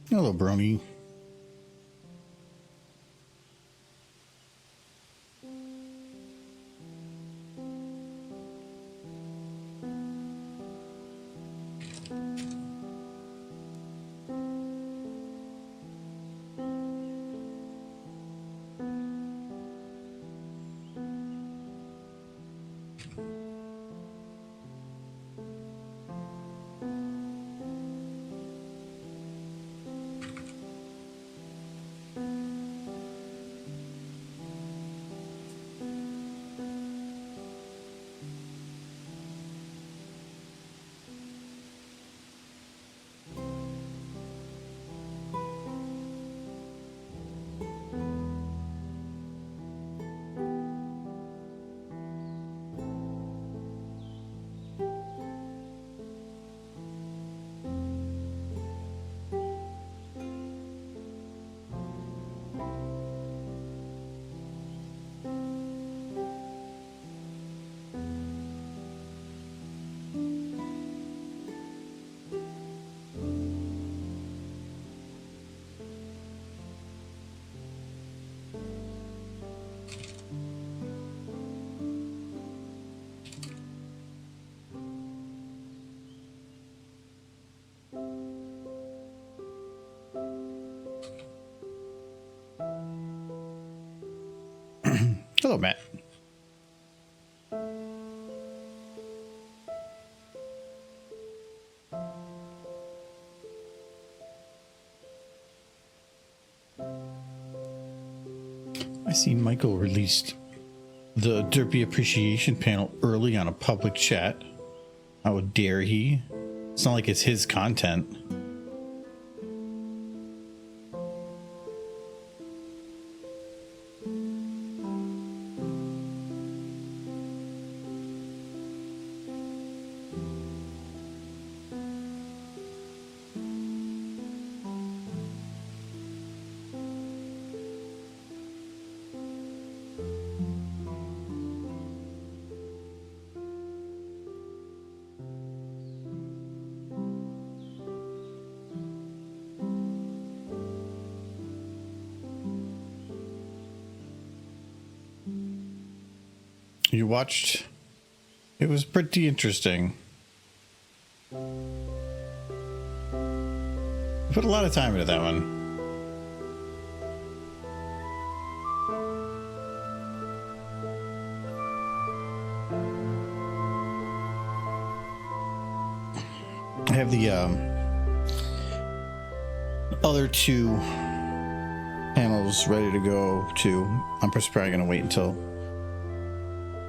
Hello, Brony. Hello, Matt. I see Michael released the Derpy Appreciation panel early on a public chat. How dare he? It's not like it's his content. You watched? It was pretty interesting. Put a lot of time into that one. I have the other two panels ready to go too. I'm probably going to wait until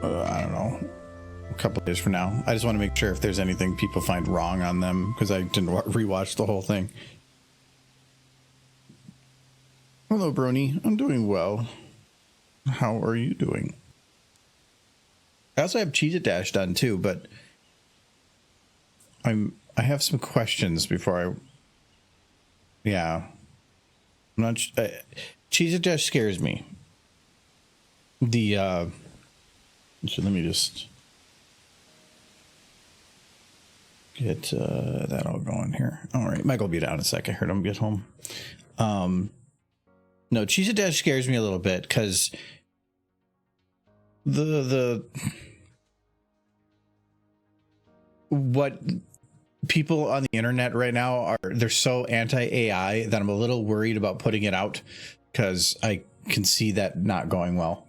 I don't know, a couple of days from now. I just want to make sure if there's anything people find wrong on them, because I didn't rewatch the whole thing. Hello, Brony. I'm doing well. How are you doing? I also have Cheez It Dash done too, but I have some questions before I'm not. Cheez It Dash scares me. So let me just get that all going here. All right, Michael will be down in a sec. I heard him get home. No, Cheez It Dash scares me a little bit because what people on the internet right now they're so anti-AI that I'm a little worried about putting it out because I can see that not going well.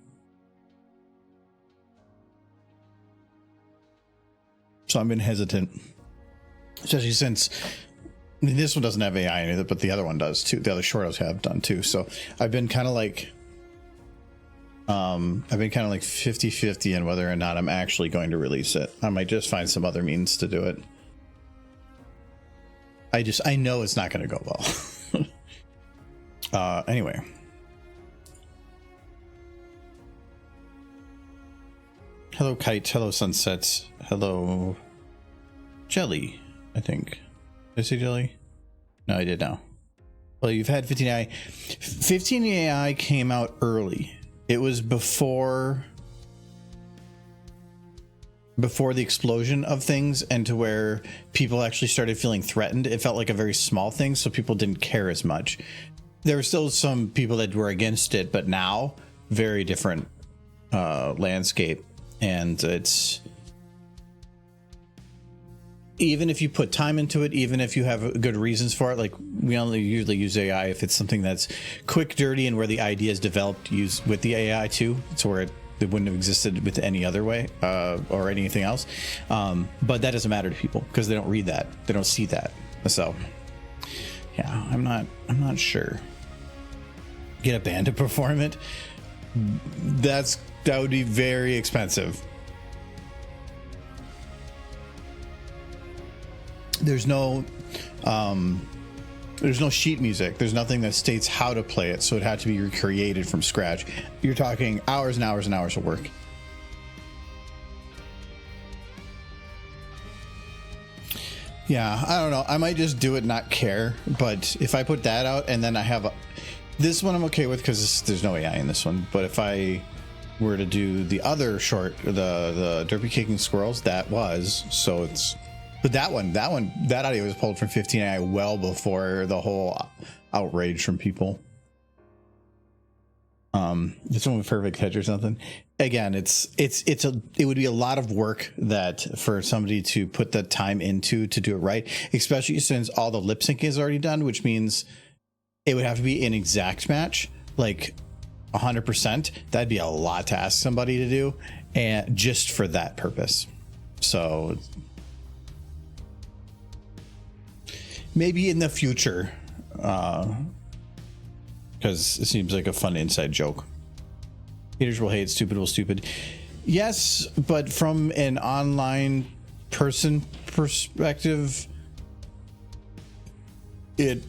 So I've been hesitant, especially since this one doesn't have AI in it, but the other one does too. The other shortos have done too. So I've been kind of like, 50-50 in whether or not I'm actually going to release it. I might just find some other means to do it. I know it's not going to go well. Anyway. Hello, Kite. Hello, Sunsets. Hello, Jelly, I think. Did I say Jelly? No, I did now. Well, you've had 15AI. 15AI came out early. It was before before the explosion of things and to where people actually started feeling threatened, it felt like a very small thing, so people didn't care as much. There were still some people that were against it, but now very different landscape. And it's, even if you put time into it, even if you have good reasons for it, like we only usually use AI if it's something that's quick, dirty, and where the idea is developed use with the AI too. It's where it wouldn't have existed with any other way or anything else. But that doesn't matter to people because they don't read that. They don't see that. So yeah, I'm not sure. Get a band to perform it. That would be very expensive. There's no sheet music. There's nothing that states how to play it, so it had to be recreated from scratch. You're talking hours and hours and hours of work. Yeah, I don't know. I might just do it, not care. But if I put that out and then I have this one, I'm okay with because there's no AI in this one. But if I were to do the other short, the Derpy Kicking Squirrels, that was, so it's. But that audio was pulled from 15AI well before the whole outrage from people. It's one with perfect pitch or something. Again, it would be a lot of work that for somebody to put the time into to do it right, especially since all the lip sync is already done, which means it would have to be an exact match, like 100%. That'd be a lot to ask somebody to do, and just for that purpose. So. Maybe in the future, because it seems like a fun inside joke. Haters will hate, stupid will stupid. Yes, but from an online person perspective, if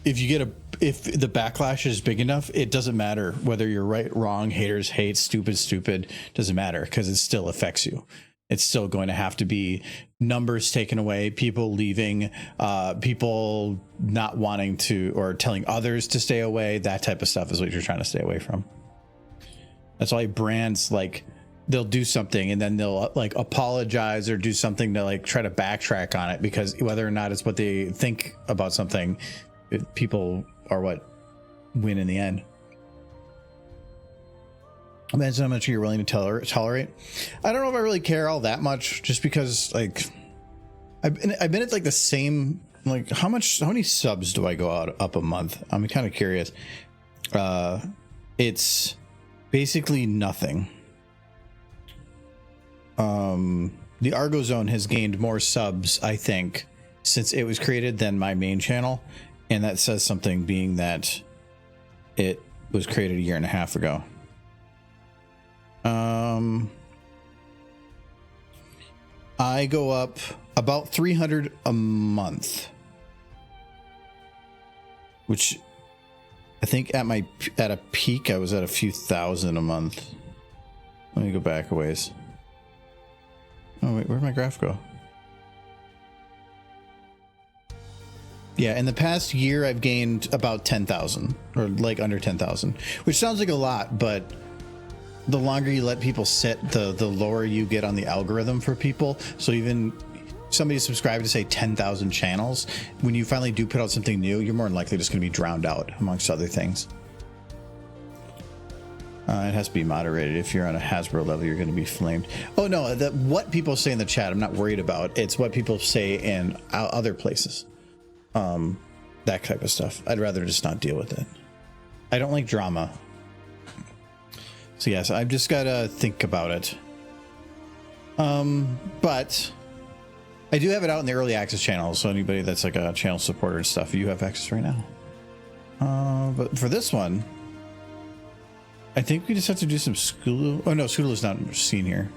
the backlash is big enough, it doesn't matter whether you're right, wrong, haters hate, stupid, doesn't matter because it still affects you. It's still going to have to be numbers taken away, people leaving, people not wanting to or telling others to stay away. That type of stuff is what you're trying to stay away from. That's why brands, like, they'll do something and then they'll like apologize or do something to like try to backtrack on it, because whether or not it's what they think about something, people are what win in the end. Depends on how much you're willing to tolerate. I don't know if I really care all that much, just because like I've been at like the same, like how many subs do I go up a month? I'm kind of curious. It's basically nothing. The Argo Zone has gained more subs, I think, since it was created than my main channel, and that says something, being that it was created a year and a half ago. I go up about 300 a month, which I think at a peak I was at a few thousand a month. Let me go back a ways. Oh wait, where'd my graph go? Yeah, in the past year I've gained about 10,000, or like under 10,000, which sounds like a lot, but the longer you let people sit, the lower you get on the algorithm for people. So even somebody subscribed to say 10,000 channels, when you finally do put out something new, you're more than likely just going to be drowned out amongst other things. It has to be moderated. If you're on a Hasbro level, you're going to be flamed. Oh no, what people say in the chat, I'm not worried about. It's what people say in other places. That type of stuff. I'd rather just not deal with it. I don't like drama. So yes, I've just got to think about it. But I do have it out in the early access channel, so anybody that's like a channel supporter and stuff, you have access right now. But for this one, I think we just have to do some Scootaloo. Oh no, Scootaloo's not seen here.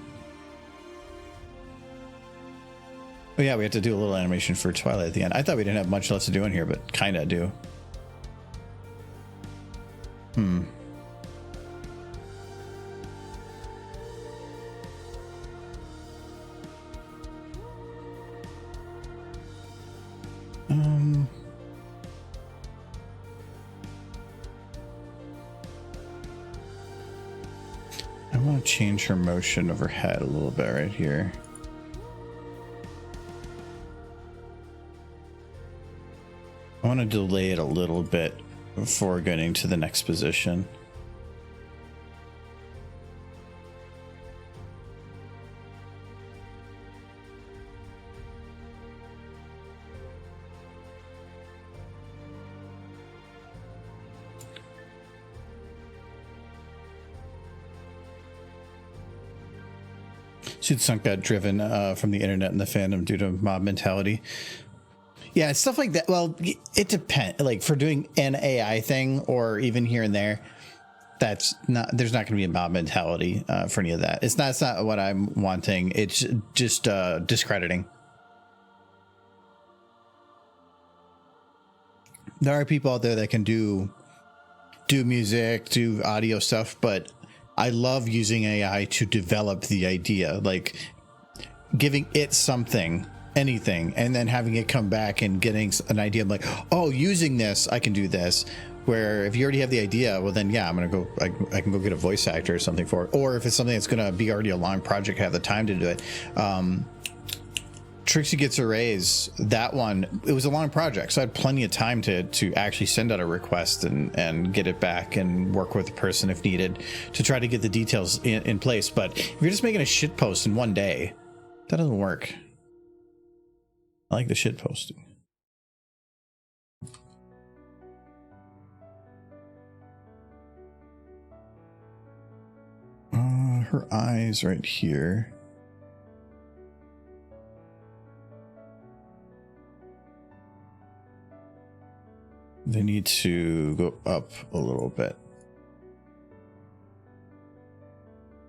Oh yeah, we have to do a little animation for Twilight at the end. I thought we didn't have much left to do in here, but kind of do. I want to change her motion of her head a little bit right here. I want to delay it a little bit before getting to the next position. Suitsunk got driven from the internet and the fandom due to mob mentality. Yeah, stuff like that. Well, it depends. Like for doing an AI thing or even here and there, that's not. There's not going to be a mob mentality for any of that. It's not. It's not what I'm wanting. It's just discrediting. There are people out there that can do music, do audio stuff, but I love using AI to develop the idea, like giving it something, anything, and then having it come back and getting an idea of like, oh, using this, I can do this. Where if you already have the idea, well, then, yeah, I'm going to go, I can go get a voice actor or something for it. Or if it's something that's going to be already a long project, have the time to do it. Trixie Gets a Raise, that one, it was a long project, so I had plenty of time to actually send out a request and get it back and work with the person if needed to try to get the details in place. But if you're just making a shit post in one day, that doesn't work. I like the shit posting. Her eyes right here. They need to go up a little bit.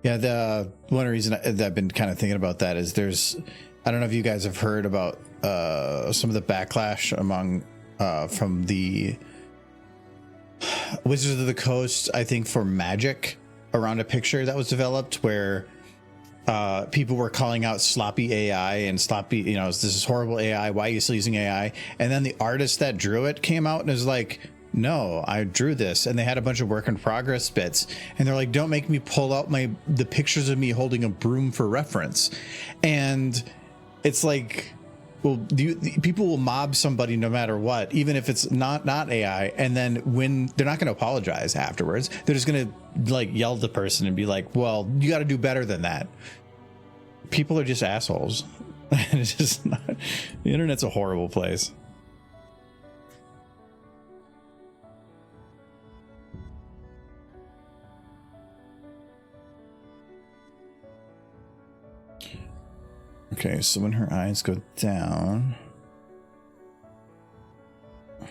Yeah, the one reason that I've been kind of thinking about that is I don't know if you guys have heard about some of the backlash among from the Wizards of the Coast, I think, for magic around a picture that was developed where people were calling out sloppy AI and sloppy, this is horrible AI. Why are you still using AI? And then the artist that drew it came out and was like, no, I drew this. And they had a bunch of work in progress bits. And they're like, don't make me pull out the pictures of me holding a broom for reference. And it's like, well, people will mob somebody no matter what, even if it's not AI. And then when they're not going to apologize afterwards, they're just going to like yell at the person and be like, well, you got to do better than that. People are just assholes. It's just not, the internet's a horrible place. Okay, so when her eyes go down, I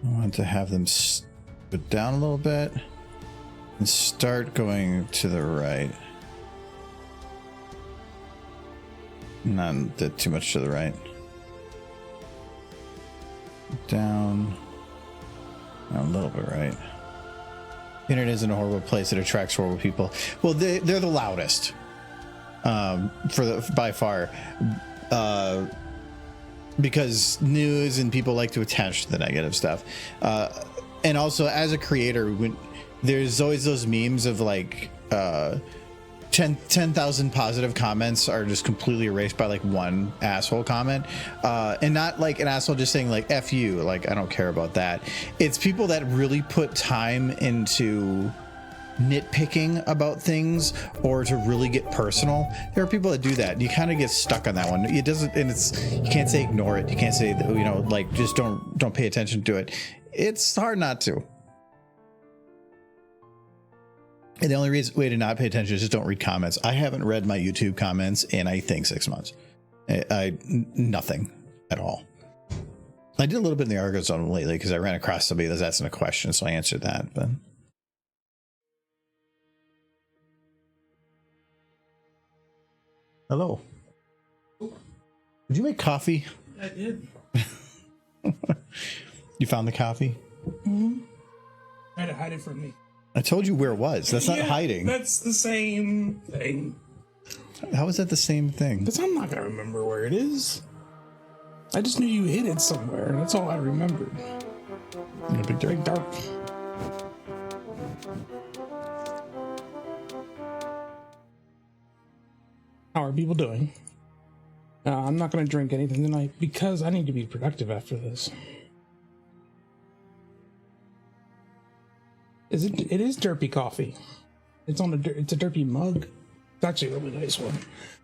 want to have them go down a little bit and start going to the right. Not too much to the right. Down, a little bit right. The internet isn't a horrible place. It attracts horrible people. Well, they're the loudest, by far, because news and people like to attach to the negative stuff. And also, as a creator, there's always those memes of like 10,000 positive comments are just completely erased by like one asshole comment, and not like an asshole just saying like F you, like I don't care about that. It's people that really put time into nitpicking about things or to really get personal. There are people that do that. You kind of get stuck on that one. It doesn't, and you can't say ignore it. You can't say, like just don't pay attention to it. It's hard not to. And the only way to not pay attention is just don't read comments. I haven't read my YouTube comments in, I think, 6 months. Nothing at all. I did a little bit in the Argo Zone lately because I ran across somebody that was asking a question, so I answered that. But hello. Did you make coffee? I did. You found the coffee? Mm-hmm. I had to hide it from me. I told you where it was. That's not hiding. That's the same thing. How is that the same thing? Because I'm not going to remember where it is. I just knew you hid it somewhere. That's all I remembered. Big dark. How are people doing? I'm not going to drink anything tonight because I need to be productive after this. It is derpy coffee. It's a derpy mug. It's actually a really nice one.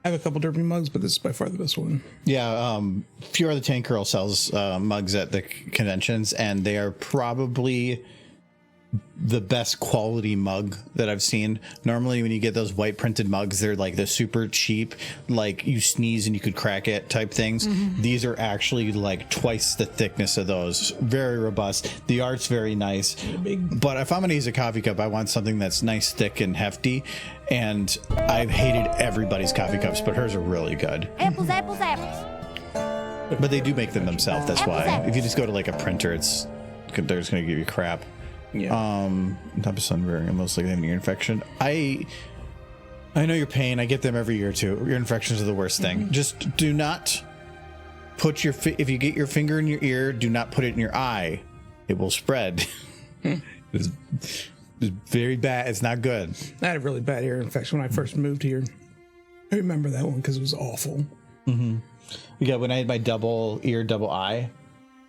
I have a couple derpy mugs, but this is by far the best one. Yeah, Fiora the Tank Girl sells mugs at the conventions, and they are probably the best quality mug that I've seen. Normally when you get those white printed mugs, they're like the super cheap, like you sneeze and you could crack it type things. These are actually like twice the thickness of those. Very robust. The art's very nice. But if I'm gonna use a coffee cup, I want something that's nice, thick, and hefty. And I've hated everybody's coffee cups, but hers are really good. Apples, apples, apples. But they do make them themselves. That's Apples, why. apples. If you just go to like a printer, they're just gonna give you crap. Yeah. Type of sunburn and most likely an ear infection. I know your pain. I get them every year too. Ear infections are the worst thing. Just do not put if you get your finger in your ear, do not put it in your eye. It will spread. It's very bad. It's not good. I had a really bad ear infection when I first moved here. I remember that one because it was awful. Yeah, when I had my double ear, double eye,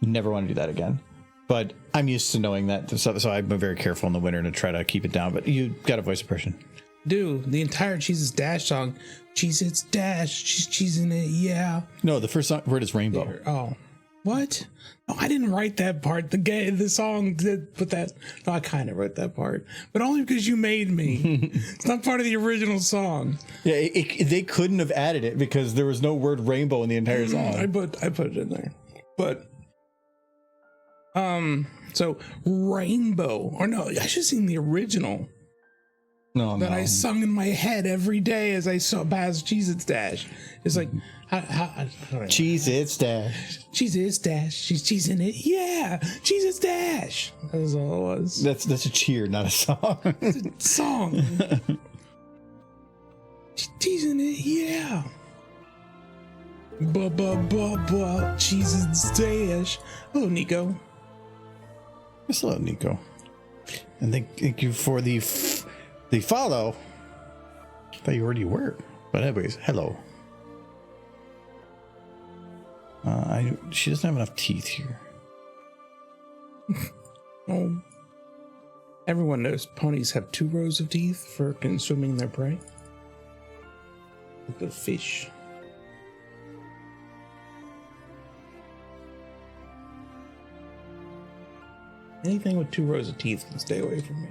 never want to do that again. But I'm used to knowing that, so I've been very careful in the winter to try to keep it down. But you got a voice impression. Dude, the entire Cheez-Its Dash song, Cheez-Its Dash, she's cheesing it, yeah. No, the first word is rainbow. Oh, what? No, I didn't write that part. The song did put that. No, I kind of wrote that part, but only because you made me. It's not part of the original song. Yeah, they couldn't have added it because there was no word rainbow in the entire song. I put it in there, but so rainbow, or no, I should sing the original. No, that I sung in my head every day as I saw past Cheez-Its Dash. It's like, Cheez-Its Dash. Cheez-Its Dash. She's cheesing it. Yeah, Cheez-Its Dash. That's all it was. That's a cheer, not a song. It's a song. She's teasing it. Yeah. Cheez-Its Dash. Hello, Nico. Yes, hello, Nico. And thank you for the follow. I thought you already were. But anyways, hello. She doesn't have enough teeth here. Oh. Everyone knows ponies have 2 rows of teeth for consuming their prey. Like a fish. Anything with 2 rows of teeth can stay away from me.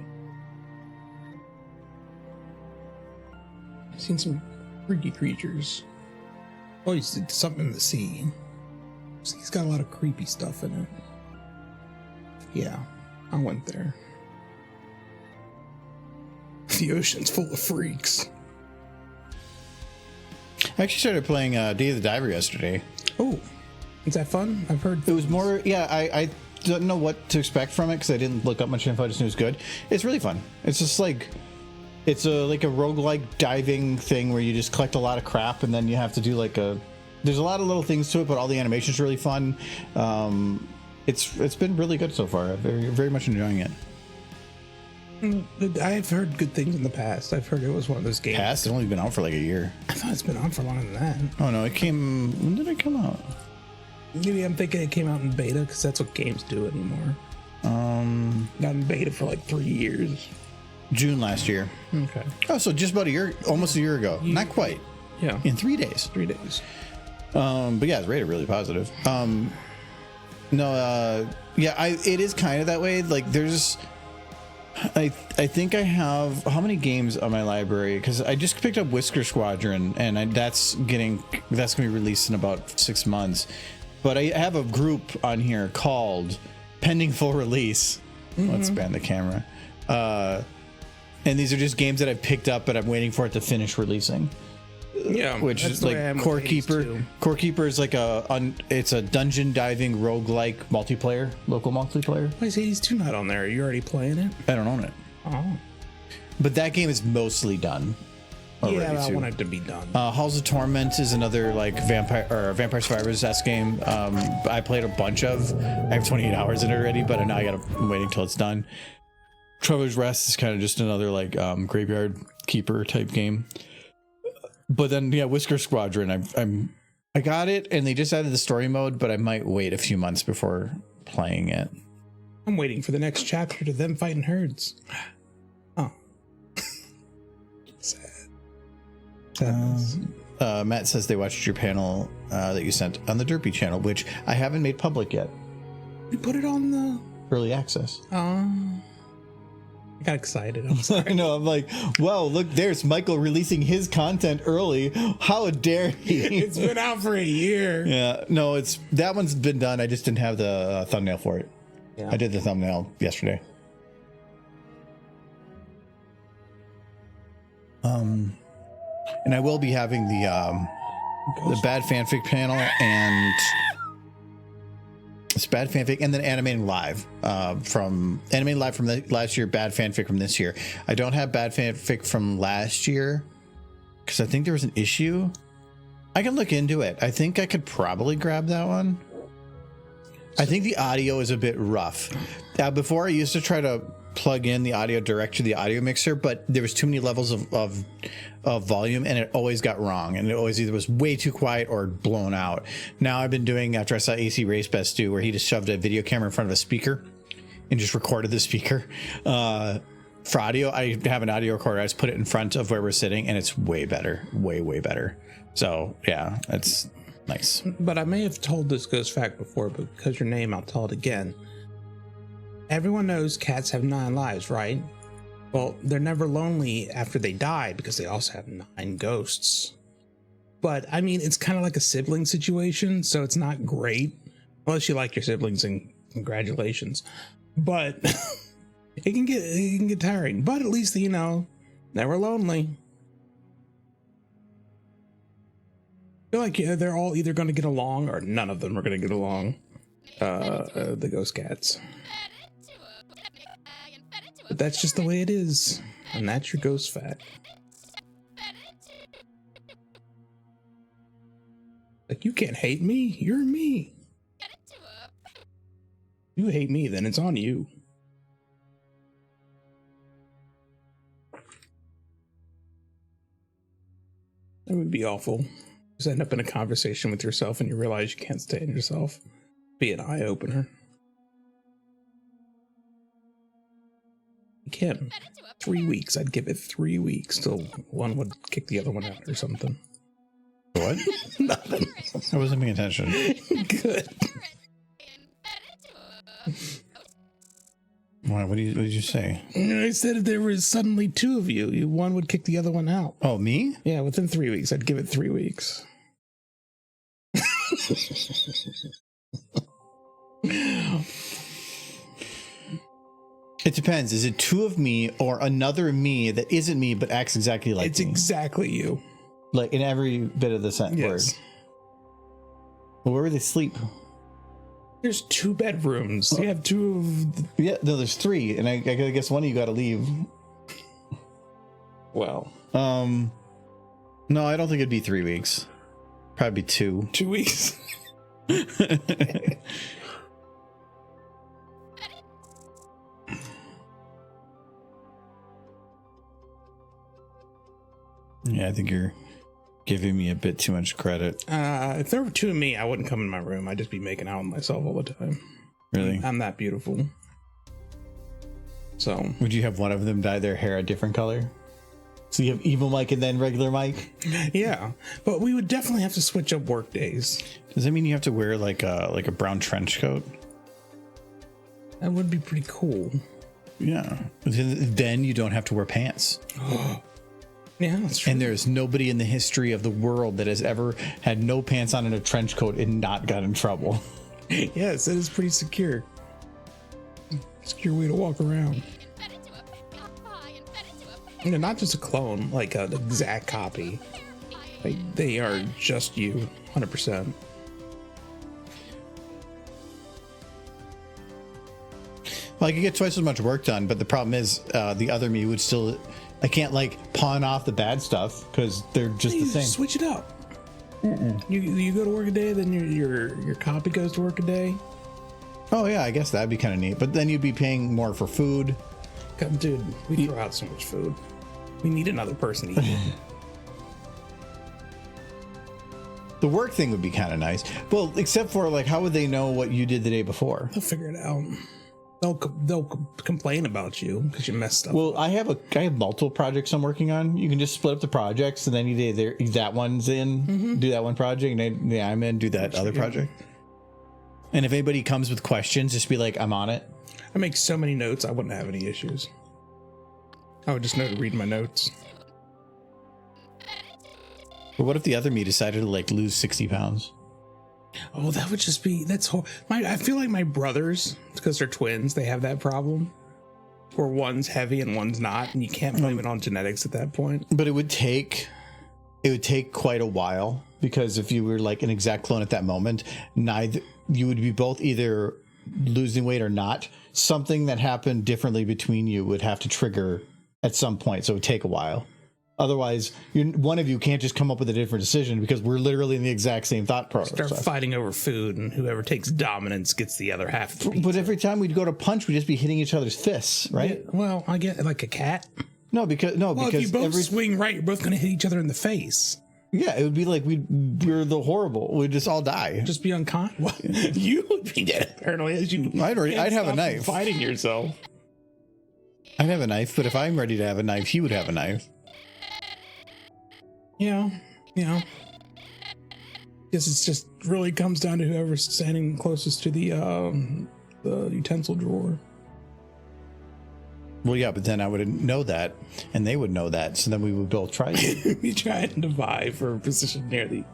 I've seen some freaky creatures. Oh, he's something in the sea. He's got a lot of creepy stuff in it. Yeah, I went there. The ocean's full of freaks. I actually started playing Day of the Diver yesterday. Oh, is that fun? I've heard it was more. Yeah, I don't know what to expect from it because I didn't look up much info. I just knew it was good. It's really fun. It's just like it's like a roguelike diving thing where you just collect a lot of crap and then you have to do like there's a lot of little things to it, but all the animation's really fun. It's been really good so far. I'm very, very much enjoying it. I've heard good things in the past. I've heard it was one of those games. It's only been out for like a year. I thought it's been on for longer than that. Oh no, it came. When did it come out? Maybe I'm thinking it came out in beta because that's what games do anymore. Not in beta for like 3 years. June last year. Okay. Oh, so just about a year, almost a year ago. Not quite. Yeah. In 3 days. 3 days. But yeah, it's rated really positive. It is kind of that way. Like there's. I think I have how many games on my library because I just picked up Whisker Squadron and that's gonna be released in about 6 months, but I have a group on here called Pending Full Release. Let's ban the camera. And these are just games that I've picked up but I'm waiting for it to finish releasing. Yeah, which is like Core Keeper. Core Keeper is like it's a dungeon diving roguelike multiplayer, local multiplayer. Why is Hades 2 not on there? Are you already playing it? I don't own it. Oh. But that game is mostly done. Yeah, I want it to be done. Halls of Torment is another like Vampire Survivors-esque game. I played a bunch of. I have 28 hours in it already, but now I'm waiting till it's done. Traveler's Rest is kind of just another like graveyard keeper type game. But then yeah, Whisker Squadron, I got it, and they just added the story mode, but I might wait a few months before playing it. I'm waiting for the next chapter to them fighting herds. Oh. Sad. Matt says they watched your panel that you sent on the Derpy channel, which I haven't made public yet. We put it on the early access. I got excited. I'm sorry. I know. I'm like, whoa, look, there's Michael releasing his content early. How dare he? It's been out for a year. Yeah, no, that one's been done. I just didn't have the thumbnail for it. Yeah. I did the thumbnail yesterday. And I will be having the bad fanfic panel and it's bad fanfic and then animating live from the last year, bad fanfic from this year. I don't have bad fanfic from last year because I think there was an issue. I can look into it. I think I could probably grab that one. I think the audio is a bit rough. Before I used to try to plug in the audio direct to the audio mixer, but there was too many levels of volume and it always got wrong, and it always either was way too quiet or blown out. Now I've been doing, after I saw AC Race Best do, where he just shoved a video camera in front of a speaker and just recorded the speaker. For audio, I have an audio recorder. I just put it in front of where we're sitting and it's way better, way better. So yeah, it's nice. But I may have told this ghost fact before, but because your name, I'll tell it again. Everyone knows cats have 9 lives, right? Well, they're never lonely after they die because they also have 9 ghosts. But I mean, it's kind of like a sibling situation, so it's not great unless you like your siblings, and congratulations. But it can get tiring. But at least, you know, never lonely. I feel like they're all either going to get along or none of them are going to get along. The ghost cats. But that's just the way it is. And that's your ghost fact. Like, you can't hate me. You're me. You hate me, then it's on you. That would be awful. Just end up in a conversation with yourself and you realize you can't stand yourself. Be an eye-opener. Kim, 3 weeks. I'd give it 3 weeks till one would kick the other one out or something. What? Nothing. I wasn't paying attention. Good. Why? What did you say? I said if there was suddenly 2 of you, one would kick the other one out. Oh, me? Yeah, within 3 weeks. I'd give it 3 weeks. It depends. Is it 2 of me or another me that isn't me but acts exactly like it's me? Exactly you. Like in every bit of the sentence. Yes. Well, where would they sleep? There's 2 bedrooms. You have 2 of... Yeah, no, there's 3, and I guess one of you got to leave. Well. No, I don't think it'd be 3 weeks. Probably 2. 2 weeks. Yeah, I think you're giving me a bit too much credit. If there were 2 of me, I wouldn't come in my room. I'd just be making out with myself all the time. Really? I'm that beautiful. So. Would you have one of them dye their hair a different color? So you have evil Mike and then regular Mike? Yeah, but we would definitely have to switch up work days. Does that mean you have to wear like a brown trench coat? That would be pretty cool. Yeah. Then you don't have to wear pants. Yeah, that's true. And there's nobody in the history of the world that has ever had no pants on in a trench coat and not got in trouble. Yes, it is pretty secure. Secure way to walk around. And not just a clone, like an exact copy. Like, they are just you, 100%. Well, I could get twice as much work done, but the problem is the other me would still... I can't like pawn off the bad stuff because they're just the same. Switch it up. You go to work a day, then your copy goes to work a day. Oh yeah, I guess that'd be kind of neat. But then you'd be paying more for food. Dude, we throw out so much food. We need another person to eat it. The work thing would be kind of nice. Well, except for like, how would they know what you did the day before? They'll figure it out. They'll complain about you because you messed up. Well, I have multiple projects I'm working on. You can just split up the projects, and then you do that one's in, do that one project, and then I'm in, do that other project. And if anybody comes with questions, just be like, I'm on it. I make so many notes, I wouldn't have any issues. I would just know to read my notes. But what if the other me decided to like lose 60 pounds? Oh, that would just be, I feel like my brothers, because they're twins, they have that problem where one's heavy and one's not, and you can't blame it on genetics at that point. But it would take quite a while, because if you were like an exact clone at that moment, you would be both either losing weight or not. Something that happened differently between you would have to trigger at some point, so it would take a while. Otherwise, one of you can't just come up with a different decision, because we're literally in the exact same thought process. Start fighting over food, and whoever takes dominance gets the other half of the pizza. But every time we'd go to punch, we'd just be hitting each other's fists, right? Yeah, well, I get like a cat. Because if you both swing right, you're both going to hit each other in the face. Yeah, it would be like we're the horrible. We'd just all die. Just be unconscious. Well, you would be dead apparently. I'd have a knife. Fighting yourself. I'd have a knife, but if I'm ready to have a knife, he would have a knife. Yeah. Guess it's just really comes down to whoever's standing closest to the utensil drawer. Well, yeah, but then I would know that, and they would know that, so then we would both try to. We try and vie for a position near the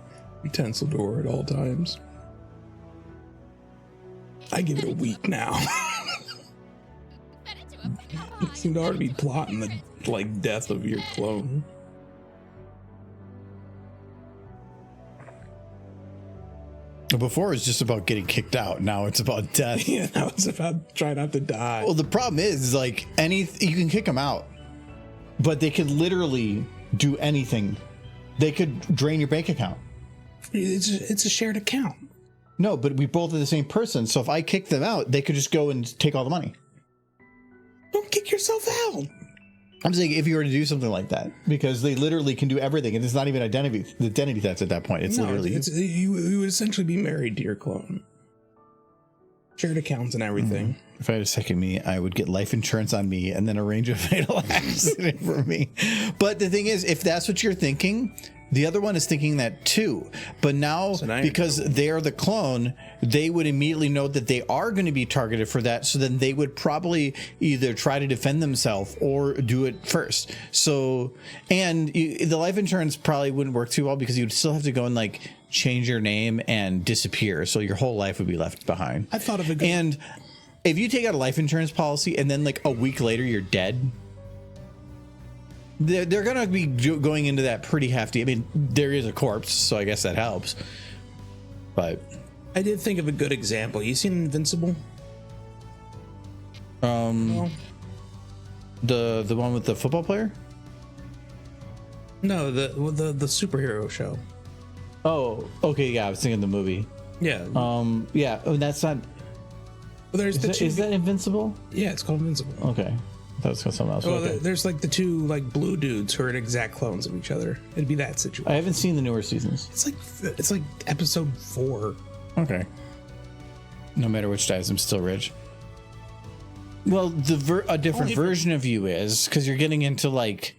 utensil drawer at all times. I give it a week now. You seem to already be plotting the death of your clone. Before it was just about getting kicked out. Now it's about death. Yeah, now it's about trying not to die. Well, the problem is like you can kick them out, but they could literally do anything. They could drain your bank account. It's a shared account. No, but we both are the same person. So if I kick them out, they could just go and take all the money. Don't kick yourself out. I'm saying if you were to do something like that, because they literally can do everything, and it's not even identity theft at that point. It's literally you would essentially be married to your clone. Shared accounts and everything. If I had a second me, I would get life insurance on me and then arrange a fatal accident for me. But the thing is, if that's what you're thinking, the other one is thinking that too. But now, because they are the clone, they would immediately know that they are going to be targeted for that. So then they would probably either try to defend themselves or do it first. So, and the life insurance probably wouldn't work too well, because you'd still have to go and like change your name and disappear. So your whole life would be left behind. I thought of it. And if you take out a life insurance policy and then like a week later you're dead, they're going to be going into that pretty hefty. I mean, there is a corpse, so I guess that helps. But I did think of a good example. You seen Invincible? No. The one with the football player? No, the superhero show. Oh, okay, yeah, I was thinking the movie. Yeah. Yeah, that's not. Well, there's is that Invincible? Yeah, it's called Invincible. Okay. That was something else. Well, okay. There's like the two like blue dudes who are exact clones of each other. It'd be that situation. I haven't seen the newer seasons. It's like episode 4. Okay. No matter which dies, I'm still rich. Well, a different version of you is, because you're getting into like,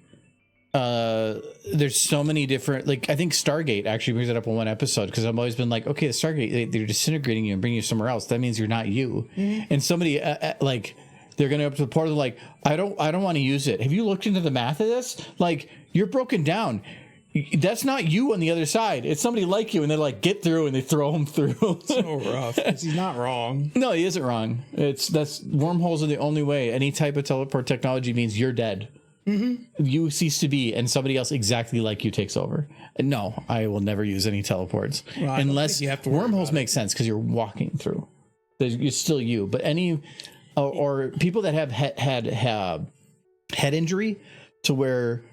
there's so many different, like I think Stargate actually brings it up in one episode, because I've always been like, okay, the Stargate, they're disintegrating you and bringing you somewhere else. That means you're not you. Mm-hmm. And somebody like. They're going to up to the portal like, I don't want to use it. Have you looked into the math of this? Like, you're broken down. That's not you on the other side. It's somebody like you, and they like get through and they throw him through. So rough. He's not wrong. No, he isn't wrong. That's wormholes are the only way. Any type of teleport technology means you're dead. Mm-hmm. You cease to be, and somebody else exactly like you takes over. And no, I will never use any teleports unless you have to. Wormholes make sense because you're walking through. You're still you, but any. Or people that have had head injury to where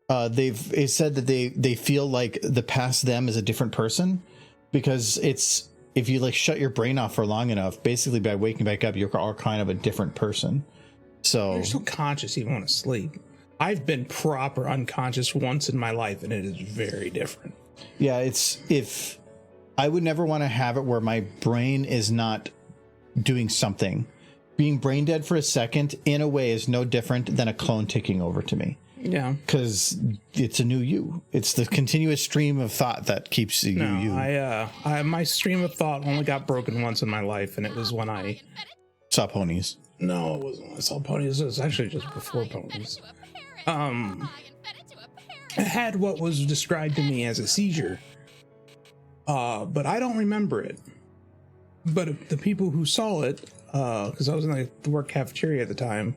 they've said that they feel like the past them is a different person, because it's if you like shut your brain off for long enough, basically by waking back up, you're all kind of a different person. So You're still conscious even when asleep. I've been proper unconscious once in my life, and it is very different. yeah, if I would never want to have it where my brain is not doing something. Being brain dead for a second, in a way, is no different than a clone taking over to me. Yeah, because it's a new you. It's the continuous stream of thought that keeps you. My stream of thought only got broken once in my life, and it was when I saw ponies. No, it wasn't when I saw ponies. It was actually just before ponies. I had what was described to me as a seizure, but I don't remember it. But the people who saw it, because I was in the work cafeteria at the time,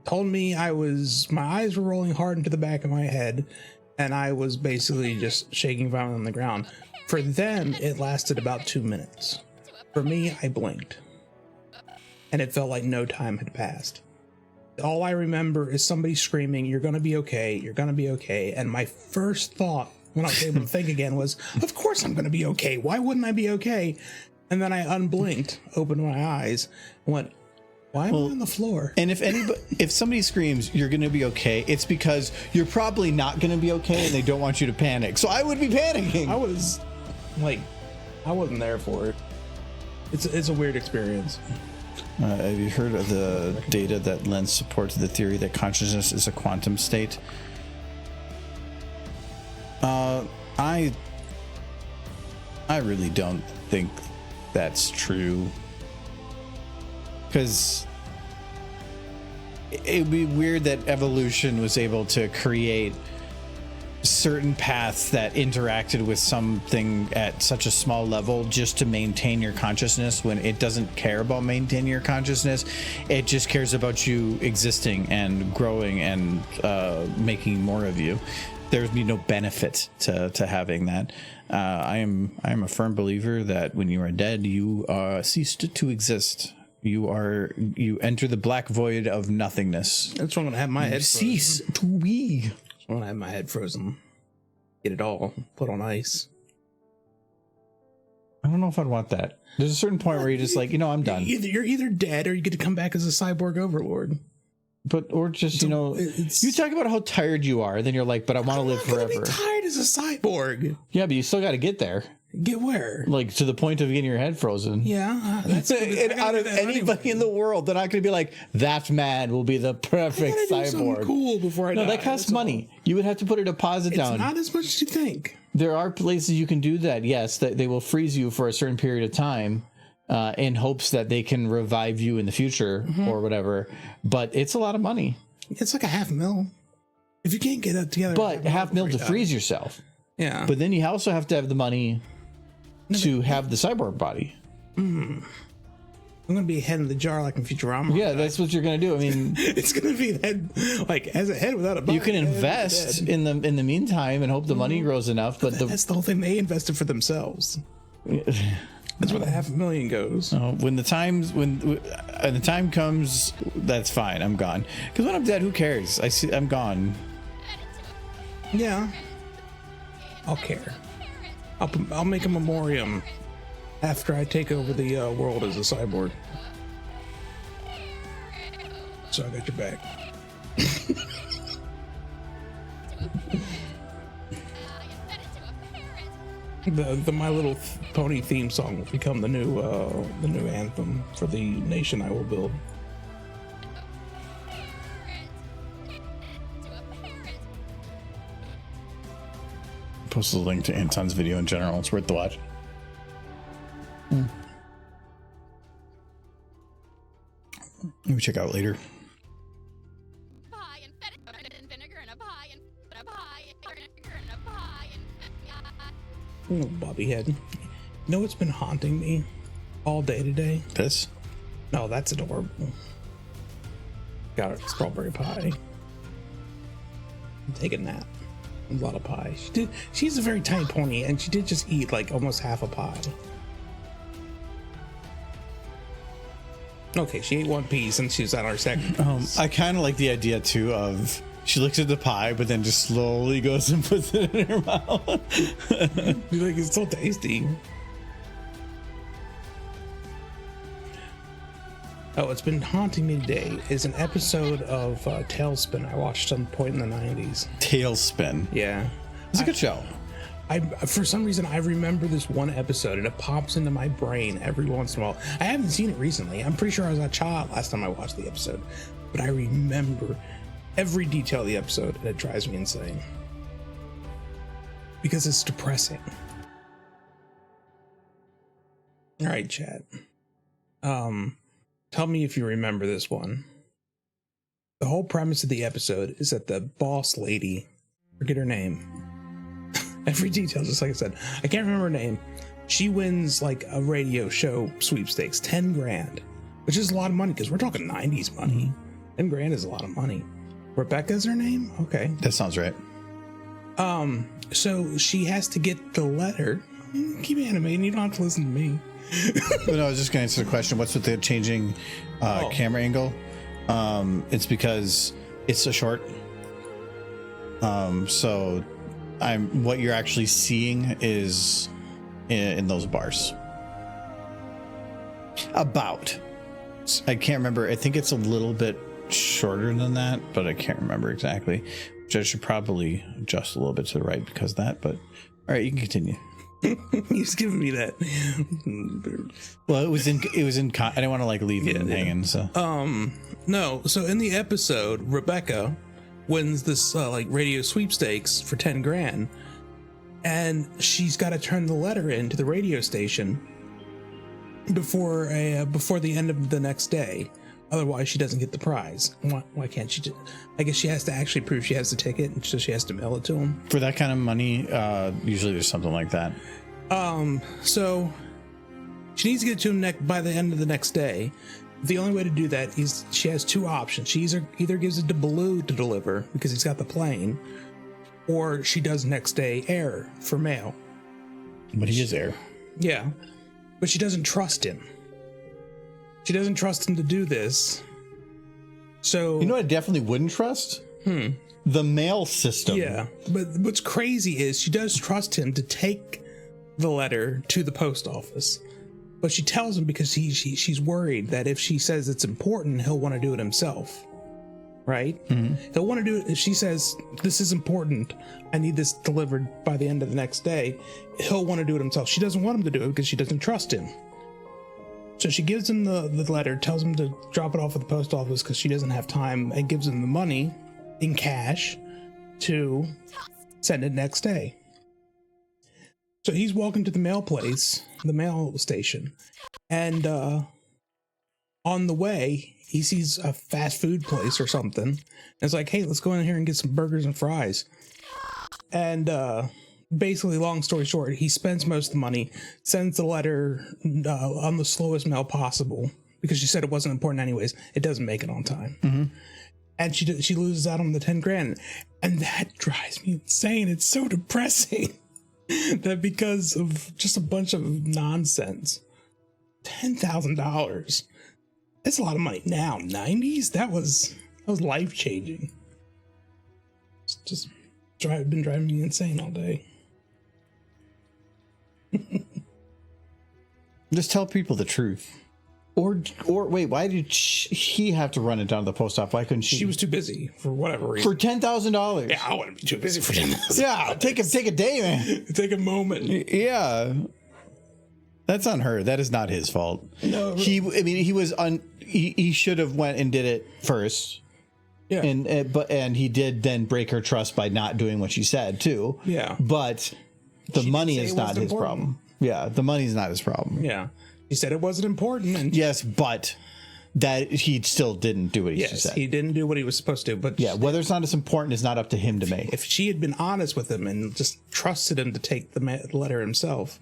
told me my eyes were rolling hard into the back of my head, and I was basically just shaking violently on the ground. For them, it lasted about 2 minutes. For me, I blinked, and it felt like no time had passed. All I remember is somebody screaming, "You're gonna be okay, you're gonna be okay." And my first thought, when I was able to think again, was, of course I'm gonna be okay. Why wouldn't I be okay? And then I unblinked, opened my eyes, and went, why am I on the floor? And if somebody screams, "You're going to be okay," it's because you're probably not going to be okay, and they don't want you to panic. So I would be panicking. I was like, I wasn't there for it. It's a weird experience. Have you heard of the data that lends support to the theory that consciousness is a quantum state? I really don't think that's true. Because it would be weird that evolution was able to create certain paths that interacted with something at such a small level just to maintain your consciousness, when it doesn't care about maintaining your consciousness. It just cares about you existing and growing and making more of you. There would be no benefit to having that. I am a firm believer that when you are dead, you ceased to exist. You enter the black void of nothingness. That's why I'm gonna have my head cease to be. I'm gonna have my head frozen. Get it all put on ice. I don't know if I'd want that. There's a certain point where you're just like, I'm done. You're either dead or you get to come back as a cyborg overlord. Or just, you talk about how tired you are, then you're like, but I want to live forever. I'm tired as a cyborg. Yeah, but you still got to get there. Get where? Like to the point of getting your head frozen. Yeah. And out of anybody in the world, they're not going to be like, that man will be the perfect cyborg. Cool before I die. No, that costs money. You would have to put a deposit down. It's not as much as you think. There are places you can do that. Yes, that they will freeze you for a certain period of time in hopes that they can revive you in the future or whatever. But it's a lot of money. It's like $500,000 if you can't get it together. But $500,000 to freeze yourself. Yeah. But then you also have to have the money to have the cyborg body. I'm gonna be a head in the jar like in Futurama. Yeah, that's what you're gonna do. I mean, it's gonna be that, like, as a head without a body. You can invest in the meantime and hope the money grows enough. But that's the whole thing. They invested for themselves. That's where the $500,000 goes. When the time comes, that's fine. I'm gone. Because when I'm dead, who cares? I'm gone. Yeah, I'll care. I'll make a memoriam after I take over the world as a cyborg. So I got your back. The My Little Pony theme song will become the new anthem for the nation I will build. Post a link to Anton's video in general. It's worth the watch. Maybe check out later. Oh, Bobby head. You know what's been haunting me all day today? This? No, that's adorable. Got a strawberry pie. Take a nap. A lot of pie. She's a very tiny pony, and she did just eat like almost half a pie. Okay, she ate one piece and she was at our second piece. I kind of like the idea too of she looks at the pie, but then just slowly goes and puts it in her mouth. You're like, it's so tasty. Oh, it's been haunting me today. Is an episode of Tailspin I watched some point in the 90s. Tailspin. Yeah. It's a good show. For some reason, I remember this one episode, and it pops into my brain every once in a while. I haven't seen it recently. I'm pretty sure I was a child last time I watched the episode, but I remember every detail of the episode, and it drives me insane because it's depressing. All right, chat. Tell me if you remember this one. The whole premise of the episode is that the boss lady, forget her name. Every detail, just like I said. I can't remember her name. She wins like a radio show sweepstakes, 10 grand, which is a lot of money because we're talking 90s money. 10 grand is a lot of money. Rebecca's her name? Okay. That sounds right. So she has to get the letter. Keep animating. You don't have to listen to me. No, I was just going to answer the question. What's with the changing camera angle? It's because it's so short. So what you're actually seeing is in those bars. About. I can't remember. I think it's a little bit shorter than that, but I can't remember exactly. Which I should probably adjust a little bit to the right because of that. But all right, you can continue. He's giving me that. Well, it was in. I didn't want to like leave it hanging. So no. So in the episode, Rebecca wins this like radio sweepstakes for 10 grand, and she's got to turn the letter in to the radio station before the end of the next day. Otherwise, she doesn't get the prize. Why can't she? I guess she has to actually prove she has the ticket, and so she has to mail it to him. For that kind of money, usually there's something like that. So she needs to get it to him by the end of the next day. The only way to do that is she has two options. She either gives it to Baloo to deliver because he's got the plane, or she does next day air for mail. But he is air. Yeah, but she doesn't trust him. She doesn't trust him to do this. So you know what I definitely wouldn't trust? The mail system. Yeah, but what's crazy is she does trust him to take the letter to the post office, but she tells him because she's worried that if she says it's important, he'll want to do it himself, right? He'll want to do it if she says this is important, I need this delivered by the end of the next day. He'll want to do it himself. She doesn't want him to do it because she doesn't trust him. So she gives him the letter, tells him to drop it off at the post office because she doesn't have time, and gives him the money in cash to send it next day. So he's walking to the mail station, and on the way, he sees a fast food place or something. And it's like, hey, let's go in here and get some burgers and fries. And basically, long story short, he spends most of the money, sends the letter on the slowest mail possible because she said it wasn't important anyways. It doesn't make it on time. And she loses out on the 10 grand. And that drives me insane. It's so depressing that because of just a bunch of nonsense, $10,000. That's a lot of money now. 90s? That was life changing. It's just been driving me insane all day. Just tell people the truth. Or wait, why did he have to run it down to the post office? Why couldn't she? She was too busy for whatever reason. For $10,000. Yeah, I wouldn't be too busy for $10,000. Yeah, take a day, man. Take a moment. Yeah. That's on her. That is not his fault. No. He should have went and did it first. Yeah. And he did then break her trust by not doing what she said too. Yeah. But the money is not his problem. Yeah, the money's not his problem. Yeah. He said it wasn't important. And yes, but that he still didn't do what he said. He didn't do what he was supposed to. But yeah, whether it's not as important is not up to him to make. If she had been honest with him and just trusted him to take the letter himself,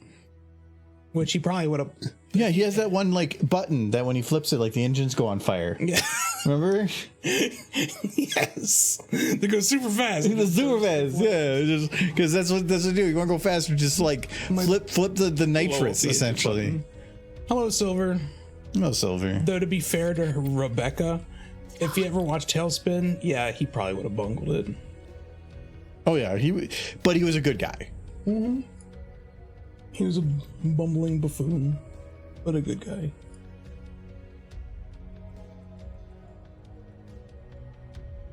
which he probably would have. Yeah, he has that one like button that when he flips it, like the engines go on fire. Yeah. Remember? Yes. They go super fast. Super fast. Yeah, just because that's what you do. You want to go faster, just like flip the nitrous essentially. Hello, Silver. Hello, Silver. Though to be fair to Rebecca, if you ever watched Tailspin, yeah, he probably would have bungled it. Oh yeah, but he was a good guy. Mm-hmm. He was a bumbling buffoon, but a good guy.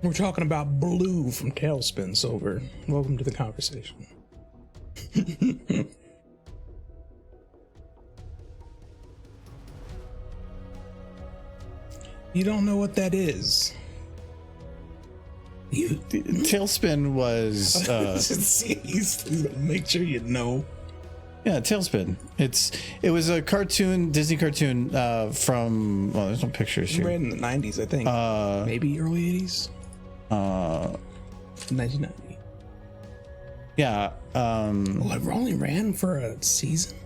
We're talking about Blue from Tailspin, Silver. Welcome to the conversation. You don't know what that is. Tailspin was make sure you know. Yeah, Tailspin. It was a cartoon, Disney cartoon from, well, there's no pictures here. Ran in the 90s, I think. Maybe early 80s. 1990. Yeah. Well, it only ran for a season.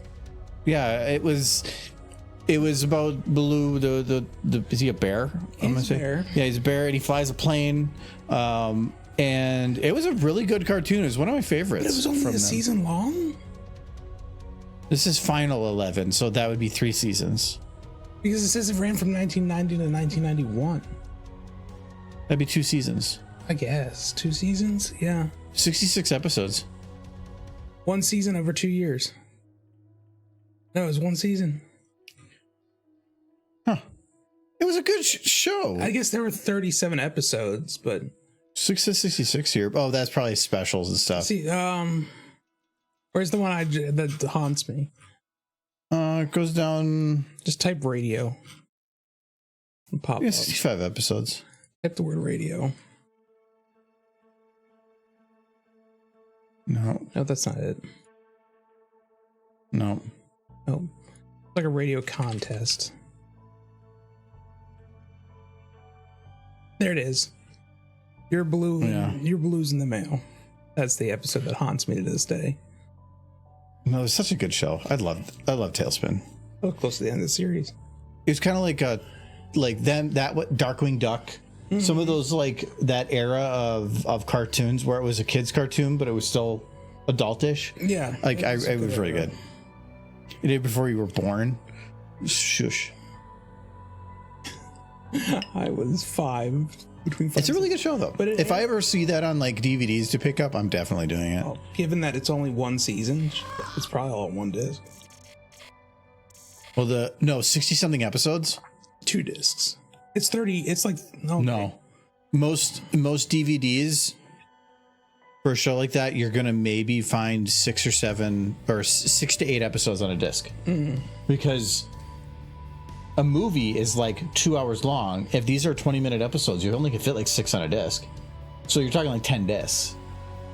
Yeah, it was about Baloo. The is he a bear? He's a bear. Yeah, he's a bear, and he flies a plane. And it was a really good cartoon. It was one of my favorites. But it was only a season long. This is final 11, so that would be 3 seasons. Because it says it ran from 1990 to 1991. That'd be 2 seasons. I guess 2 seasons. Yeah. 66 episodes. 1 season over 2 years. No, it was 1 season. Huh. It was a good show. I guess there were 37 episodes, but 66 here. Oh, that's probably specials and stuff. See, where's the one that haunts me? It goes down. Just type radio. And pop up. 65 episodes. Type the word radio. No, that's not it. No. It's like a radio contest. There it is. Your Blue. Yeah. Your Blue's in the mail. That's the episode that haunts me to this day. No, it was such a good show. I love Tailspin. Oh, close to the end of the series. It was kind of like Darkwing Duck. Mm-hmm. Some of those, like that era of cartoons where it was a kid's cartoon, but it was still adultish. Yeah. Like it was really good. You did before you were born. Shush. I was 5. Between 5 it's a really good show though. But if I ever see that on like DVDs to pick up, I'm definitely doing it. Well, given that it's only 1 season, it's probably all on 1 disc. Well, 60 something episodes. 2 discs. It's 30. It's like okay. No. Most DVDs for a show like that, you're gonna maybe find 6 or 7 or 6 to 8 episodes on a disc. Mm-hmm. Because a movie is like 2 hours long. If these are 20-minute episodes, you only can fit like 6 on a disc. So you're talking like 10 discs.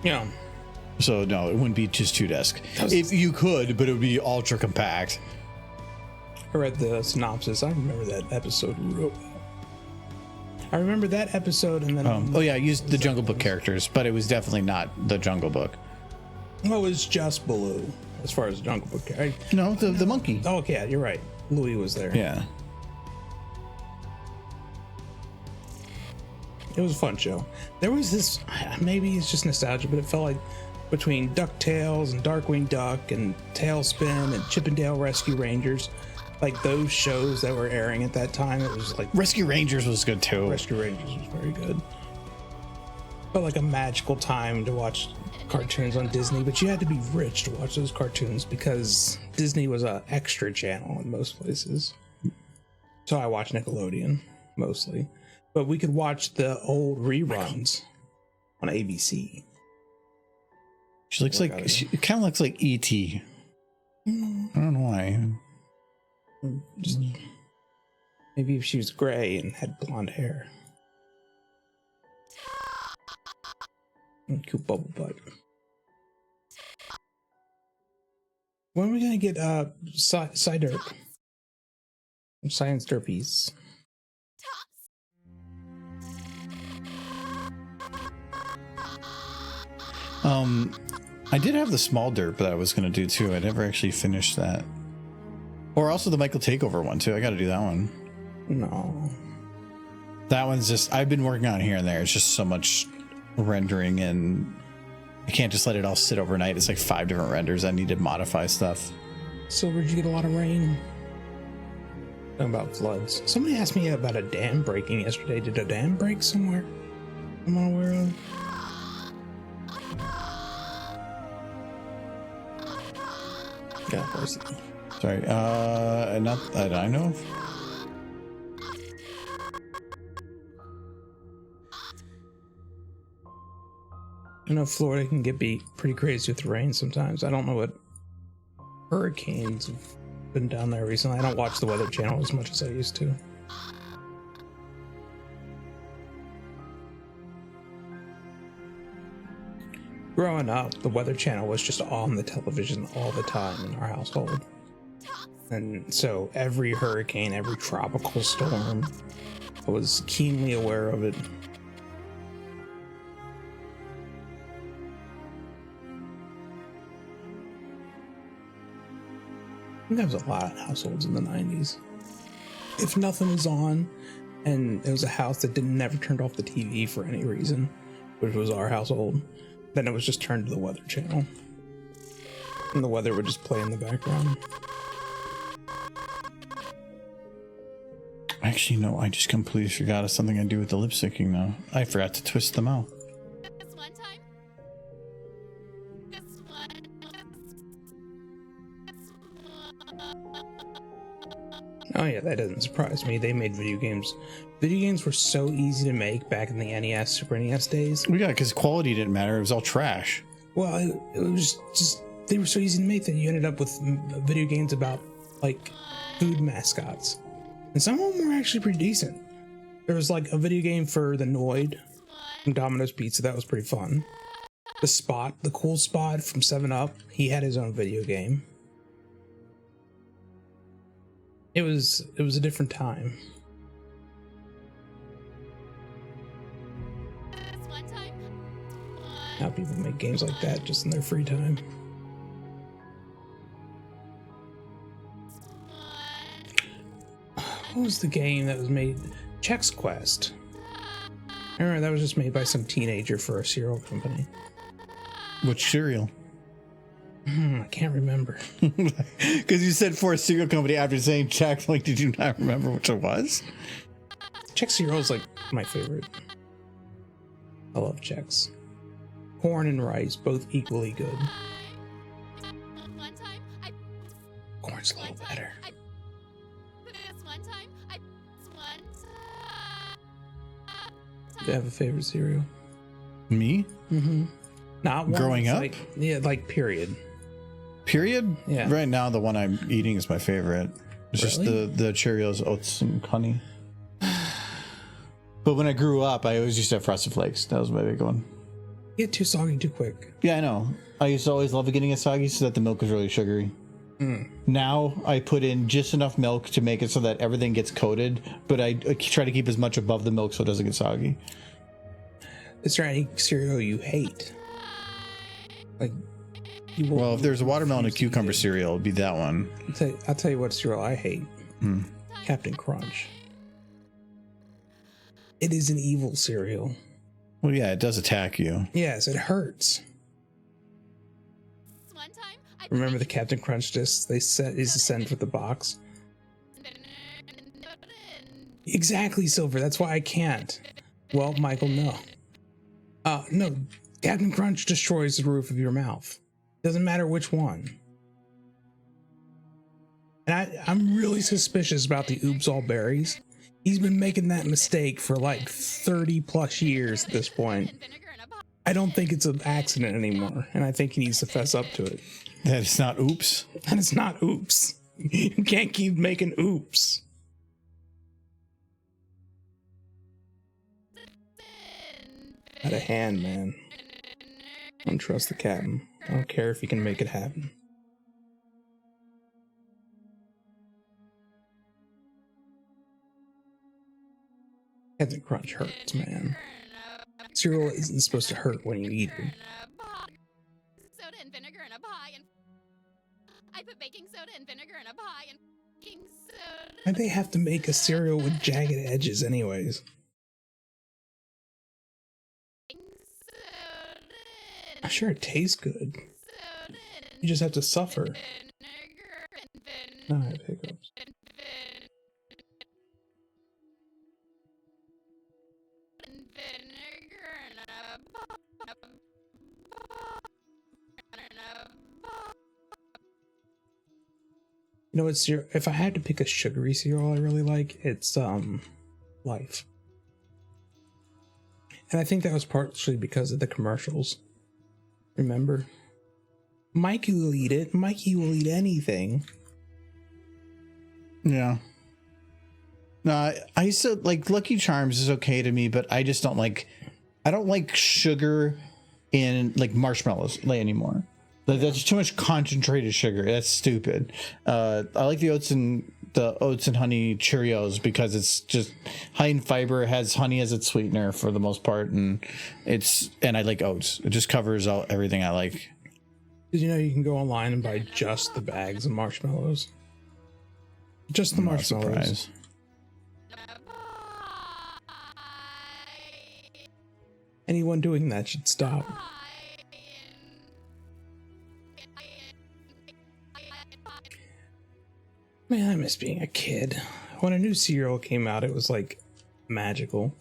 Yeah. So no, it wouldn't be just 2 discs. If you could, but it would be ultra compact. I read the synopsis. I remember that episode real well. I remember that episode, and then I used the Jungle Book characters, but it was definitely not the Jungle Book. Well, it was just Baloo as far as the Jungle Book. No, the monkey. Oh, yeah, you're right. Louis was there. Yeah. It was a fun show. There was this, maybe it's just nostalgia, but it felt like between DuckTales and Darkwing Duck and Tailspin and Chip and Dale Rescue Rangers, like those shows that were airing at that time, it was like Rescue Rangers was good too. Rescue Rangers was very good. Felt like a magical time to watch cartoons on Disney, but you had to be rich to watch those cartoons because Disney was a extra channel in most places. So I watched Nickelodeon mostly, but we could watch the old reruns on ABC. She kind of looks like E.T. I don't know why. Just maybe if she was gray and had blonde hair. And cute bubble butt. When are we gonna get Psyderp? Science Derpies. I did have the small derp that I was gonna do too. I never actually finished that. Or also the Michael Takeover one too. I got to do that one. No. That one's just, I've been working on it here and there. It's just so much rendering and I can't just let it all sit overnight. It's like 5 different renders. I need to modify stuff. Silver, did you get a lot of rain? Talking about floods. Somebody asked me about a dam breaking yesterday. Did a dam break somewhere I'm unaware of? Yeah, of course. Sorry, not that I know of. I know Florida can be pretty crazy with rain sometimes. I don't know what hurricanes have been down there recently. I don't watch the Weather Channel as much as I used to. Growing up, the Weather Channel was just on the television all the time in our household. And so every hurricane, every tropical storm, I was keenly aware of it. I think there was a lot of households in the 90s. If nothing was on, and it was a house that never turned off the TV for any reason, which was our household, then it was just turned to the Weather Channel. And the weather would just play in the background. Actually, no, I just completely forgot of something I do with the lip syncing now. I forgot to twist them out. Oh yeah, that doesn't surprise me. They made video games. Video games were so easy to make back in the NES, Super NES days. We got because quality didn't matter. It was all trash. Well, it was just, they were so easy to make that you ended up with video games about, like, food mascots. And some of them were actually pretty decent. There was, like, a video game for the Noid from Domino's Pizza. That was pretty fun. The cool Spot from 7-Up, he had his own video game. It was a different time. Now people make games like that just in their free time. What was the game that was made? Chex Quest. I remember that was just made by some teenager for a cereal company. Which cereal? I can't remember. Because you said for a cereal company after saying Chex, like, did you not remember which it was? Chex cereal is like my favorite. I love Chex. Corn and rice, both equally good. Corn's a little better. Do you have a favorite cereal? Me? Mm-hmm. Not one. Growing up? Like, yeah, like period. Period? Yeah. Right now, the one I'm eating is my favorite. It's Really? just the Cheerios, oats, and honey. But when I grew up, I always used to have Frosted Flakes. That was my big one. Get too soggy too quick. Yeah, I know. I used to always love getting it soggy so that the milk was really sugary. Now I put in just enough milk to make it so that everything gets coated, but I try to keep as much above the milk so it doesn't get soggy. Is there any cereal you hate? Like, Well, if there's a watermelon and cucumber cereal, it'd be that one. I'll tell you what cereal I hate. Captain Crunch. It is an evil cereal. Well, yeah, it does attack you. Yes, it hurts. Remember the Captain Crunch discs? They used to send with the box. Exactly, Silver. That's why I can't. Well, Michael, no. No. Captain Crunch destroys the roof of your mouth. Doesn't matter which one. And I'm really suspicious about the Oops All Berries. He's been making that mistake for like 30 plus years at this point. I don't think it's an accident anymore, and I think he needs to fess up to it. That is not oops. That is not oops. You can't keep making oops. Out of hand, man. Don't trust the captain. I don't care if he can make it happen. Captain Crunch hurts, man. Cereal isn't supposed to hurt when you eat it. Soda and vinegar in a pie, and I put baking soda and vinegar in a pie, and baking soda. Why'd they have to make a cereal with jagged edges, anyways? I'm sure it tastes good. You just have to suffer. No, I have hiccups. You know what cereal? If I had to pick a sugary cereal I really like, it's Life. And I think that was partially because of the commercials. Remember? Mikey will eat it. Mikey will eat anything. Yeah. No, I used to like Lucky Charms is okay to me, but I just don't like sugar in like marshmallows anymore. Like that's too much concentrated sugar. That's stupid. I like the oats and honey Cheerios because it's just high in fiber. It has honey as its sweetener for the most part, and I like oats. It just covers everything I like. Did you know you can go online and buy just the bags of marshmallows? Just the marshmallows. Anyone doing that should stop. Man, I miss being a kid. When a new cereal came out, it was like magical.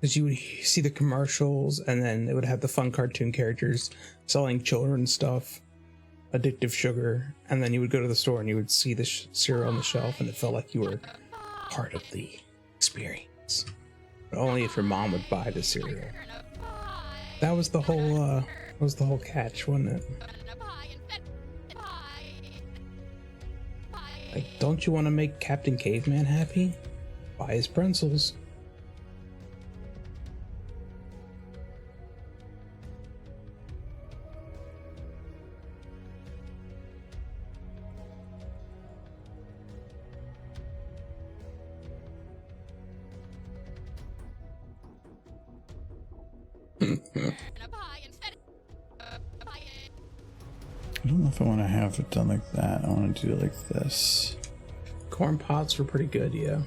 Because you would see the commercials, and then it would have the fun cartoon characters selling children's stuff, addictive sugar, and then you would go to the store and you would see the cereal on the shelf, and it felt like you were part of the experience. But only if your mom would buy the cereal. That was the whole catch, wasn't it? Like, don't you want to make Captain Caveman happy? Buy his pretzels. I don't know if I want to have it done like that. I want to do it like this. Corn pots were pretty good, yeah.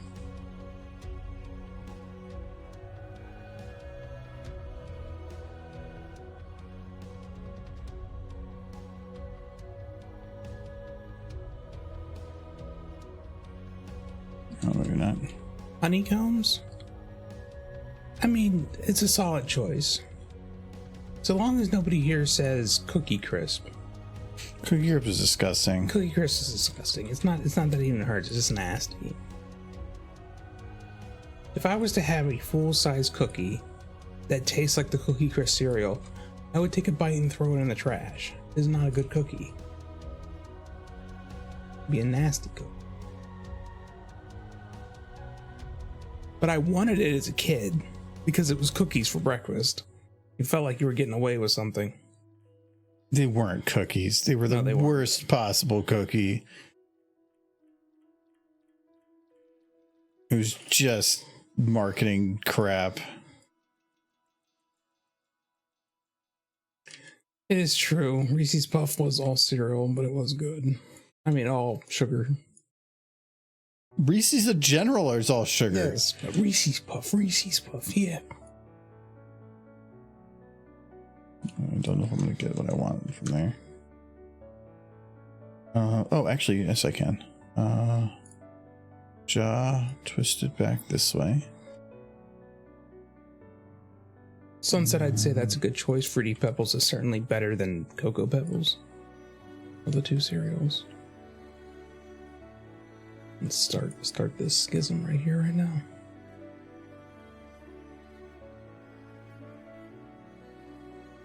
Oh, maybe not. Honeycombs? I mean, it's a solid choice. So long as nobody here says Cookie Crisp. Cookie Crisp is disgusting. Cookie Crisp is disgusting. It's not that it even hurts, it's just nasty. If I was to have a full-size cookie that tastes like the Cookie Crisp cereal, I would take a bite and throw it in the trash. It's not a good cookie. It'd be a nasty cookie. But I wanted it as a kid because it was cookies for breakfast. You felt like you were getting away with something. They weren't cookies. They were the worst possible cookie. It was just marketing crap. It is true. Reese's Puff was all cereal, but it was good. I mean, all sugar. Reese's in general is all sugar. Yes, but Reese's Puff, yeah. I don't know if I'm going to get what I want from there. Oh, actually, yes, I can. Jaw twisted back this way. Sunset, I'd say that's a good choice. Fruity Pebbles is certainly better than Cocoa Pebbles of the two cereals. Let's start this schism right here, right now.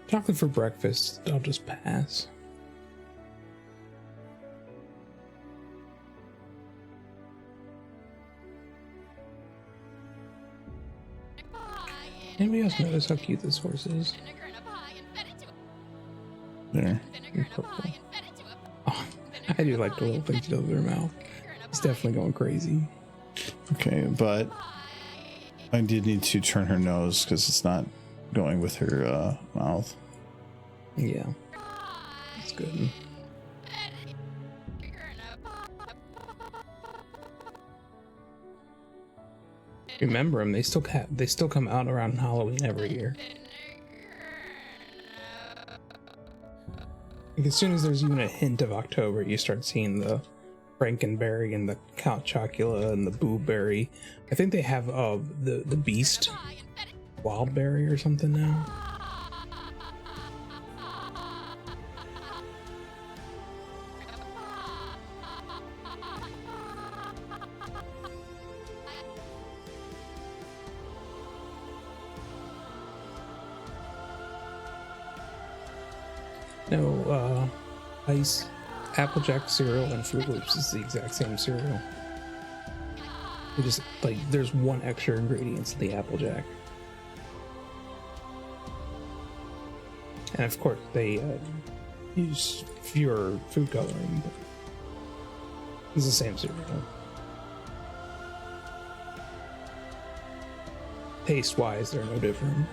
Chocolate for breakfast, I'll just pass. Anybody else notice how cute this horse is? There. Purple. Oh, I do like the little things he does with her mouth. He's definitely going crazy. Okay, but I did need to turn her nose because it's not going with her mouth. Yeah, that's good. Remember them? They still come out around Halloween every year. Like as soon as there's even a hint of October, you start seeing the Frankenberry and the Count Chocula and the Boo Berry. I think they have the Beast Wildberry or something now. No, ice, Applejack cereal and Fruit Loops is the exact same cereal. It just, like, there's one extra ingredient in the Applejack. And of course, they use fewer food coloring, but it's the same cereal. Taste-wise, they're no different.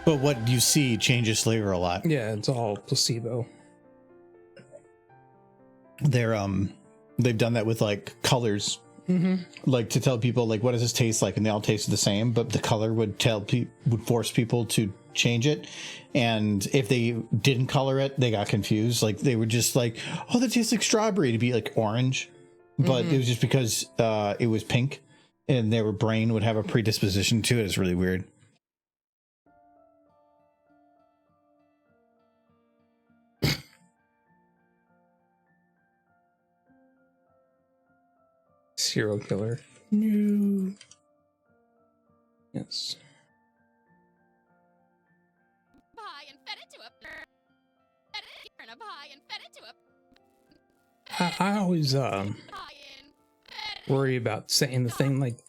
But what you see changes flavor a lot. Yeah, it's all placebo. They've done that with like colors, like to tell people like what does this taste like, and they all tasted the same, but the color would force people to change it, and if they didn't color it, they got confused. Like they were just like, oh, that tastes like strawberry, to be like orange, but it was just because it was pink, and their brain would have a predisposition to it. It's really weird. Serial killer. No. Yes. Pie and fed it to a fed it in a pie and fed it to a I always pie and worry about saying the thing like,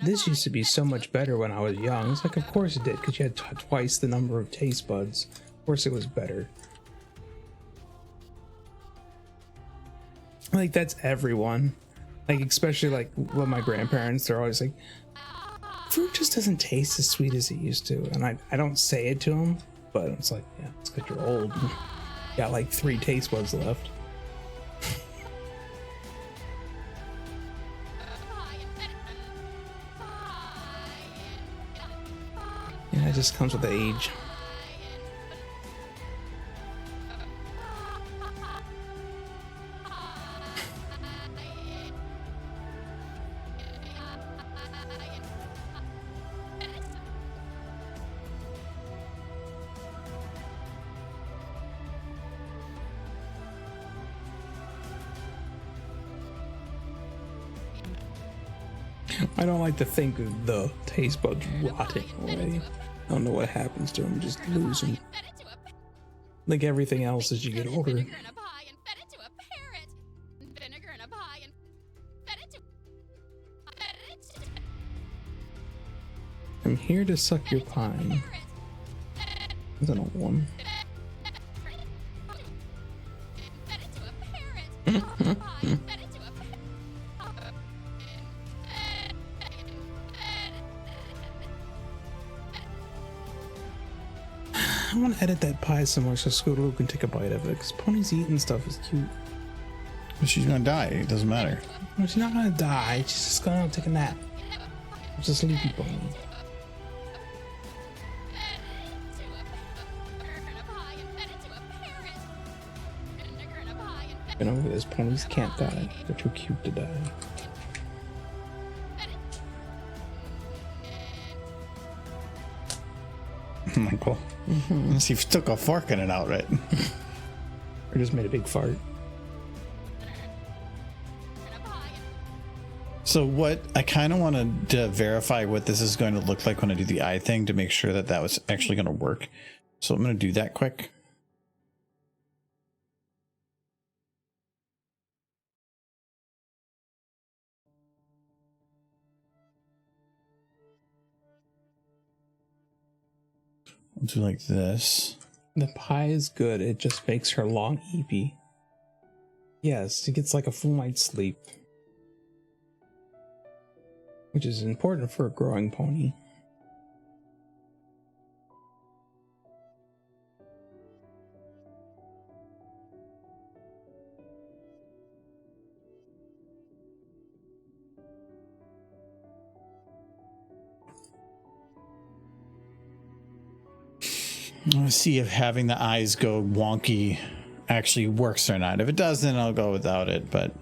this used to be so much better when I was young. It's like, of course it did, because you had twice the number of taste buds. Of course it was better. Like, that's everyone. Like, especially like with my grandparents, they're always like, fruit just doesn't taste as sweet as it used to. And I don't say it to them, but it's like, yeah, it's because you're old. You got like 3 taste buds left. Yeah, it just comes with age. I don't like to think of the taste buds rotting away. I don't know what happens to them, just lose them. Like everything else as you get older. vinegar in a pie and fed it to a parrot. Vinegar in a pie and fed it to I'm here to suck your pine. That's an old one. fed it to a parrot. Pie and fed it to a I want to edit that pie somewhere so Scootaloo can take a bite of it, because Pony's eating stuff is cute. She's gonna die. It doesn't matter. No, she's not gonna die. She's just gonna take a nap. It's a sleepy pony. Been over this. Ponies can't die. They're too cute to die. Cool. Unless you stuck a fork in it outright. Or just made a big fart. So what I kind of wanted to verify what this is going to look like when I do the eye thing to make sure that that was actually going to work. So I'm going to do that quick. I'll do like this. The pie is good. It just makes her long eepy. Yes, she gets like a full night's sleep. Which is important for a growing pony. I want to see if having the eyes go wonky actually works or not. If it doesn't, I'll go without it, but...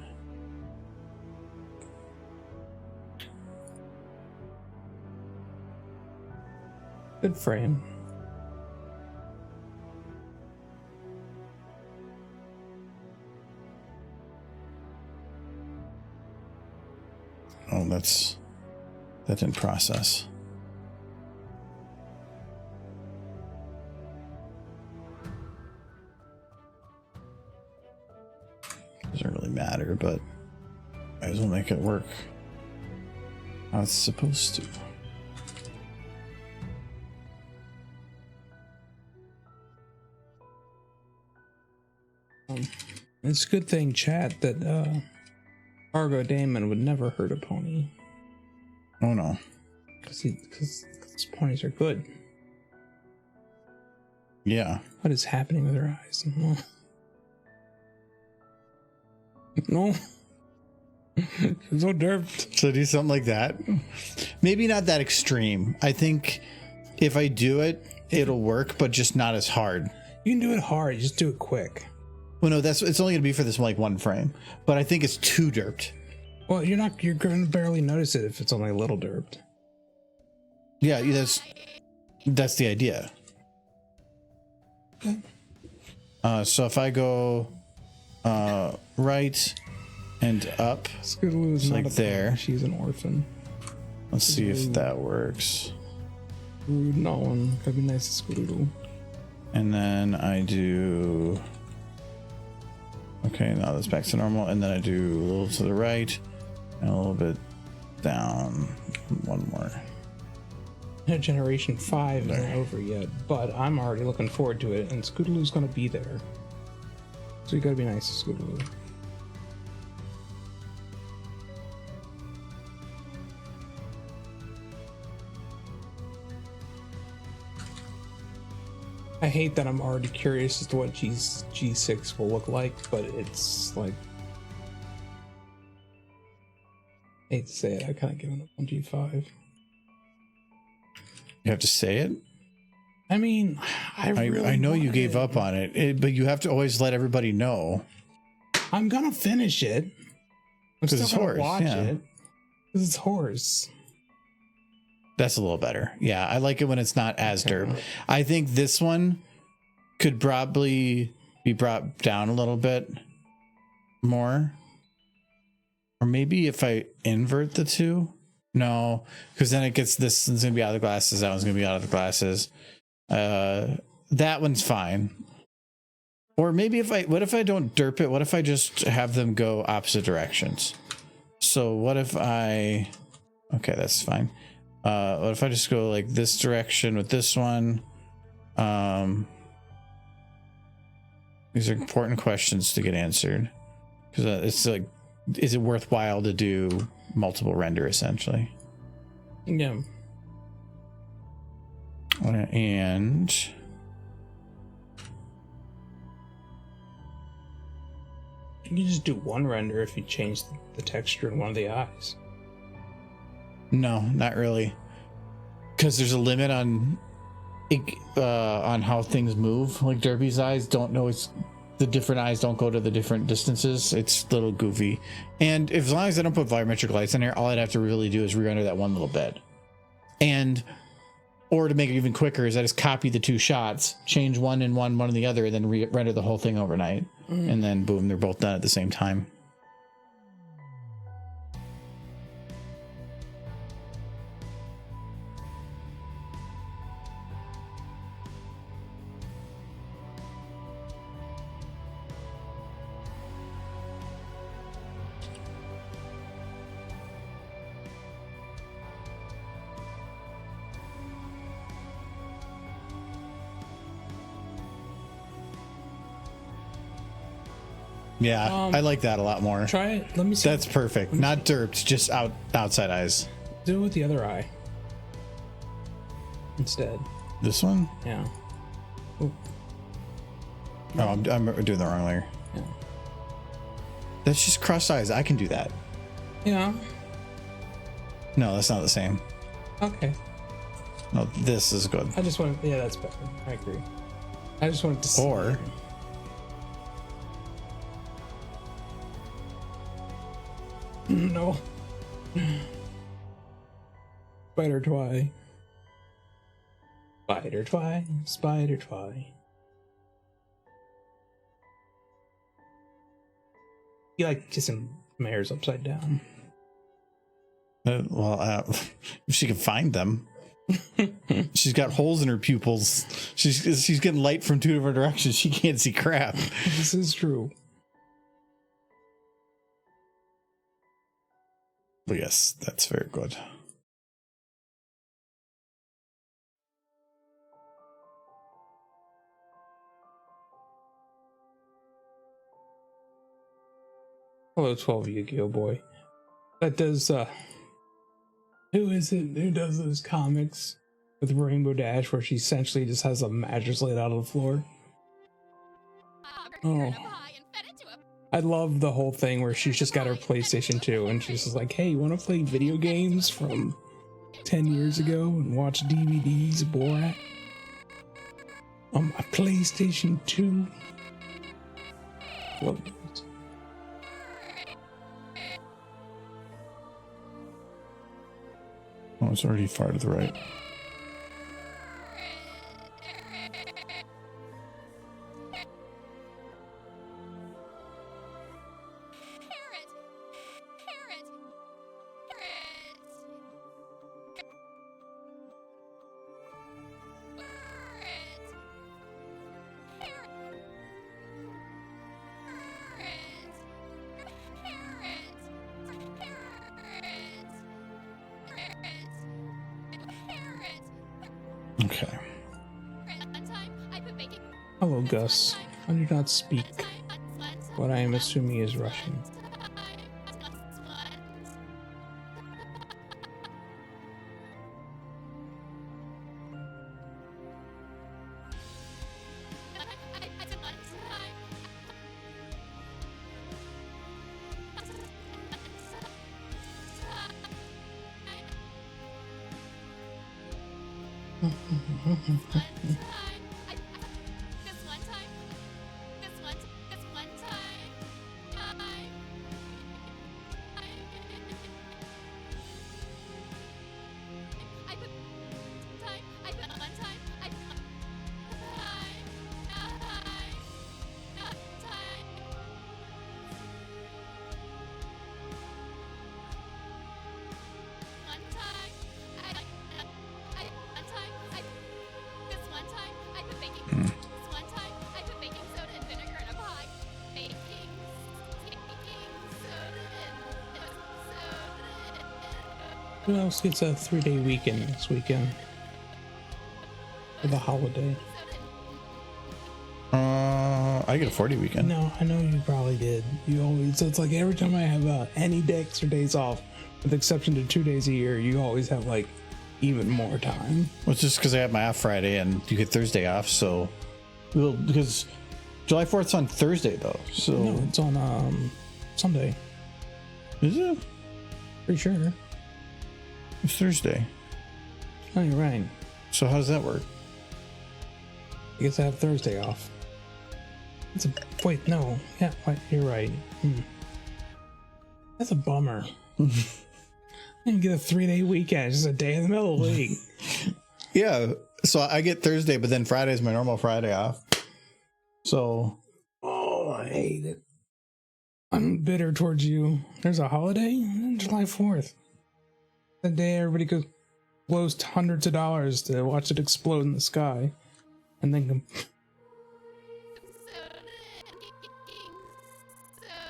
Good frame. Oh, that's in process. better, but might as well make it work how it's supposed to. It's a good thing, chat, that Argo Damon would never hurt a pony. Oh no. Because ponies are good. Yeah. What is happening with her eyes? No. She's so derped. So do something like that. Maybe not that extreme. I think if I do it, it'll work, but just not as hard. You can do it hard, just do it quick. Well, no, it's only gonna be for this like one frame, but I think it's too derped. Well, you're gonna barely notice it if it's only a little derped. Yeah, that's the idea. So if I go right and up, Scootaloo is like not a there. pony, she's an orphan. Let's see if that works. Rude, no one. Gotta be nice to Scootaloo. And then I do. Okay, now that's back to normal. And then I do a little to the right and a little bit down. One more. Generation 5 isn't over yet, but I'm already looking forward to it, and Scootaloo's gonna be there. So you gotta be nice to Scootaloo. I hate that I'm already curious as to what G6 will look like, but it's like, I hate to say it, I kind of given up on G5. You have to say it? I mean, I know you gave up on it, but you have to always let everybody know. I'm gonna finish it. I'm still gonna watch it. Because it's horse. That's a little better. Yeah, I like it when it's not as derp. I think this one could probably be brought down a little bit more. Or maybe if I invert the two. No, because then it gets this one's gonna be out of the glasses, that one's gonna be out of the glasses. That one's fine. Or maybe what if I don't derp it? What if I just have them go opposite directions? So what if okay, that's fine. What if I just go like this direction with this one? These are important questions to get answered, because it's like, is it worthwhile to do multiple render essentially? Yeah. And you can just do one render if you change the texture in one of the eyes. no, not really, because there's a limit on how things move. Like Derpy's eyes don't know, it's the different eyes don't go to the different distances. It's a little goofy. And as long as I don't put volumetric lights in there, all I'd have to really do is re-render that one little bit. Or to make it even quicker is I just copy the two shots, change one in one in the other, and then render the whole thing overnight. And then boom, they're both done at the same time. Yeah, I like that a lot more. Try it. Let me see. That's perfect. Not derped, just outside eyes. Do it with the other eye instead. This one? Yeah. Ooh. Oh, I'm doing the wrong layer. Yeah. That's just crossed eyes. I can do that. Yeah. No, that's not the same. Okay. No, this is good. I just want. Yeah, that's better. I agree. I just wanted to see. Or no. Spider twy. Spider twy. Spider twy. You like kissing mares upside down. if she can find them. She's got holes in her pupils. She's getting light from two different directions. She can't see crap. This is true. But yes, that's very good. Hello, 12 Yu-Gi-Oh boy. That does, who is it who does those comics with Rainbow Dash where she essentially just has a mattress laid out on the floor? Oh. I love the whole thing where she's just got her PlayStation 2 and she's just like, hey, you want to play video games from 10 years ago and watch DVDs of Borat on my PlayStation 2? Love it. Oh, it's already far to the right. Okay. Hello, Gus. I do not speak what I am assuming is Russian. Who else gets a 3-day weekend this weekend for the holiday? I get a 40 weekend. No, I know you probably did. You always, so it's like every time I have any extra days off, with the exception to 2 days a year, you always have like even more time. Well, it's just because I have my off Friday and you get Thursday off, so because July 4th's on Thursday though. So No, it's on Sunday. Is it? Pretty sure. It's Thursday. Oh, you're right. So how does that work? I guess I have Thursday off. It's a wait, no. Yeah, wait, you're right. That's a bummer. I didn't get a 3-day weekend, it's just a day in the middle of the week. Yeah. So I get Thursday, but then Friday is my normal Friday off. So I hate it. I'm bitter towards you. There's a holiday? July 4th. The day everybody goes blows hundreds of dollars to watch it explode in the sky. And then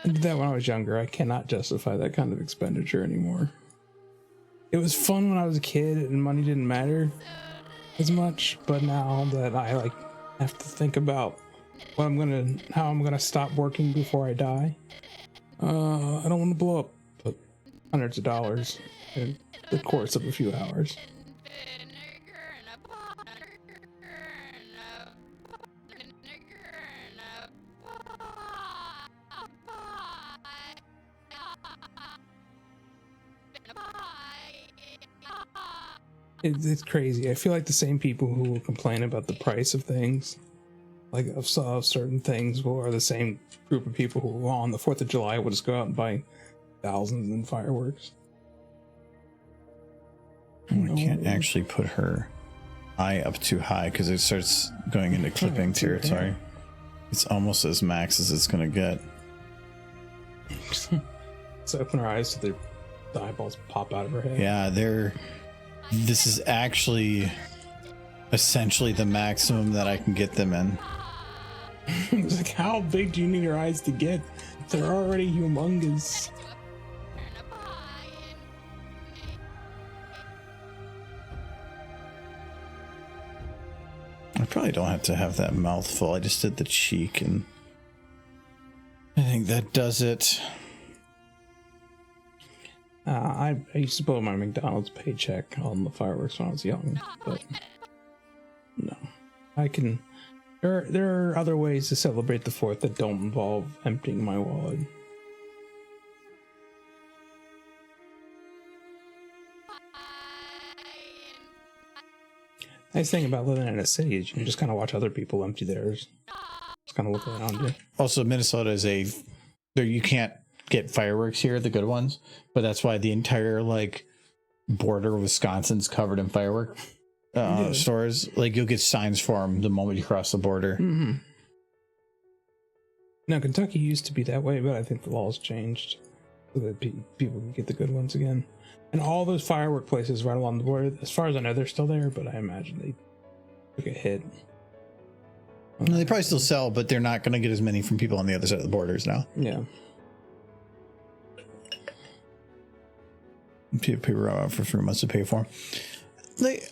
I did that when I was younger. I cannot justify that kind of expenditure anymore. It was fun when I was a kid and money didn't matter as much, but now that I like have to think about how I'm gonna stop working before I die, I don't want to blow up hundreds of dollars in the course of a few hours. It's crazy. I feel like the same people who will complain about the price of things, like of certain things, are the same group of people who on the 4th of July will just go out and buy thousands in fireworks. I can't actually put her eye up too high because it starts going into clipping territory. It's almost as max as it's gonna get. So open her eyes so the eyeballs pop out of her head. Yeah, this is actually essentially the maximum that I can get them in. It's like, how big do you need your eyes to get? They're already humongous. probably don't have to have that mouthful. I just did the cheek, and I think that does it. I used to blow my McDonald's paycheck on the fireworks when I was young, but no, I can. There are other ways to celebrate the 4th that don't involve emptying my wallet. Nice thing about living in a city is you can just kind of watch other people empty theirs. Just kind of look around you. Also, Minnesota is you can't get fireworks here, the good ones, but that's why the entire like border of Wisconsin's covered in firework stores. Like you'll get signs for them the moment you cross the border. Mm-hmm. Now, Kentucky used to be that way, but I think the laws changed so that people can get the good ones again. And all those firework places right along the border, as far as I know, they're still there, but I imagine they took a hit. No, they probably still sell, but they're not going to get as many from people on the other side of the borders now. Yeah. People are out for 3 months to pay for them. Like,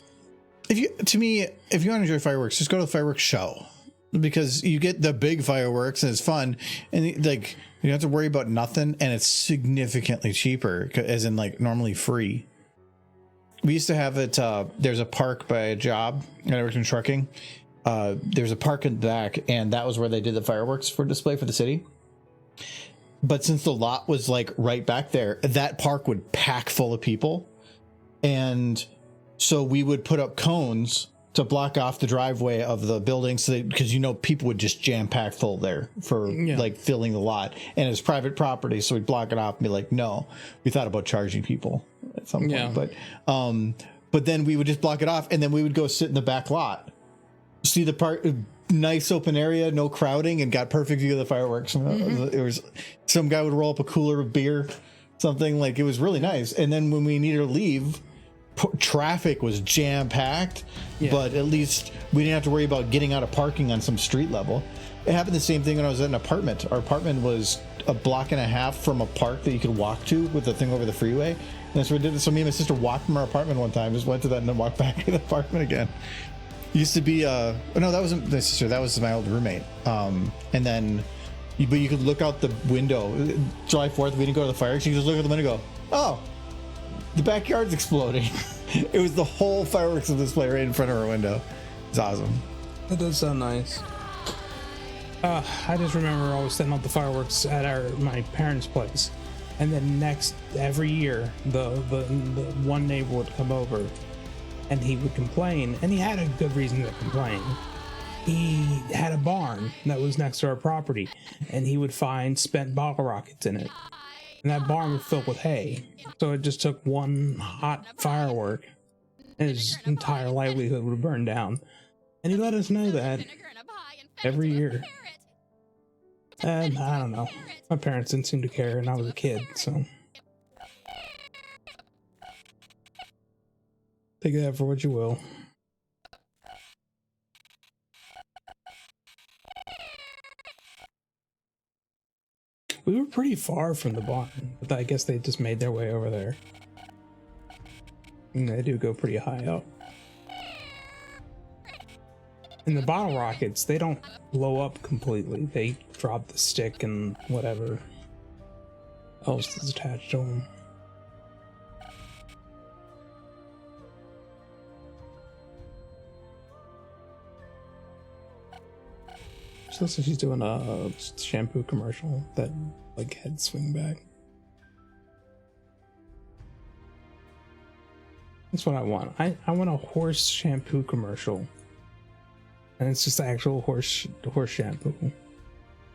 if you want to enjoy fireworks, just go to the fireworks show, because you get the big fireworks and it's fun, and like you don't have to worry about nothing, and it's significantly cheaper, as in like normally free. We used to have it. There's a park by a job, and I worked in trucking. There's a park in the back, and that was where they did the fireworks for display for the city. But since the lot was like right back there, that park would pack full of people. And so we would put up cones to block off the driveway of the building, so because people would just jam pack full there for like filling the lot, and it's private property, so we'd block it off and be like, no. We thought about charging people at some point, but then we would just block it off, and then we would go sit in the back lot, see the part, nice open area, no crowding, and got perfect view of the fireworks. It was some guy would roll up a cooler of beer, something like, it was really nice. And then when we needed to leave, traffic was jam packed, but at least we didn't have to worry about getting out of parking on some street level. It happened the same thing when I was at an apartment. Our apartment was a block and a half from a park that you could walk to with the thing over the freeway. And that's what we did. So me and my sister walked from our apartment one time, just went to that and then walked back to the apartment again. Used to be no, that wasn't my sister, that was my old roommate. And then but you could look out the window. July 4th, we didn't go to the fireworks. You could just look out the window and go, oh, the backyard's exploding. It was the whole fireworks display right in front of our window. It's awesome. That does sound nice. I just remember always setting up the fireworks at my parents' place, and then every year the one neighbor would come over, and he would complain, and he had a good reason to complain. He had a barn that was next to our property, and he would find spent bottle rockets in it. And that barn was filled with hay. So it just took one hot firework, and his entire livelihood would burn down. And he let us know that every year. And I don't know. My parents didn't seem to care, and I was a kid, so. Take that for what you will. We were pretty far from the barn, but I guess they just made their way over there. And they do go pretty high up. And the bottle rockets, they don't blow up completely. They drop the stick and whatever else is attached to them. So looks like she's doing a shampoo commercial, that like head swing back. That's what I want. I want a horse shampoo commercial. And it's just actual horse shampoo.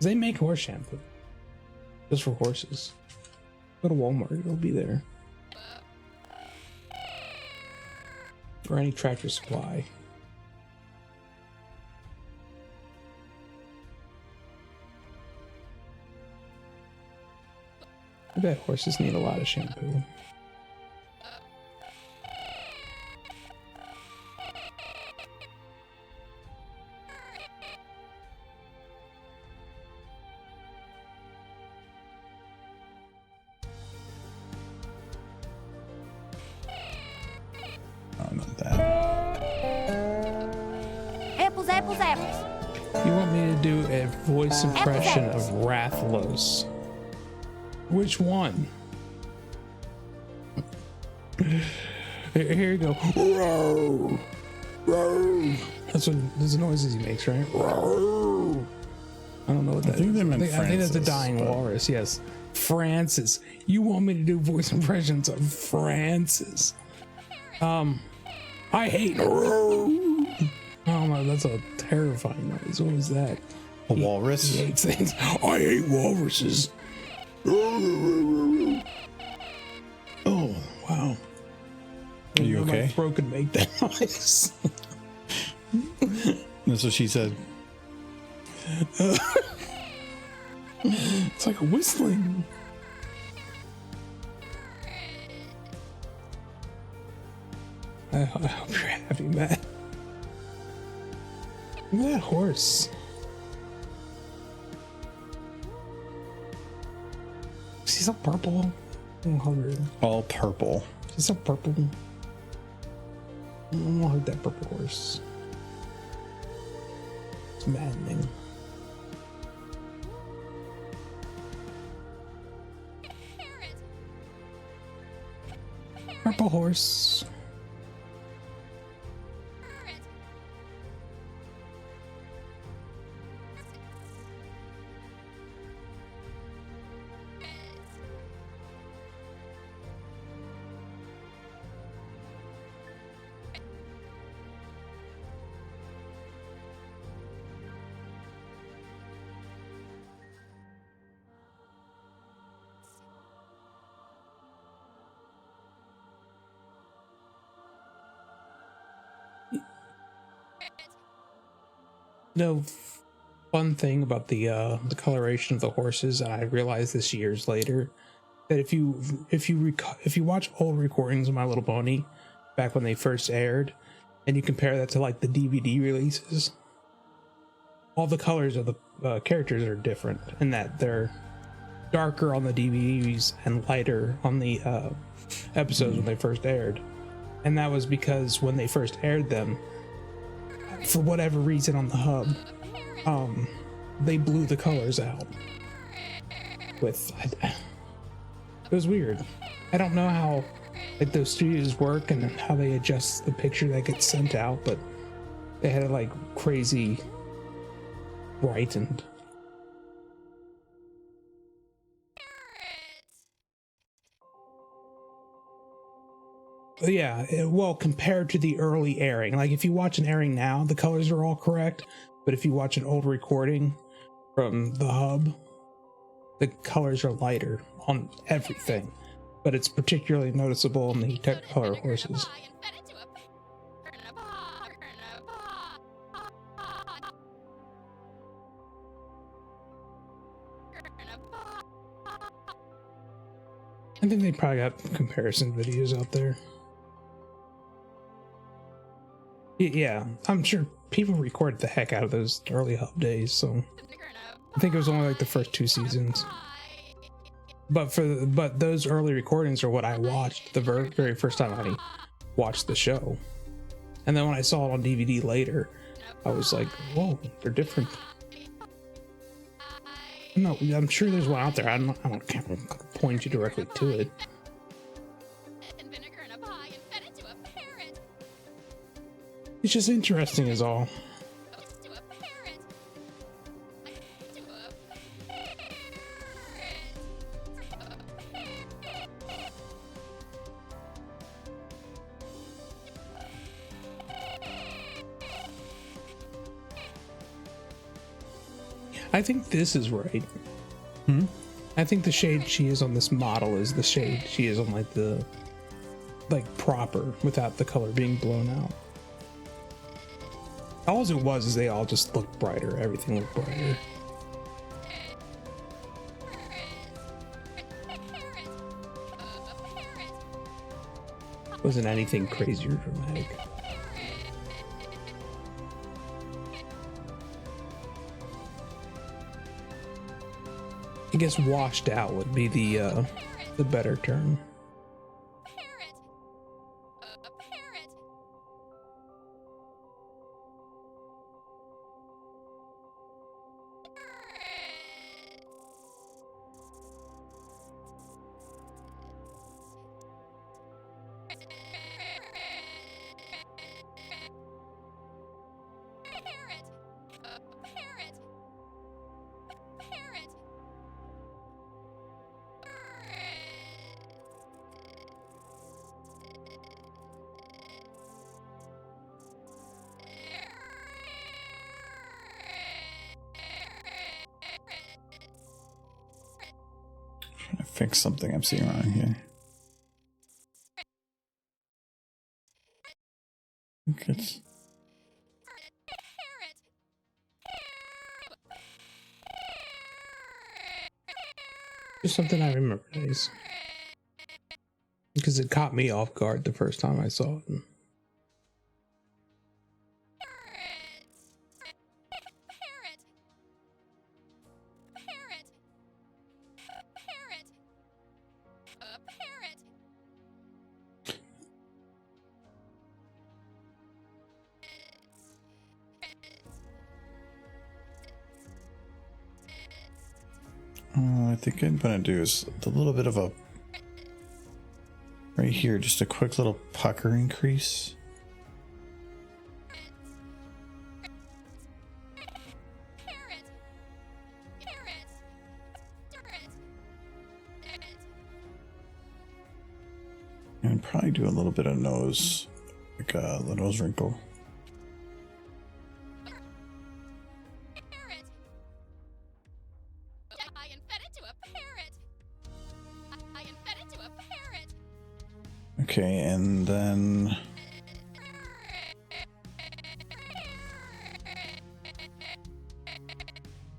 They make horse shampoo. Just for horses. Go to Walmart, it'll be there. Or any Tractor Supply. I bet horses need a lot of shampoo. Oh, not that. Apples, apples. Apples, apples. You want me to do a voice impression of Rathalos? Which one? Here you go. Roar, roar. That's the noises he makes, right? Roar. I don't know what that I think is. they meant I think that's a Francis, dying but- walrus. Yes, Francis. You want me to do voice impressions of Francis? I hate. Roar. Oh no, that's a terrifying noise. What was that? A walrus? He hates things. I hate walruses. Oh wow. Are you My okay? throat could make that noise. That's what she said. It's like a whistling. I hope you're happy, Matt. Look at that horse. She's so purple. I'm hungry. All purple. She's so purple. I want to hug that purple horse. It's maddening. Purple horse. No fun thing about the coloration of the horses, and I realized this years later, that if you watch old recordings of My Little Pony back when they first aired, and you compare that to like the DVD releases, all the colors of the characters are different in that they're darker on the DVDs and lighter on the episodes when they first aired. And that was because when they first aired them, for whatever reason on the hub, they blew the colors out. It was weird. I don't know how like those studios work and how they adjust the picture that gets sent out, but they had it like crazy brightened. Yeah, well, compared to the early airing, like if you watch an airing now, the colors are all correct, but if you watch an old recording from the hub, the colors are lighter on everything, but it's particularly noticeable in the Technicolor horses. I think they probably got comparison videos out there. Yeah, I'm sure people recorded the heck out of those early hub days, so I think it was only like the first 2 seasons. But those early recordings are what I watched the very first time I watched the show. And then when I saw it on DVD later, I was like, whoa, they're different. No, I'm sure there's one out there. I can't point you directly to it. It's just interesting is all. I think this is right. I think the shade she is on this model is the shade she is on like proper without the color being blown out. All it was is they all just looked brighter. Everything looked brighter. Wasn't anything crazy or dramatic. I guess washed out would be the better term. fix something I'm seeing wrong here. I think it's... Just something I remember, Days. Because it caught me off guard the first time I saw it. I think I'm gonna do is a little bit of a right here, just a quick little pucker increase. And probably do a little bit of nose, like the nose wrinkle. Okay, and then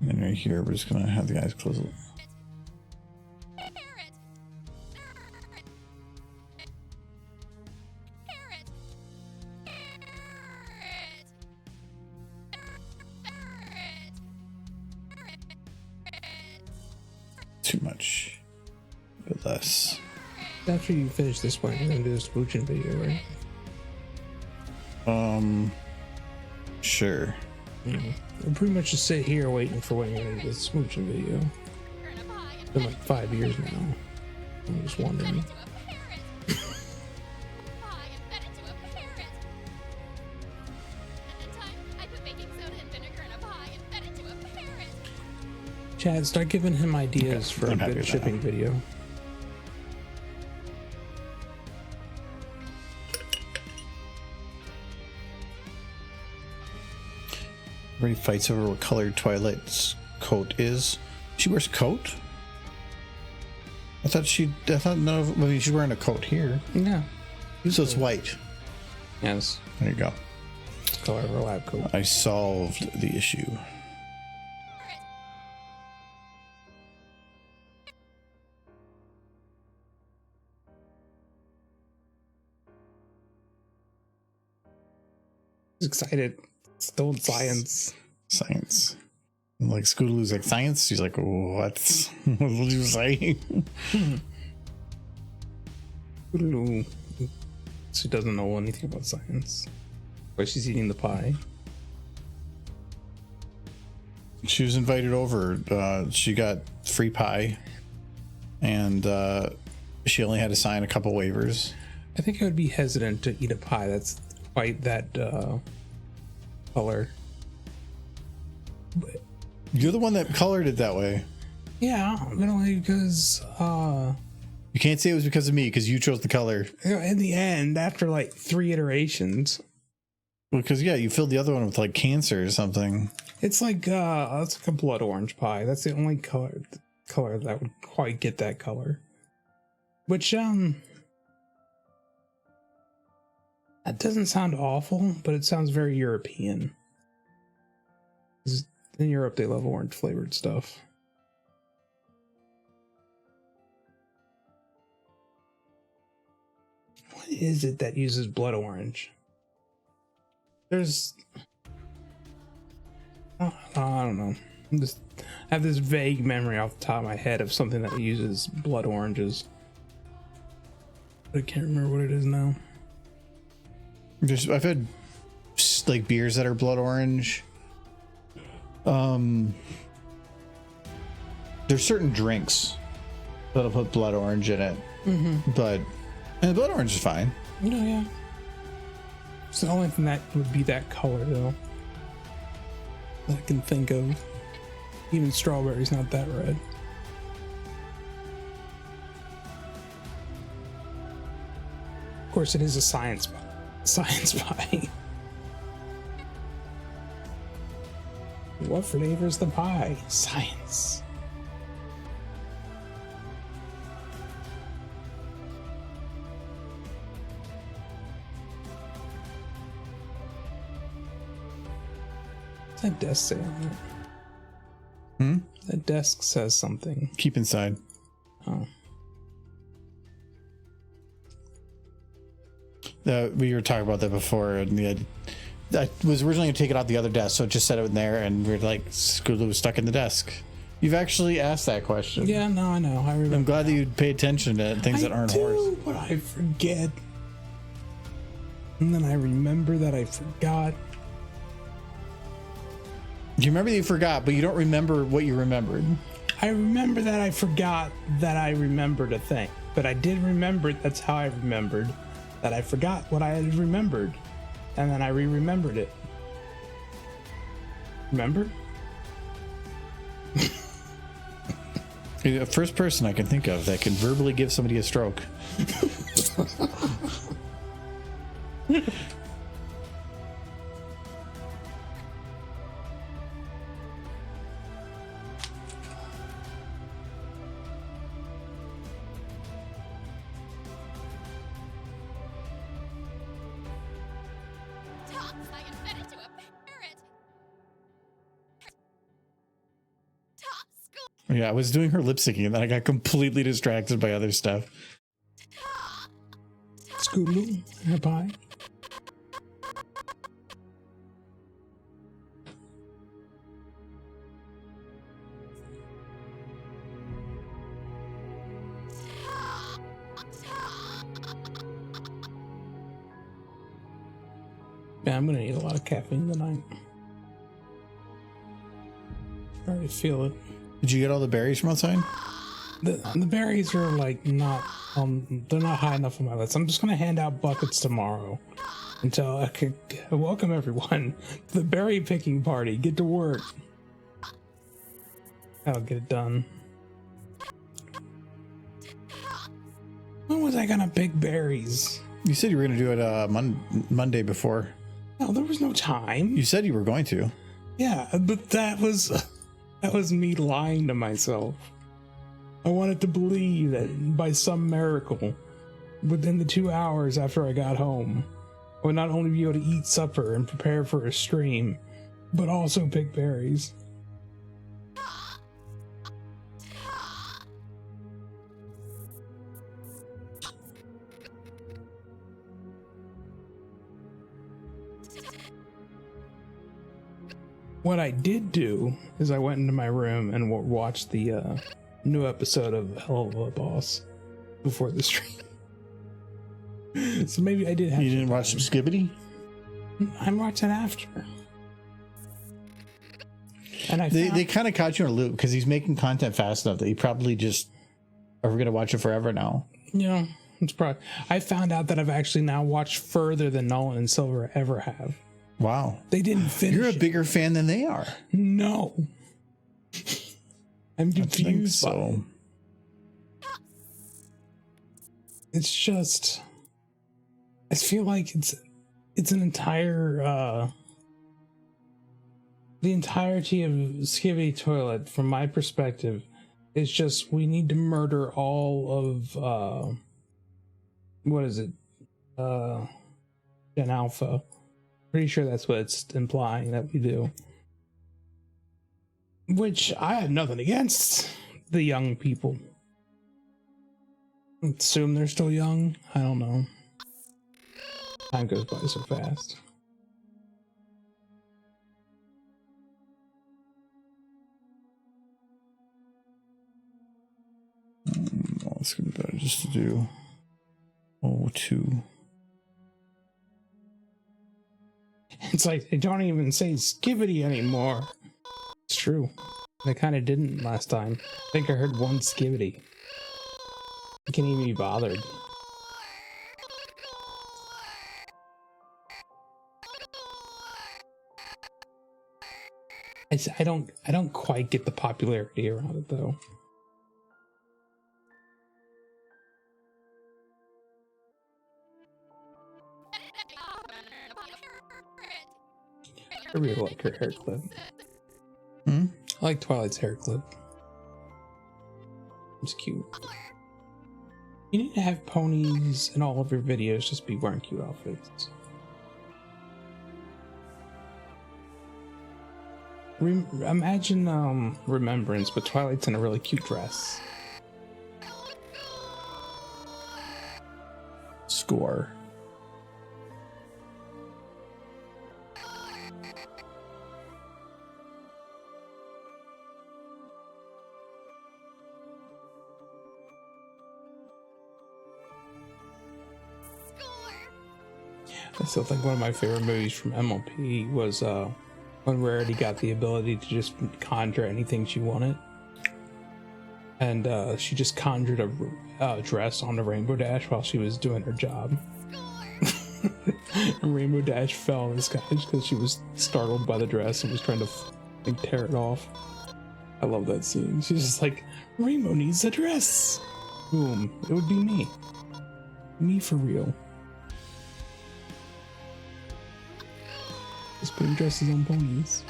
right here, we're just gonna have the eyes closed. Too much, a bit less. After you finish this one, you're gonna do a smooching video, right? Sure. We'll pretty much just sit here waiting for when you're gonna do the smooching video. It's been like 5 years now. I'm just wondering. Chad, start giving him ideas for a good shipping video. Everybody fights over what color Twilight's coat is. She wears a coat? I thought no, I mean, she's wearing a coat here. Yeah. So it's white. Yes. There you go. It's the color of her lab coat. I solved the issue. He's excited. Still in science. Science. Like Scootaloo's like, science? She's like, what? What did you say? Scootaloo. She doesn't know anything about science. Why she's eating the pie. She was invited over. She got free pie. And she only had to sign a couple waivers. I think I would be hesitant to eat a pie that's quite that color. But you're the one that colored it that way. Yeah, but only because you can't say it was because of me, because you chose the color. In the end, after like 3 iterations. Because yeah, you filled the other one with like cancer or something. It's like a blood orange pie. That's the only color that would quite get that color. Which that doesn't sound awful, but it sounds very European. In Europe, they love orange flavored stuff. What is it that uses blood orange? There's... I don't know. I have this vague memory off the top of my head of something that uses blood oranges. But I can't remember what it is now. I've had like beers that are blood orange. There's certain drinks that'll put blood orange in it, but blood orange is fine. Yeah. It's the only thing that would be that color though that I can think of. Even strawberry's not that red. Of course, it is a science pie. What flavor is the pie? Science. That desk say on it? That desk says something. Keep inside. Oh. We were talking about that before, and I was originally going to take it out the other desk, so it just set it in there, and we are like, Scootaloo was stuck in the desk. You've actually asked that question. Yeah, no, I know. I remember. I'm glad that you pay attention to things that aren't horse. But I forget. And then I remember that I forgot. You remember that you forgot, but you don't remember what you remembered. I remember that I forgot that I remembered a thing. But I did remember it. That's how I remembered that I forgot what I had remembered. And then I re-remembered it. Remember? You're the first person I can think of that can verbally give somebody a stroke. Tops I invented to a parrot. Top school. Yeah, I was doing her lip syncing, and then I got completely distracted by other stuff. Scootaloo and a pie. Yeah, I'm gonna need a lot of caffeine tonight. I already feel it. Did you get all the berries from outside? The berries are like not they're not high enough on my list. I'm just gonna hand out buckets tomorrow until I can welcome everyone to the berry picking party. Get to work. I'll get it done. When was I gonna pick berries? You said you were going to do it Monday before. No, there was no time. You said you were going to. Yeah, but that was me lying to myself. I wanted to believe that by some miracle, within the 2 hours after I got home, I would not only be able to eat supper and prepare for a stream, but also pick berries. What I did do is I went into my room and watched the new episode of Hell of a Boss before the stream. So maybe I did have. You didn't watch some Skibbity? I'm watching after. And They kind of caught you in a loop because he's making content fast enough that you probably just are going to watch it forever now. Yeah, it's probably. I found out that I've actually now watched further than Nolan and Silver ever have. Wow. They didn't finish. You're a it. bigger fan than they are. No. I'm confused by it. It's just, I feel like it's an entire the entirety of Skivvy Toilet from my perspective is just we need to murder all of what is it? Gen Alpha. Pretty sure that's what it's implying that we do. Which I have nothing against the young people. Assume they're still young? I don't know. Time goes by so fast. Well, it's going to be better just to do 2. It's like they don't even say Skibbity anymore. It's true. They kind of didn't last time. I think I heard one Skibbity. I can't even be bothered. I don't quite get the popularity around it though. I really like her hair clip. I like Twilight's hair clip. It's cute. You need to have ponies in all of your videos, just be wearing cute outfits. Imagine Remembrance, but Twilight's in a really cute dress. Score. I still think one of my favorite movies from MLP was when Rarity got the ability to just conjure anything she wanted. And she just conjured a dress on the Rainbow Dash while she was doing her job. And Rainbow Dash fell in the sky because she was startled by the dress and was trying to like, tear it off. I love that scene. She's just like, Rainbow needs a dress. Boom. It would be me. Me for real. Just putting dresses on ponies.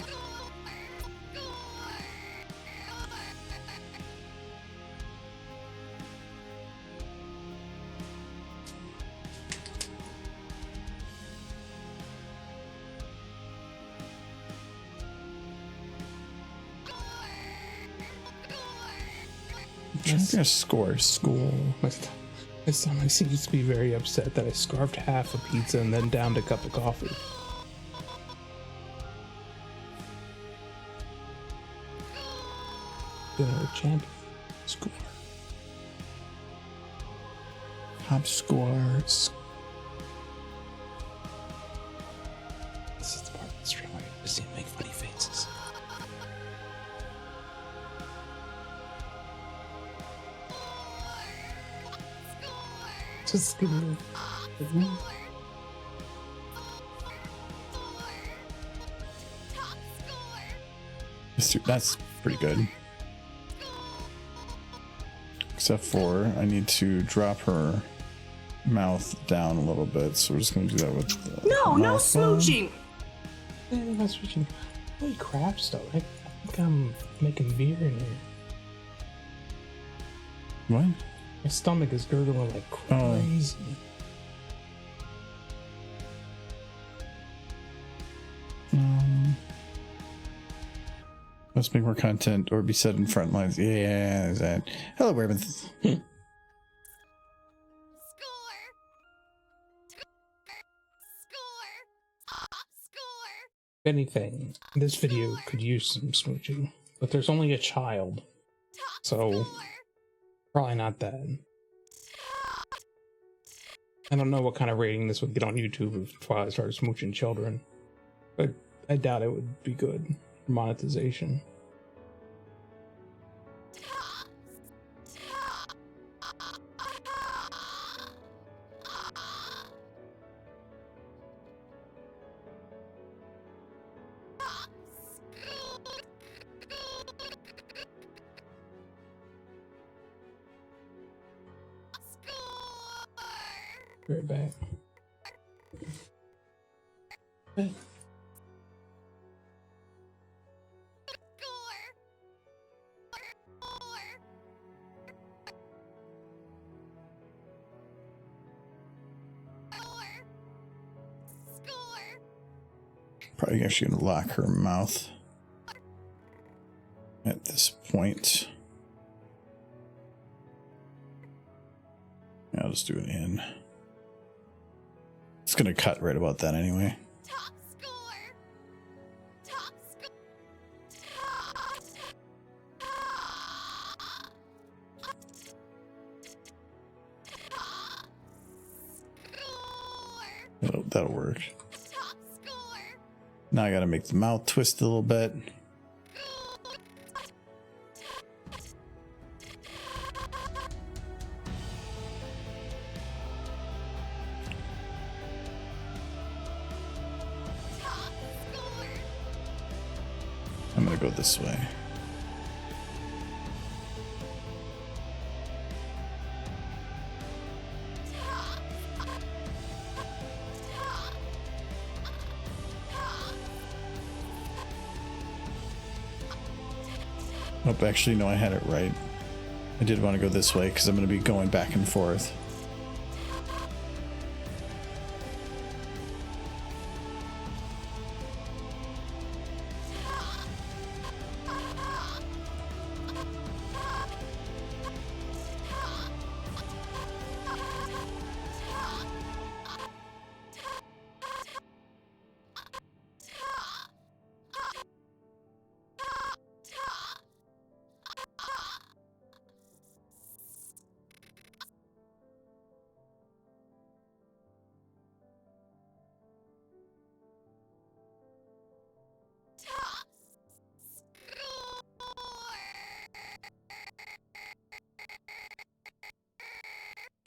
I'm trying to score school. My stomach seems to be very upset that I scarfed half a pizza and then downed a cup of coffee. Dinner champion. Score. Top scores. This is the part of the stream where you see him make funny faces. Just give me. That's pretty good. Except for I need to drop her mouth down a little bit, so we're just gonna do that with the No smooching. I'm not switching. Holy crap, stuff. I think I'm making beer in here. What? My stomach is gurgling like crazy. Let's make more content or be said in front lines. Yeah, that. Hello, Raven. Score. If anything, this video could use some smooching, but there's only a child, so probably not that. I don't know what kind of rating this would get on YouTube if Twilight started smooching children, but I doubt it would be good for monetization. Right back. Probably actually gonna lock her mouth at this point. I'll just do it in. It's gonna cut right about that anyway. Top score. Top score. That'll work. Top score. Now I gotta make the mouth twist a little bit. I'm gonna go this way. Nope, actually, no, I had it right. I did want to go this way because I'm going to be going back and forth.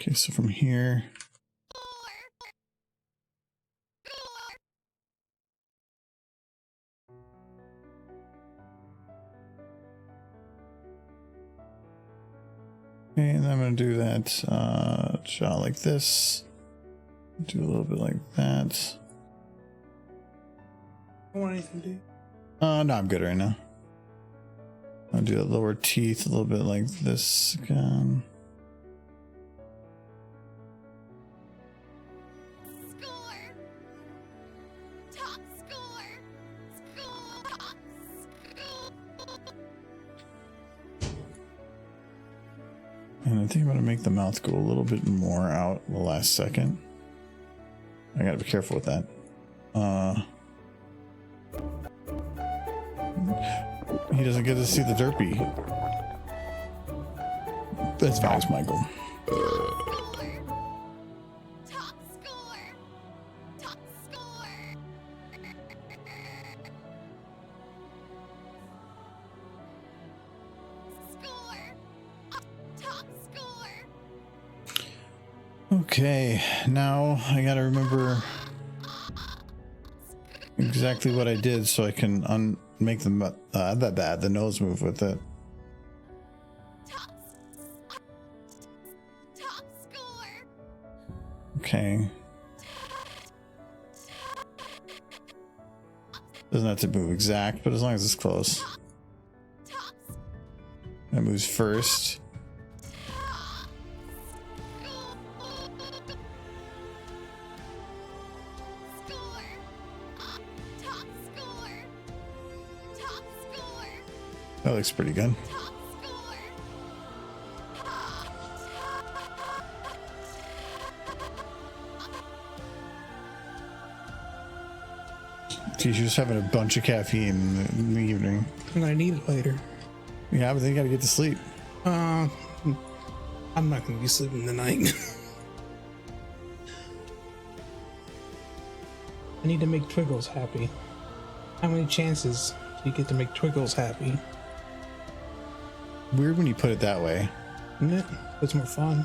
Okay, so from here. Okay, and I'm gonna do that shot like this. Do a little bit like that. I don't want anything to do. No, I'm good right now. I'll do the lower teeth a little bit like this again. Score. Top score. Score. Top score. And I think I'm gonna make the mouth go a little bit more out the last second. I gotta be careful with that. He doesn't get to see the derpy. That's Vox Michael. Top score. Top score. Score. Top score. Okay, now I gotta remember exactly what I did so I can make the nose move with it. Top score. Okay. Doesn't have to move exact, but as long as it's close. Top It moves first. score. Top score. Top score. That looks pretty good. Top score. Geez, you're just having a bunch of caffeine in the evening. And I need it later. Yeah, but then you gotta get to sleep. I'm not gonna be sleeping tonight. I need to make Twiggles happy. How many chances do you get to make Twiggles happy? Weird when you put it that way. Isn't it? It's more fun.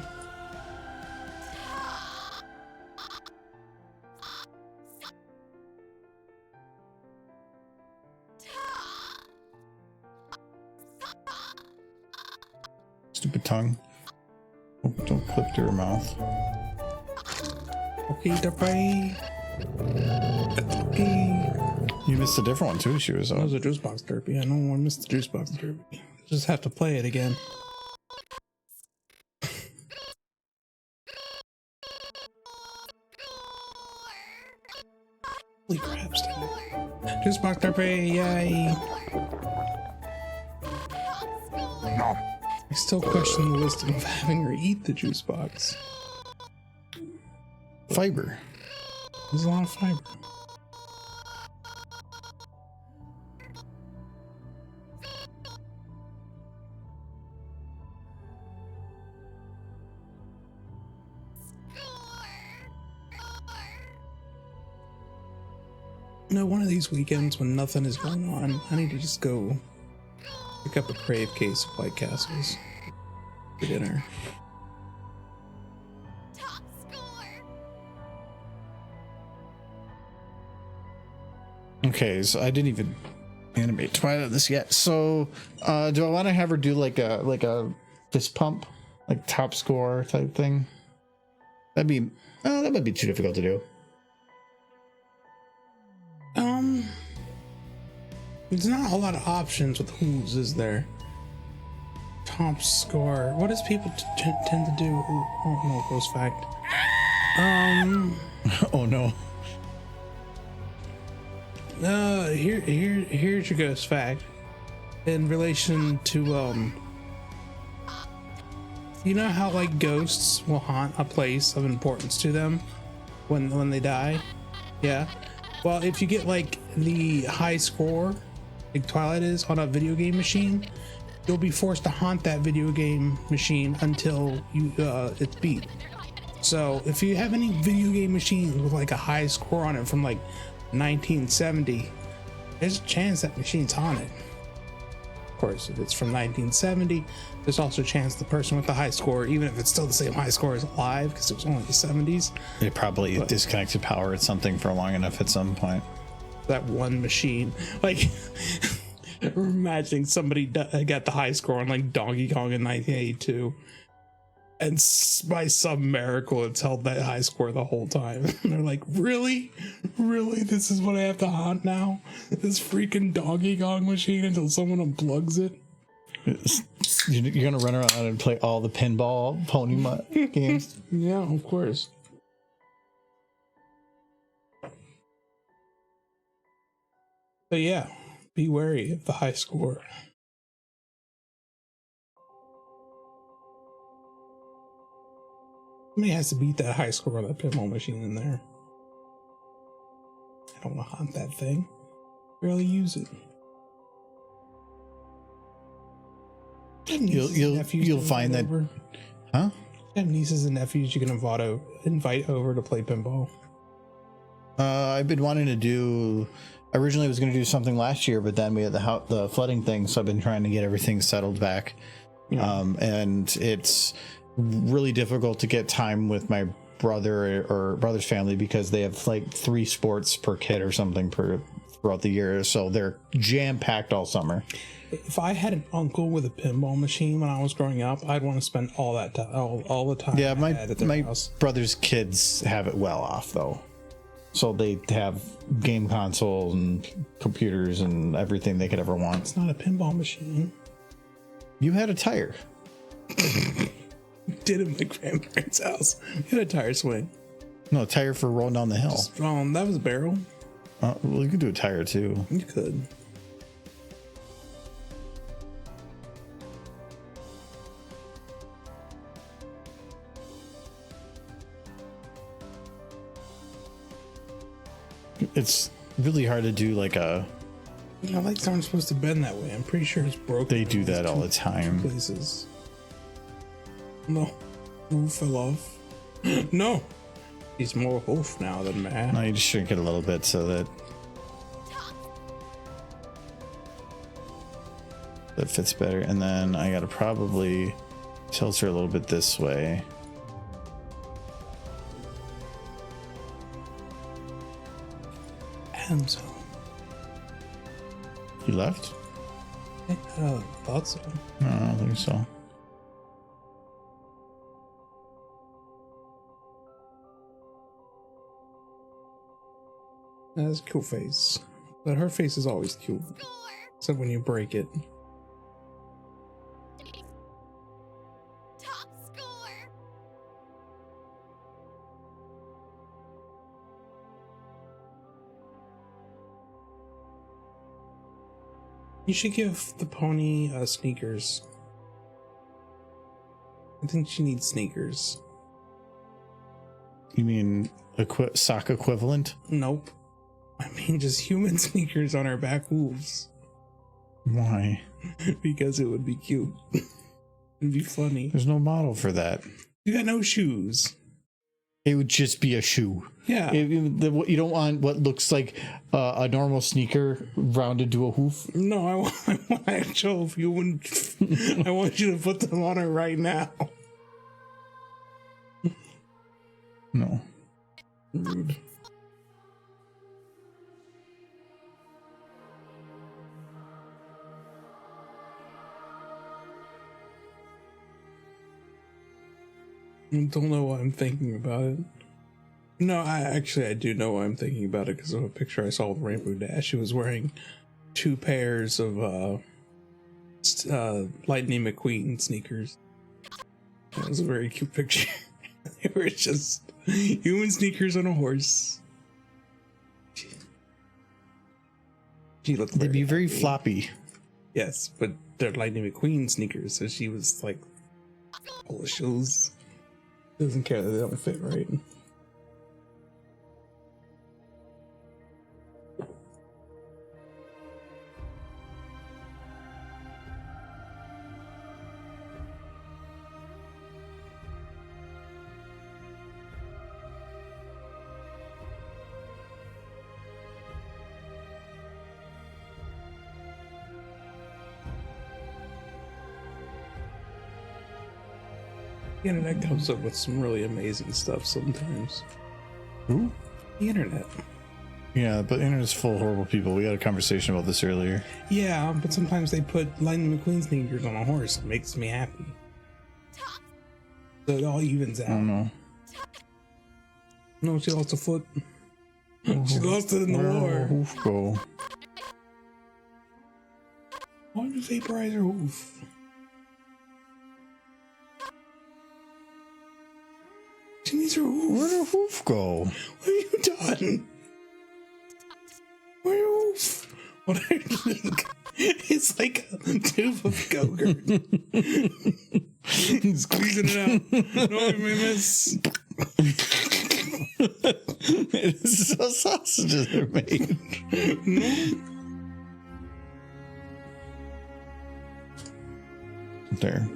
Stupid tongue. Oh, don't clip through your mouth. Okay, Derpy. Okay. You missed a different one too, she was That on. was a juice box derpy. I don't want to miss the juice box derpy. Just have to play it again. Holy crap, Steve. Juice box derpy, yay. I still question the wisdom of having her eat the juice box. Fiber. There's a lot of fiber. You know, one of these weekends when nothing is going on, I need to just go pick up a crave case of White Castles for dinner. Top score. Okay, so I didn't even animate Twilight this yet. So do I want to have her do like a fist pump, like top score type thing? That might be too difficult to do. There's not a whole lot of options with who's, is there? Top score. What does people tend to do? Oh no, gross fact. Oh no. Here's your ghost fact. In relation to you know how like ghosts will haunt a place of importance to them when they die? Yeah. Well, if you get like the high score, like Twilight is on a video game machine, you'll be forced to haunt that video game machine until you it's beat. So if you have any video game machine with like a high score on it from like 1970, there's a chance that machine's haunted. Of course, if it's from 1970, there's also a chance the person with the high score, even if it's still the same high score, is alive because it was only the 70s. It probably disconnected power at something for long enough at some point. That one machine, like, imagining somebody got the high score on like Donkey Kong in 1982, and by some miracle it's held that high score the whole time. And they're like, really, this is what I have to haunt now, this freaking Donkey Kong machine, until someone unplugs it. You're gonna run around and play all the pinball pony games. Yeah, of course. But yeah, be wary of the high score. Somebody has to beat that high score on that pinball machine in there. I don't want to hunt that thing. Barely use it. You'll find that, over. huh? You have nieces and nephews you can invite over to play pinball. I've been wanting to do. Originally, I was going to do something last year, but then we had the flooding thing, so I've been trying to get everything settled back. Yeah. And it's really difficult to get time with my brother or brother's family because they have like 3 sports per kid or something throughout the year, so they're jam packed all summer. If I had an uncle with a pinball machine when I was growing up, I'd want to spend all that time, all the time. Yeah, my house. brother's kids have it well off though, so they have game consoles and computers and everything they could ever want. It's not a pinball machine. You had a tire. Did in my grandparents' house. We had a tire swing. No, a tire for rolling down the hill. That was a barrel. Well, you could do a tire too. You could. It's really hard to do like a. No, lights aren't supposed to bend that way. I'm pretty sure it's broken. They do that all the time. Places. No. Who fell off? No. He's more hoof now than man. No, you just shrink it a little bit so that fits better. And then I gotta probably tilt her a little bit this way. And so. You left? I thought so. No, I don't think so. That has a cool face. But her face is always cute. Score! Except when you break it. Top score! You should give the pony sneakers. I think she needs sneakers. You mean sock equivalent? Nope. I mean just human sneakers on her back hooves. Why? Because it would be cute. It'd be funny. There's no model for that. You got no shoes. It would just be a shoe. Yeah. You don't want what looks like a normal sneaker rounded to a hoof. No, I want actual human. I want you to put them on her right now. No. Rude. I don't know why I'm thinking about it. No, I do know why I'm thinking about it because of a picture I saw with Rainbow Dash. She was wearing 2 pairs of Lightning McQueen sneakers. That was a very cute picture. They were just human sneakers on a horse. She looked They'd be very happy. floppy. Yes, but they're Lightning McQueen sneakers, so she was like full of shoes. Doesn't care that they don't fit right. The internet comes up with some really amazing stuff sometimes. Who? The internet. Yeah, but internet's full of horrible people. We had a conversation about this earlier. Yeah, but sometimes they put Lightning McQueen's sneakers on a horse. It makes me happy. So it all evens out. I don't know. No, she lost a foot. She lost it in the war. Hoof go. Why did you vaporize her hoof? She needs her hoof. Where'd her hoof go? What have you done? Where's your hoof? What I think? It's like a tube of Go-Gurt. Squeezing it out. No, I miss. It's how sausages are made. There.